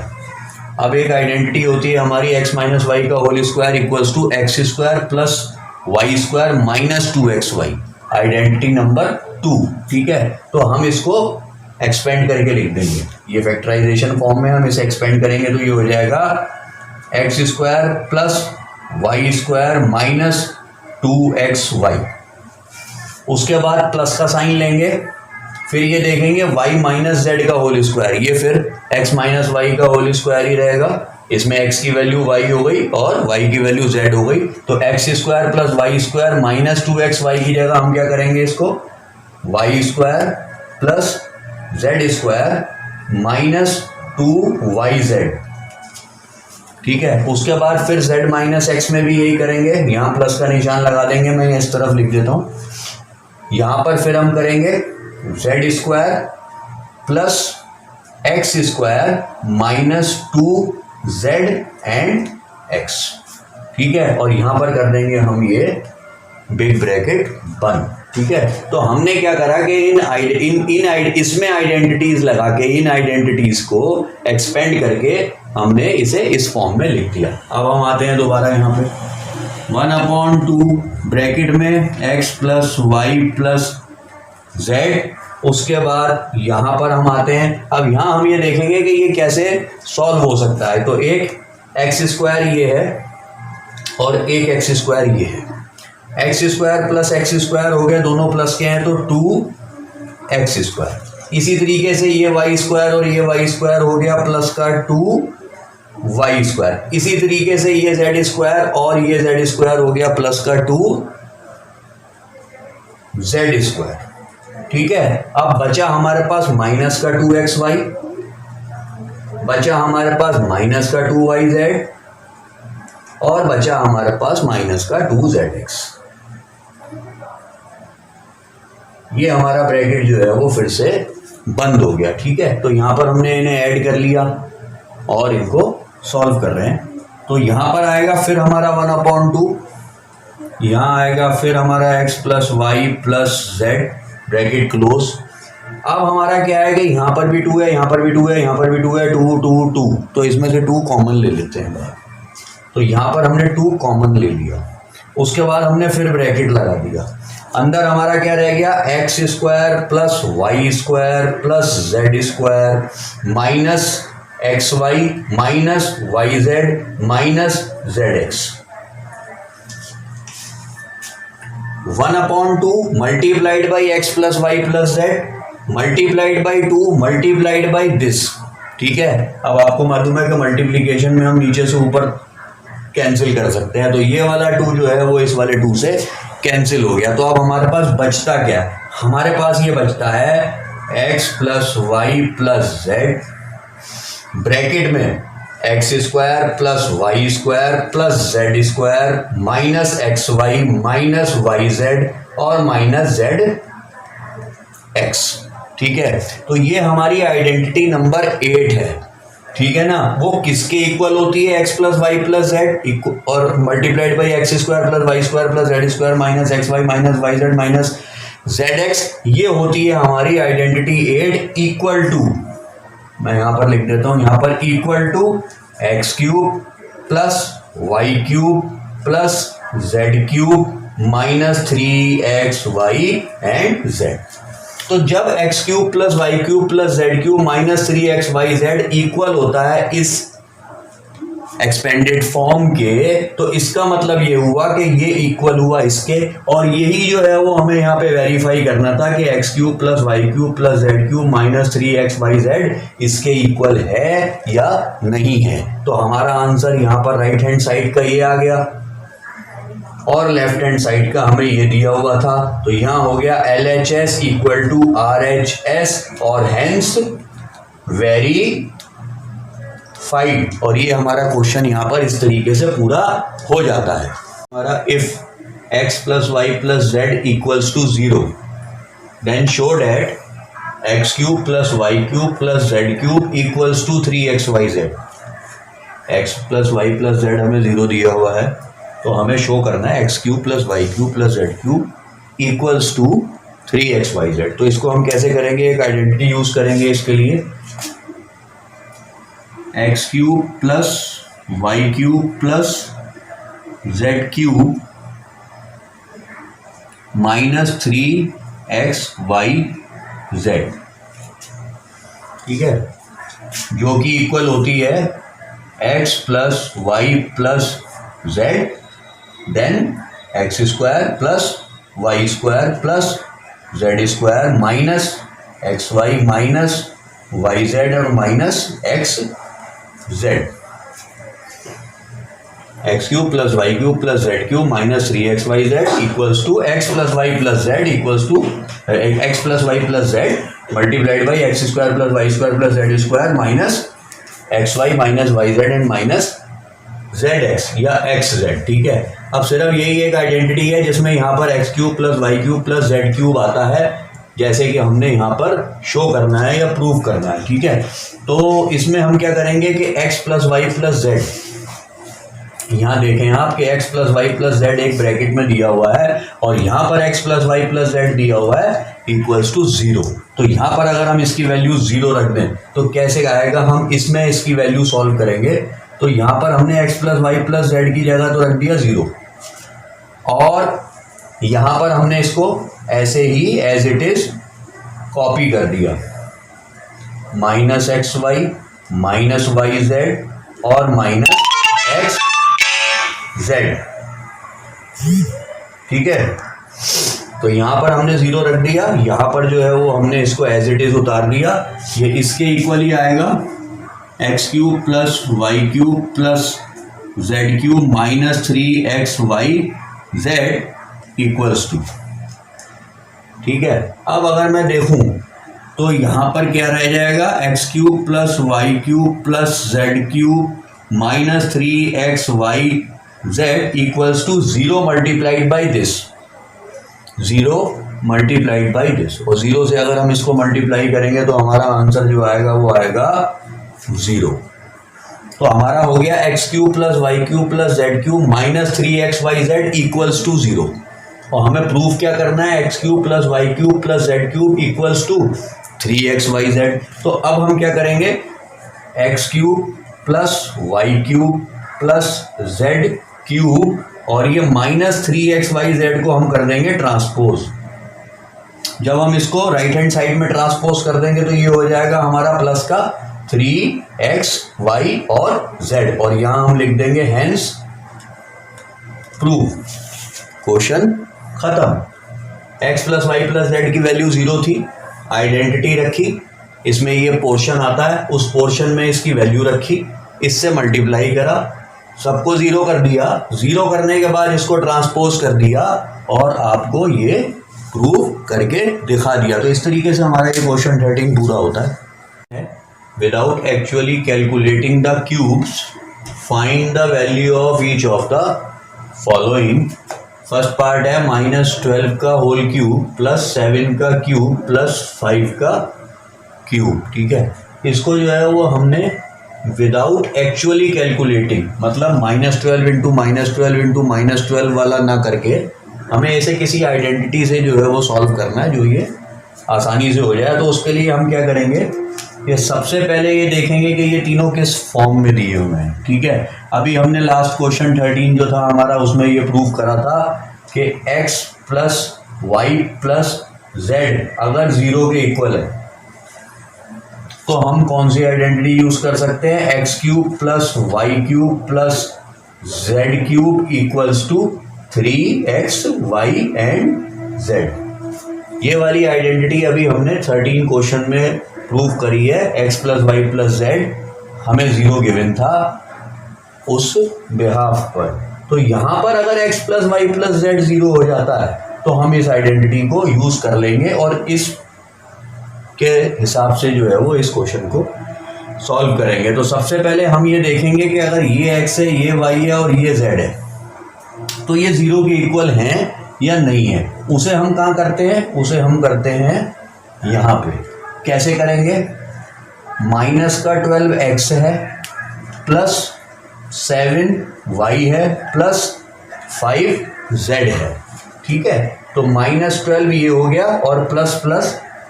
अब एक आइडेंटिटी होती है हमारी x माइनस वाई का whole square equals to x square plus y square minus 2xy, identity number 2। ठीक है, तो हम इसको एक्सपेंड करके लिख देंगे, ये फैक्टराइजेशन फॉर्म में हम इसे एक्सपेंड करेंगे तो ये हो जाएगा x square plus y square minus 2xy। उसके बाद प्लस का साइन लेंगे, फिर ये देखेंगे y माइनस जेड का होल स्क्वायर, ये फिर x माइनस वाई का होल स्क्वायर ही रहेगा। इसमें x की वैल्यू y हो गई और y की वैल्यू z हो गई, तो x square plus y square minus 2xy की जगह हम क्या करेंगे, इसको y square plus z square minus 2yz। ठीक है, उसके बाद फिर z माइनस एक्स में भी यही करेंगे, यहाँ प्लस का निशान लगा देंगे, मैं इस तरफ लिख देता हूँ। यहाँ पर फिर हम करेंगे Z square plus x square minus 2z and x। ठीक है, और यहाँ पर कर देंगे हम ये बिग ब्रैकेट बंद। ठीक है, तो हमने क्या करा कि इसमें आइडेंटिटीज लगा के इन आइडेंटिटीज को एक्सपेंड करके हमने इसे इस फॉर्म में लिख दिया। अब हम आते हैं दोबारा यहाँ पे 1/2 ब्रैकेट में x plus y plus z. उसके बाद यहाँ पर हम आते हैं, अब यहाँ हम ये देखेंगे कि ये कैसे सॉल्व हो सकता है। तो एक एक्स स्क्वायर ये है और एक एक्स स्क्वायर ये है, x square plus x square हो गया, दोनों प्लस के हैं तो 2x स्क्वायर। इसी तरीके से ये वाई स्क्वायर और ये वाई स्क्वायर हो गया प्लस का 2y स्क्वायर। इसी तरीके से ये जेड स्क्वायर और ये जेड स्क्वायर हो गया प्लस का 2z स्क्वायर। ठीक है, अब बचा हमारे पास माइनस का 2xy, बचा हमारे पास माइनस का 2yz और बचा हमारे पास माइनस का 2zx। ये हमारा ब्रैकेट जो है वो फिर से बंद हो गया। ठीक है, तो यहां पर हमने इन्हें ऐड कर लिया और इनको सॉल्व कर रहे हैं। तो यहां पर आएगा फिर हमारा 1/2, यहां आएगा फिर हमारा x plus y plus z bracket close. अब हमारा क्या है कि यहाँ पर भी 2 है, यहाँ पर भी 2 है, यहाँ पर भी 2 है, 2 2 2, तो इसमें से 2 कॉमन ले लेते हैं बाहर। तो यहाँ पर हमने 2 कॉमन ले लिया, उसके बाद हमने फिर ब्रैकेट लगा दिया। अंदर हमारा क्या रह गया, x square plus y square plus z square minus x y minus y z minus z x. 1/2 multiplied by x plus y plus z multiplied by 2 multiplied by this. ठीक है, अब आपको मालूम है कि मल्टीप्लीकेशन में हम नीचे से ऊपर कैंसिल कर सकते हैं, तो ये वाला 2 जो है वो इस वाले 2 से कैंसिल हो गया। तो अब हमारे पास बचता क्या है, हमारे पास ये बचता है x plus y plus z bracket में x square plus y square plus z square minus x y minus y z और माइनस जेड एक्स। ठीक है, तो ये हमारी आइडेंटिटी नंबर 8 है। ठीक है ना, वो किसके इक्वल होती है, x plus y plus z और multiplied by x square plus y square plus z square minus x y minus y z minus z x. ये होती है हमारी आइडेंटिटी 8 इक्वल टू, मैं यहाँ पर लिख देता हूँ, यहाँ पर equal to x cube plus y cube plus z cube minus 3xy and z. तो जब x cube plus y cube plus z cube minus 3xy z equal होता है इस एक्सपेंडेड फॉर्म के, तो इसका मतलब ये हुआ कि ये इक्वल हुआ इसके, और यही जो है वो हमें यहाँ पे वेरीफाई करना था कि x cube plus y cube plus z cube minus 3xyz इसके इक्वल है या नहीं है। तो हमारा आंसर यहाँ पर राइट हैंड साइड का ये आ गया और लेफ्ट हैंड साइड का हमें ये दिया हुआ था। तो यहाँ हो गया LHS इक्वल टू RHS और हेंस वेरी फाइंड, और ये हमारा क्वेश्चन यहाँ पर इस तरीके से पूरा हो जाता है। हमारा if x plus y plus z equals to 0 then show that x cube plus y cube plus z cube equals to 3xyz। x plus y plus z हमें 0 दिया हुआ है, तो हमें शो करना है x cube plus y cube plus z cube equals to 3xyz। तो इसको हम कैसे करेंगे, एक आइडेंटिटी यूज करेंगे इसके लिए, x cube plus y cube plus z cube minus 3xyz, ठीक है, जो कि इक्वल होती है x plus y plus z then x square plus y square plus z square minus x y minus y z और minus x z. X cube plus y cube plus z cube minus 3xyz equals to x plus y plus z equals to x plus y plus z multiplied by x square plus y square plus z square minus x y minus y z and minus z x या x z, ठीक है। अब सिर्फ यही एक identity है जिसमें यहाँ पर x cube plus y cube plus z cube आता है, जैसे कि हमने यहाँ पर शो करना है या प्रूव करना है, ठीक है। तो इसमें हम क्या करेंगे कि x plus y plus z, यहाँ देखें आप कि x plus y plus z एक ब्रैकेट में दिया हुआ है और यहाँ पर x plus y plus z दिया हुआ है इक्वल्स टू 0। तो यहाँ पर अगर हम इसकी वैल्यू 0 रख दें तो कैसे आएगा, हम इसमें इसकी वैल्यू सॉल्व करेंगे। तो यहाँ पर हमने x plus y plus z की जगह तो रख दिया 0 और यहाँ पर हमने इसको ऐसे ही एज इट इज कॉपी कर दिया, minus x y minus y z और माइनस एक्स जेड, ठीक है। तो यहाँ पर हमने 0 रख दिया, यहाँ पर जो है वो हमने इसको एज इट इज उतार दिया, ये इसके इक्वल ही आएगा x cube plus y cube plus z cube minus 3xyz equals to, ठीक है। अब अगर मैं देखूं तो यहाँ पर क्या रह जाएगा, x cube plus y cube plus z cube minus 3xyz equals to 0 multiplied by this, 0 multiplied by this, और 0 से अगर हम इसको मल्टीप्लाई करेंगे तो हमारा आंसर जो आएगा वो आएगा 0। तो हमारा हो गया x cube plus y cube plus z cube minus 3xyz equals to 0, और हमें प्रूफ क्या करना है, x cube plus y cube plus z cube equals to 3xyz। तो अब हम क्या करेंगे, x cube plus y cube plus z cube और ये माइनस 3xyz को हम कर देंगे ट्रांसपोज। जब हम इसको राइट हैंड साइड में ट्रांसपोज कर देंगे तो ये हो जाएगा हमारा प्लस का 3xy और z, और यहां हम लिख देंगे हेंस प्रूव, क्वेश्चन खत्म। x plus y plus z की वैल्यू 0 थी, आइडेंटिटी रखी, इसमें ये पोर्शन आता है, उस पोर्शन में इसकी वैल्यू रखी, इससे मल्टीप्लाई करा, सबको 0 कर दिया, 0 करने के बाद इसको ट्रांसपोज कर दिया और आपको ये प्रूव करके दिखा दिया। तो इस तरीके से हमारा ये क्वेश्चन 13 पूरा होता है। Without actually calculating the cubes find the value of each of the following. First part है -12 का होल क्यूब प्लस 7 का क्यूब प्लस 5 का क्यूब, ठीक है। इसको जो है वो हमने विदाउट एक्चुअली कैलकुलेटिंग, मतलब -12 इंटू -12 इंटू -12 वाला ना करके हमें ऐसे किसी आइडेंटिटी से जो है वो सॉल्व करना है जो ये आसानी से हो जाए। तो उसके लिए हम क्या करेंगे, ये सबसे पहले ये देखेंगे कि ये तीनों किस फॉर्म में दिए हुए हैं, ठीक है। अभी हमने लास्ट क्वेश्चन 13 जो था हमारा, उसमें ये प्रूव करा था कि x plus y plus z अगर 0 के इक्वल है तो हम कौन सी आइडेंटिटी यूज कर सकते हैं, x cube plus y cube plus z cube equals to 3x y and z। ये वाली आइडेंटिटी अभी हमने 13 क्वेश्चन में प्रूव करी है। x plus y plus z हमें 0 गिवन था उस बिहाफ पर, तो यहां पर अगर x plus y plus z 0 हो जाता है तो हम इस आइडेंटिटी को यूज कर लेंगे और इस के हिसाब से जो है वो इस क्वेश्चन को सॉल्व करेंगे। तो सबसे पहले हम ये देखेंगे कि अगर ये x है, ये y है और ये z है तो ये 0 के इक्वल हैं या नहीं है। उसे हम कहाँ करते हैं, उसे हम करते हैं यहाँ पे। कैसे करेंगे, माइनस का 12x है प्लस 7y है प्लस 5z है, ठीक है। तो -12 ये हो गया और प्लस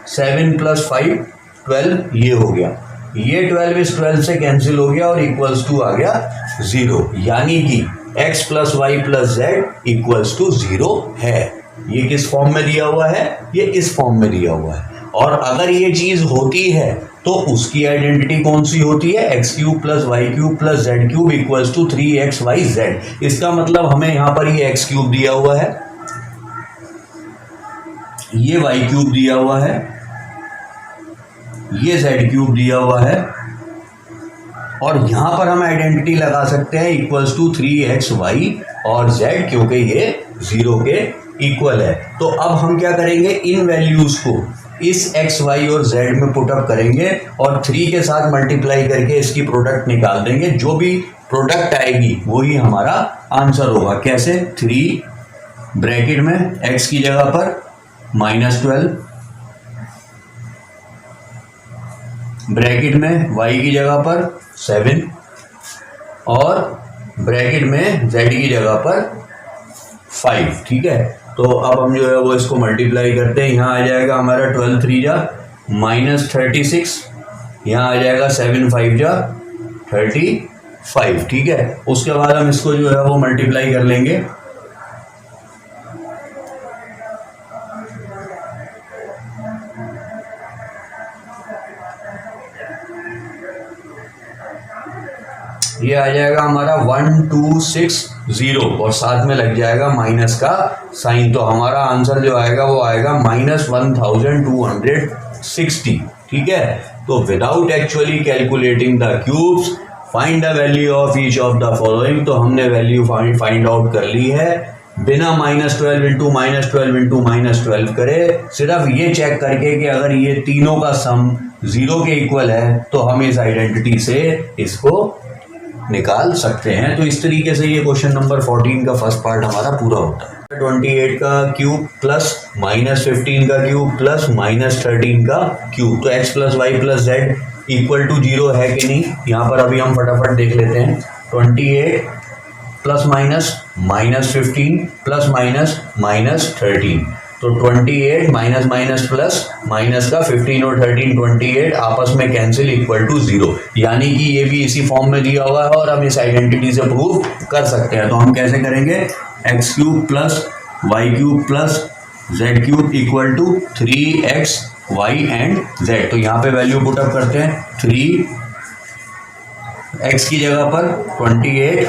7 प्लस 5 12 ये हो गया। ये 12 इस 12 से कैंसिल हो गया और इक्वल्स टू आ गया 0, यानी कि x plus y plus z equals to 0 है। ये किस फॉर्म में दिया हुआ है, ये इस फॉर्म में दिया हुआ है। और अगर ये चीज होती है तो उसकी आइडेंटिटी कौन सी होती है, x cube plus y cube plus z cube equals to 3xyz। इसका मतलब हमें यहां पर ये एक्स क्यूब दिया हुआ है, ये वाई क्यूब दिया हुआ है, ये जेड क्यूब दिया हुआ है और यहां पर हम आइडेंटिटी लगा सकते हैं इक्वल्स टू 3xy और z, क्योंकि ये 0 के इक्वल है। तो अब हम क्या करेंगे, इन वैल्यूज को इस x, y और z में पुटअप करेंगे और 3 के साथ मल्टीप्लाई करके इसकी प्रोडक्ट निकाल देंगे। जो भी प्रोडक्ट आएगी वही हमारा आंसर होगा। कैसे, 3 ब्रैकेट में x की जगह पर -12, ब्रैकेट में y की जगह पर 7 और ब्रैकेट में z की जगह पर 5, ठीक है। तो अब हम जो है वो इसको मल्टीप्लाई करते हैं। यहाँ आ जाएगा हमारा 12 3 जा -36, यहाँ आ जाएगा 7 5 जा 35, ठीक है। उसके बाद हम इसको जो है वो मल्टीप्लाई कर लेंगे। ये आ जाएगा हमारा 1260 और साथ में लग जाएगा माइनस का साइन, तो हमारा आंसर जो आएगा वो आएगा -1260, ठीक है। तो without actually calculating the cubes find the value of each of the following. तो हमने वैल्यू फाइंड आउट कर ली है बिना -12 इंटू -12 इंटू -12 करे, सिर्फ ये चेक करके कि अगर ये तीनों का सम 0 के इक्वल है तो हम इस आइडेंटिटी से इसको निकाल सकते हैं। तो इस तरीके से ये क्वेश्चन नंबर 14 का फर्स्ट पार्ट हमारा पूरा होता है। 28 का क्यूब प्लस -15 का क्यूब प्लस -13 का क्यूब, तो x plus y plus z equal to 0 है कि नहीं, यहाँ पर अभी हम फटाफट देख लेते हैं। 28 प्लस -15 प्लस -13, तो 28 माइनस प्लस माइनस का 15 और 13 28 आपस में कैंसिल इक्वल टू 0, यानी कि ये भी इसी फॉर्म में दिया हुआ है और हम इस आइडेंटिटी से प्रूव कर सकते हैं। तो हम कैसे करेंगे, x cube plus y cube plus z cube equal to 3xy and z। तो यहाँ पे वैल्यू पुटअप करते हैं, 3x की जगह पर 28,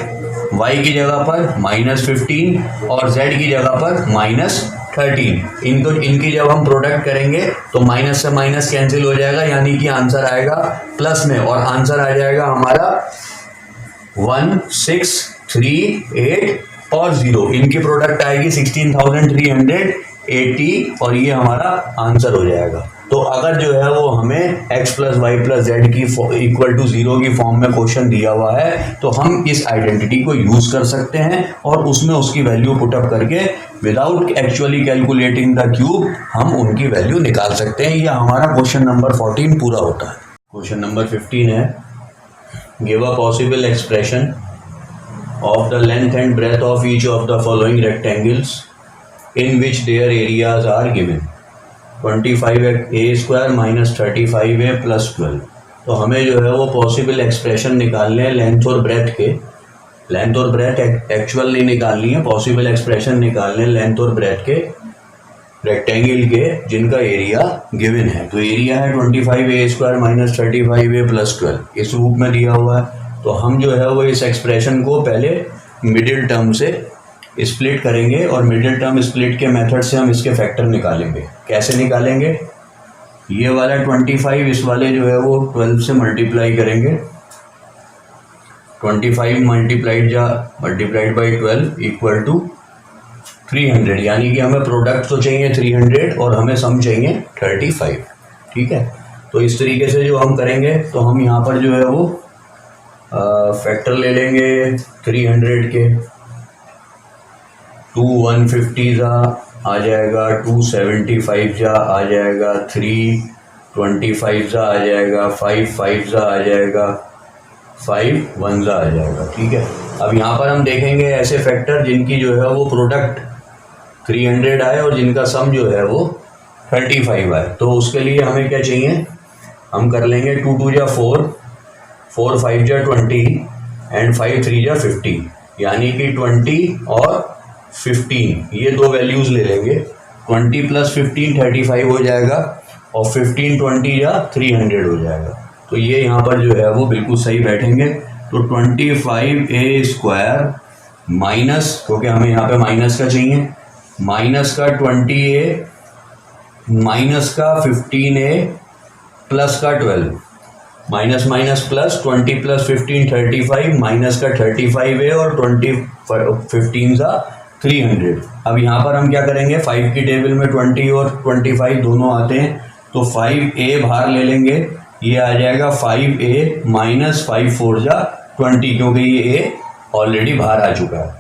y की जगह पर -15 और z की जगह पर -13। इनकी जब हम प्रोडक्ट करेंगे तो माइनस से माइनस कैंसिल हो जाएगा, यानी कि आंसर आएगा प्लस में और आंसर आ जाएगा हमारा 1638 और 0। इनकी प्रोडक्ट आएगी 16,380 और ये हमारा आंसर हो जाएगा। तो अगर जो है वो हमें x plus y plus z की इक्वल टू 0 की फॉर्म में क्वेश्चन दिया हुआ है तो हम इस आइडेंटिटी को यूज कर सकते हैं और उसमें उसकी वैल्यू पुटअप करके without actually calculating the cube हम उनकी वैल्यू निकाल सकते हैं। यह हमारा क्वेश्चन नंबर 14 पूरा होता है। क्वेश्चन नंबर 15 है, give a possible expression of the length and breadth of each of the following rectangles in which their areas are given. 25a² minus 35a plus 12। तो हमें जो है वो पॉसिबल एक्सप्रेशन निकालने हैं लेंथ और ब्रेथ के। लेंथ और ब्रेथ एक्चुअल नहीं निकालनी है, पॉसिबल एक्सप्रेशन निकालने लेंथ और ब्रेथ के। रेक्टेंगल के जिनका एरिया गिवन है। तो एरिया है 25a² माइनस 35a प्लस 12, इस रूप में दिया हुआ है। तो हम जो है वो इस एक्सप्रेशन को पहले मिडिल टर्म से स्प्लिट करेंगे और मिडिल टर्म स्प्लिट के मेथड से हम इसके फैक्टर निकालेंगे। कैसे निकालेंगे? ये वाला 25 इस वाले जो है वो 12 से मल्टीप्लाई करेंगे। 25 मल्टीप्लाइड बाई 12 इक्वल टू 300, यानी कि हमें प्रोडक्ट तो चाहिए 300 और हमें सम चाहिए 35। ठीक है, तो इस तरीके से जो हम करेंगे तो हम यहाँ पर जो है वो फैक्टर ले लेंगे 300 के। 2 150 आ जाएगा, 275 आ जाएगा, 325 आ जाएगा, 5 5 आ जाएगा, 5 1 आ जाएगा। ठीक है, अब यहाँ पर हम देखेंगे ऐसे फैक्टर जिनकी जो है वो प्रोडक्ट 300 आए और जिनका सम जो है वो 35 आए। तो उसके लिए हमें क्या चाहिए? हम कर लेंगे 2 2 4, 4 5 20 एंड 5 3 50, यानी कि 20 और 15 ये दो वैल्यूज़ ले लेंगे। 20 प्लस 15 35 हो जाएगा और 15 20 या 300 हो जाएगा। तो ये यहाँ पर जो है वो बिल्कुल सही बैठेंगे। तो 25a² माइनस, क्योंकि हमें यहाँ पे माइनस का चाहिए, माइनस का 20a माइनस का 15a प्लस का 12, minus minus plus, 20 plus 15 35, minus का 35a और 20 15 300। अब यहाँ पर हम क्या करेंगे? 5 की टेबल में 20 और 25 दोनों आते हैं, तो 5a बाहर ले लेंगे। ये आ जाएगा 5a माइनस 5 4 20, क्योंकि ये a ऑलरेडी बाहर आ चुका है।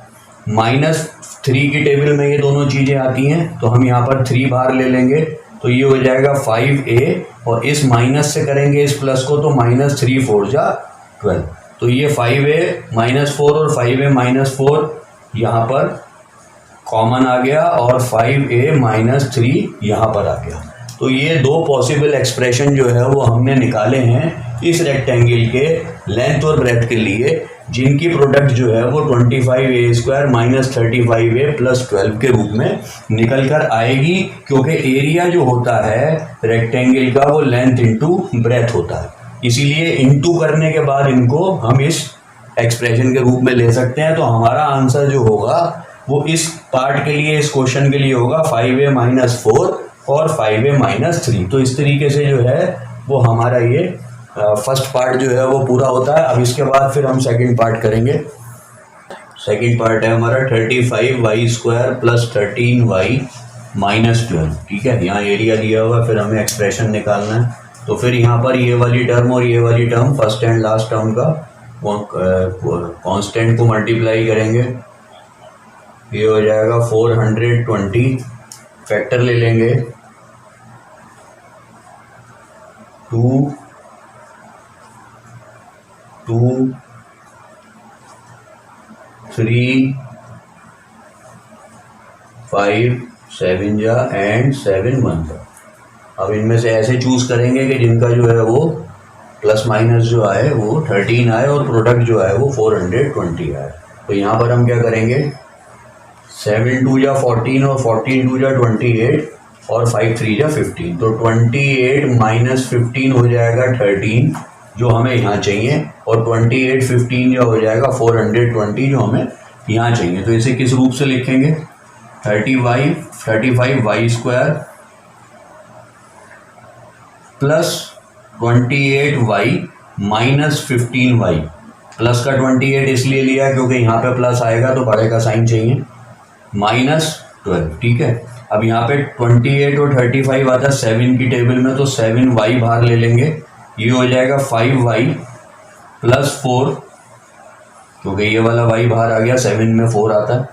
माइनस 3 की टेबल में ये दोनों चीज़ें आती हैं, तो हम यहाँ पर 3 बाहर ले लेंगे। तो ये हो जाएगा 5a और इस माइनस से करेंगे इस प्लस को, तो माइनस 3 4 12। तो ये 5a माइनस 4 और 5a माइनस 4 यहाँ पर कॉमन आ गया और 5a माइनस 3 यहाँ पर आ गया। तो ये दो पॉसिबल एक्सप्रेशन जो है वो हमने निकाले हैं इस रेक्टेंगल के लेंथ और ब्रेथ के लिए, जिनकी प्रोडक्ट जो है वो 25a² माइनस 35a प्लस 12 के रूप में निकल कर आएगी, क्योंकि एरिया जो होता है रेक्टेंगल का वो लेंथ इंटू ब्रेथ होता है। इसीलिए इंटू करने के बाद इनको हम इस एक्सप्रेशन के रूप में ले सकते हैं। तो हमारा आंसर जो होगा वो इस पार्ट के लिए, इस क्वेश्चन के लिए होगा 5a माइनस 4 और 5a माइनस 3। तो इस तरीके से जो है वो हमारा ये फर्स्ट पार्ट जो है वो पूरा होता है। अब इसके बाद फिर हम सेकंड पार्ट करेंगे। सेकंड पार्ट है हमारा 35y² प्लस 13y माइनस 12। ठीक है, यहाँ एरिया दिया हुआ, फिर हमें एक्सप्रेशन निकालना है। तो फिर यहाँ पर ये वाली टर्म और ये वाली term, first and last term का कांस्टेंट को मल्टीप्लाई करेंगे। ये हो जाएगा 420, फैक्टर ले लेंगे 2 2 3 5 7 एंड 7 1। अब इनमें से ऐसे चूज करेंगे कि जिनका जो है वो प्लस माइनस जो आए वो 13 आए और प्रोडक्ट जो है वो 420 आए। तो यहाँ पर हम क्या करेंगे? 7 2 14 और 14 2 28 और 5 3 15। तो 28 माइनस 15 हो जाएगा 13 जो हमें यहाँ चाहिए, और 28 15 जो हो जाएगा 420 जो हमें यहाँ चाहिए। तो इसे किस रूप से लिखेंगे? 35y² plus 28y minus 15y। Plus का 28 इसलिए लिया क्योंकि यहाँ पे प्लस आएगा तो बड़े का साइन चाहिए, माइनस 12। ठीक है, अब यहाँ पे 28 और 35 आता है 7 की टेबल में, तो 7y बाहर ले लेंगे। ये हो जाएगा 5y प्लस 4, क्योंकि ये वाला y बाहर आ गया, 7 में 4 आता है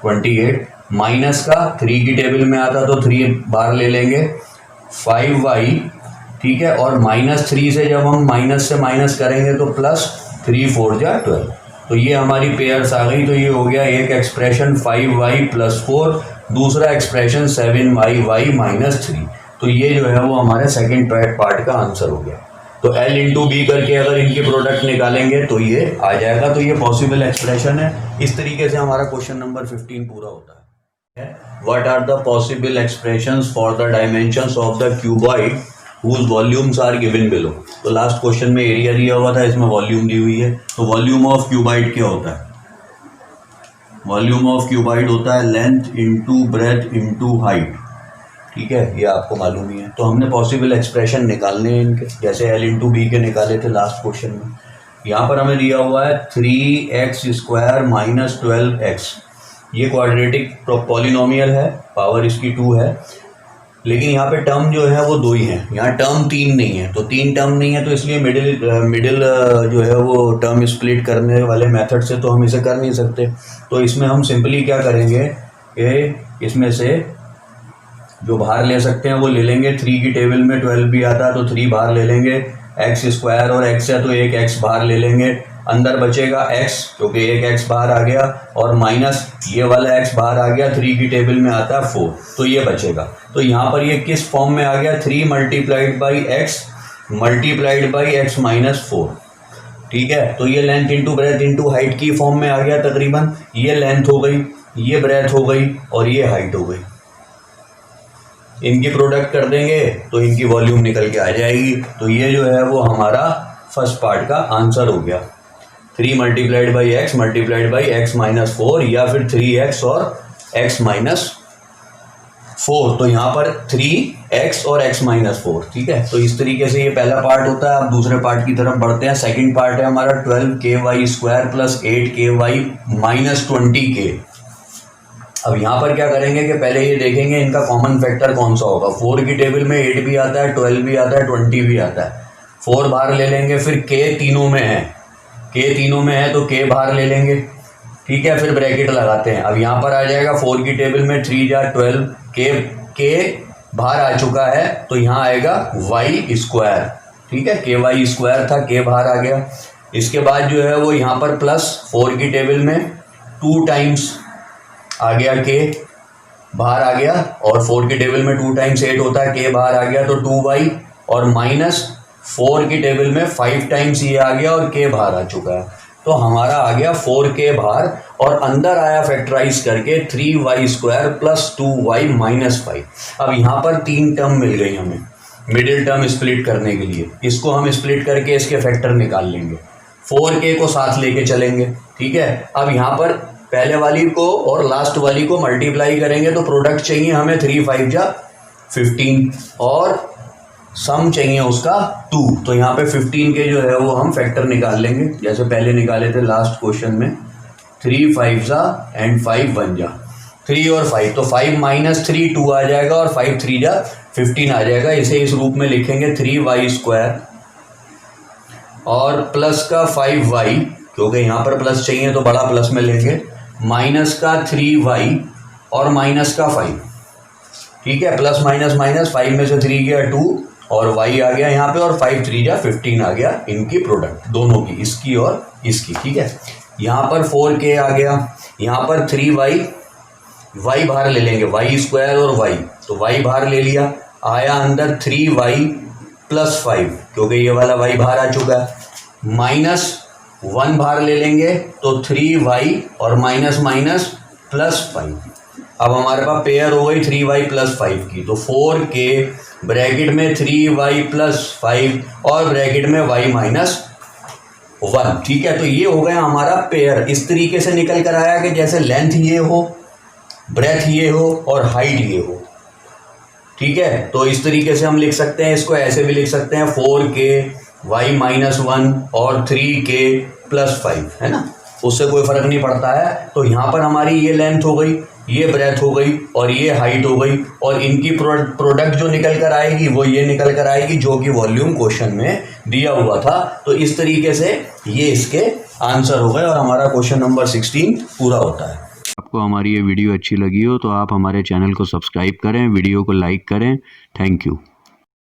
28, माइनस का 3 की टेबल में आता तो 3 बाहर ले लेंगे, 5y। ठीक है, और माइनस 3 से जब हम माइनस से माइनस करेंगे तो प्लस 3 4 12। तो ये हमारी पेयर्स आ गई। तो ये हो गया एक एक्सप्रेशन 5y प्लस 4, दूसरा एक्सप्रेशन 7y माइनस 3। तो ये जो है वो हमारे सेकंड पार्ट का आंसर हो गया। तो L इंटू बी करके अगर इनकी प्रोडक्ट निकालेंगे तो ये आ जाएगा। तो ये पॉसिबल एक्सप्रेशन है। इस तरीके से हमारा क्वेश्चन नंबर 15 पूरा होता है। What are the possible expressions for the dimensions of the cuboid whose volumes are given below? तो लास्ट क्वेश्चन में एरिया दिया हुआ था, इसमें वॉल्यूम दी हुई है। तो वॉल्यूम ऑफ क्यूबाइड क्या होता है? वॉल्यूम ऑफ क्यूबाइड होता है length into breadth into height. ठीक है, ये आपको मालूम ही है। तो हमने पॉसिबल एक्सप्रेशन निकालने हैं इनके, जैसे एल इंटू बी के निकाले थे लास्ट क्वेश्चन में। यहाँ पर हमें दिया हुआ है 3x² माइनस 12x। ये क्वाड्रेटिक पॉलिनोमियल है, पावर इसकी 2 है, लेकिन यहाँ पे टर्म जो है वो 2 ही है, यहाँ टर्म 3 नहीं है। तो 3 टर्म नहीं है, तो इसलिए मिडिल जो है वो टर्म स्प्लिट करने वाले मेथड से तो हम इसे कर नहीं सकते। तो इसमें हम सिंपली क्या करेंगे कि इसमें से जो बाहर ले सकते हैं वो ले लेंगे। 3 की टेबल में 12 भी आता है, तो 3 बाहर ले लेंगे। x² और x है तो एक x बाहर ले लेंगे। अंदर बचेगा x, क्योंकि एक x बाहर आ गया, और माइनस ये वाला x बाहर आ गया। 3 की टेबल में आता है 4, तो ये बचेगा। तो यहाँ पर ये किस फॉर्म में आ गया? 3 multiplied by x multiplied by x minus 4। ठीक है, तो ये length into breadth into height की फॉर्म में आ गया तकरीबन। ये लेंथ हो गई, ये ब्रेथ हो गई, और ये हाइट हो गई। इनकी प्रोडक्ट कर देंगे तो इनकी वॉल्यूम निकल के आ जाएगी। तो ये जो है वो हमारा फर्स्ट पार्ट का आंसर हो गया। 3 multiplied by x multiplied by x minus 4, या फिर 3x और x माइनस 4। तो यहाँ पर 3x और x माइनस 4। ठीक है, तो इस तरीके से ये पहला पार्ट होता है। अब दूसरे पार्ट की तरफ बढ़ते हैं। सेकंड पार्ट है हमारा 12ky² plus 8ky minus 20k। अब यहाँ पर क्या करेंगे कि पहले ये देखेंगे इनका कॉमन फैक्टर कौन सा होगा। 4 की टेबल में 8 भी आता है, 12 भी आता है, 20 भी आता है। 4 बाहर ले लेंगे, फिर k तीनों में है, k तीनों में है तो k बाहर ले लेंगे। ठीक है, फिर ब्रैकेट लगाते हैं। अब यहाँ पर आ जाएगा 4 की टेबल में 3 जा 12, k बाहर आ चुका है, तो यहाँ आएगा y²। ठीक है, ky² था, k बाहर आ गया। इसके बाद जो है वो यहाँ पर प्लस 4 की टेबल में 2 टाइम्स आ गया, k बाहर आ गया, और 4 की टेबल में 2 टाइम्स 8 होता है, k बाहर आ गया तो 2y, और माइनस 4 की टेबल में 5 टाइम्स ये आ गया और k बाहर आ चुका है। तो हमारा आ गया 4k बाहर, और अंदर आया फैक्टराइज करके 3y² प्लस 2y माइनस 5। अब यहाँ पर 3 टर्म मिल गई हमें मिडिल टर्म स्प्लिट करने के लिए। इसको हम स्प्लिट करके इसके फैक्टर निकाल लेंगे, 4k को साथ लेके चलेंगे। ठीक है, अब यहाँ पर पहले वाली को और लास्ट वाली को मल्टीप्लाई करेंगे तो प्रोडक्ट चाहिए हमें 3 5 जा 15, और सम चाहिए उसका 2। तो यहाँ पे 15 के जो है वो हम फैक्टर निकाल लेंगे, जैसे पहले निकाले थे लास्ट क्वेश्चन में। 3 5 जा एंड 5 1 जा, 3 और 5, तो 5 माइनस 3 2 आ जाएगा, और 5 3 जा 15 आ जाएगा। इसे इस रूप में लिखेंगे 3y² और प्लस का 5y, क्योंकि यहाँ पर प्लस चाहिए तो बड़ा प्लस में लेंगे, माइनस का 3y और माइनस का 5। ठीक है, प्लस माइनस माइनस, 5 में से 3 गया 2 और y आ गया यहाँ पे, और 5 3 जा 15 आ गया। इनकी प्रोडक्ट दोनों की, इसकी और इसकी। ठीक है, यहाँ पर 4k आ गया, यहाँ पर 3y, y बाहर ले लेंगे, y² और y, तो y बाहर ले लिया, आया अंदर 3y प्लस 5, क्योंकि ये वाला y बाहर आ चुका है, माइनस 1 बाहर ले लेंगे तो 3y और माइनस माइनस प्लस 5। अब हमारे पास पेयर हो गई 3y प्लस 5 की, तो 4k ब्रैकेट में 3y प्लस 5 और ब्रैकेट में y माइनस 1। ठीक है, तो ये हो गया हमारा पेयर। इस तरीके से निकल कर आया कि जैसे लेंथ ये हो, ब्रेथ ये हो और हाइट ये हो। ठीक है, तो इस तरीके से हम लिख सकते हैं। इसको ऐसे भी लिख सकते हैं 4k y माइनस 1 और 3k प्लस 5, है ना, उससे कोई फर्क नहीं पड़ता है। तो यहाँ पर हमारी ये लेंथ हो गई, ये ब्रेथ हो गई और ये हाइट हो गई, और इनकी प्रोडक्ट जो निकल कर आएगी वो ये निकल कर आएगी जो कि वॉल्यूम क्वेश्चन में दिया हुआ था। तो इस तरीके से ये इसके आंसर हो गए और हमारा क्वेश्चन नंबर 16 पूरा होता है। आपको हमारी ये वीडियो अच्छी लगी हो तो आप हमारे चैनल को सब्सक्राइब करें, वीडियो को लाइक करें। Thank you.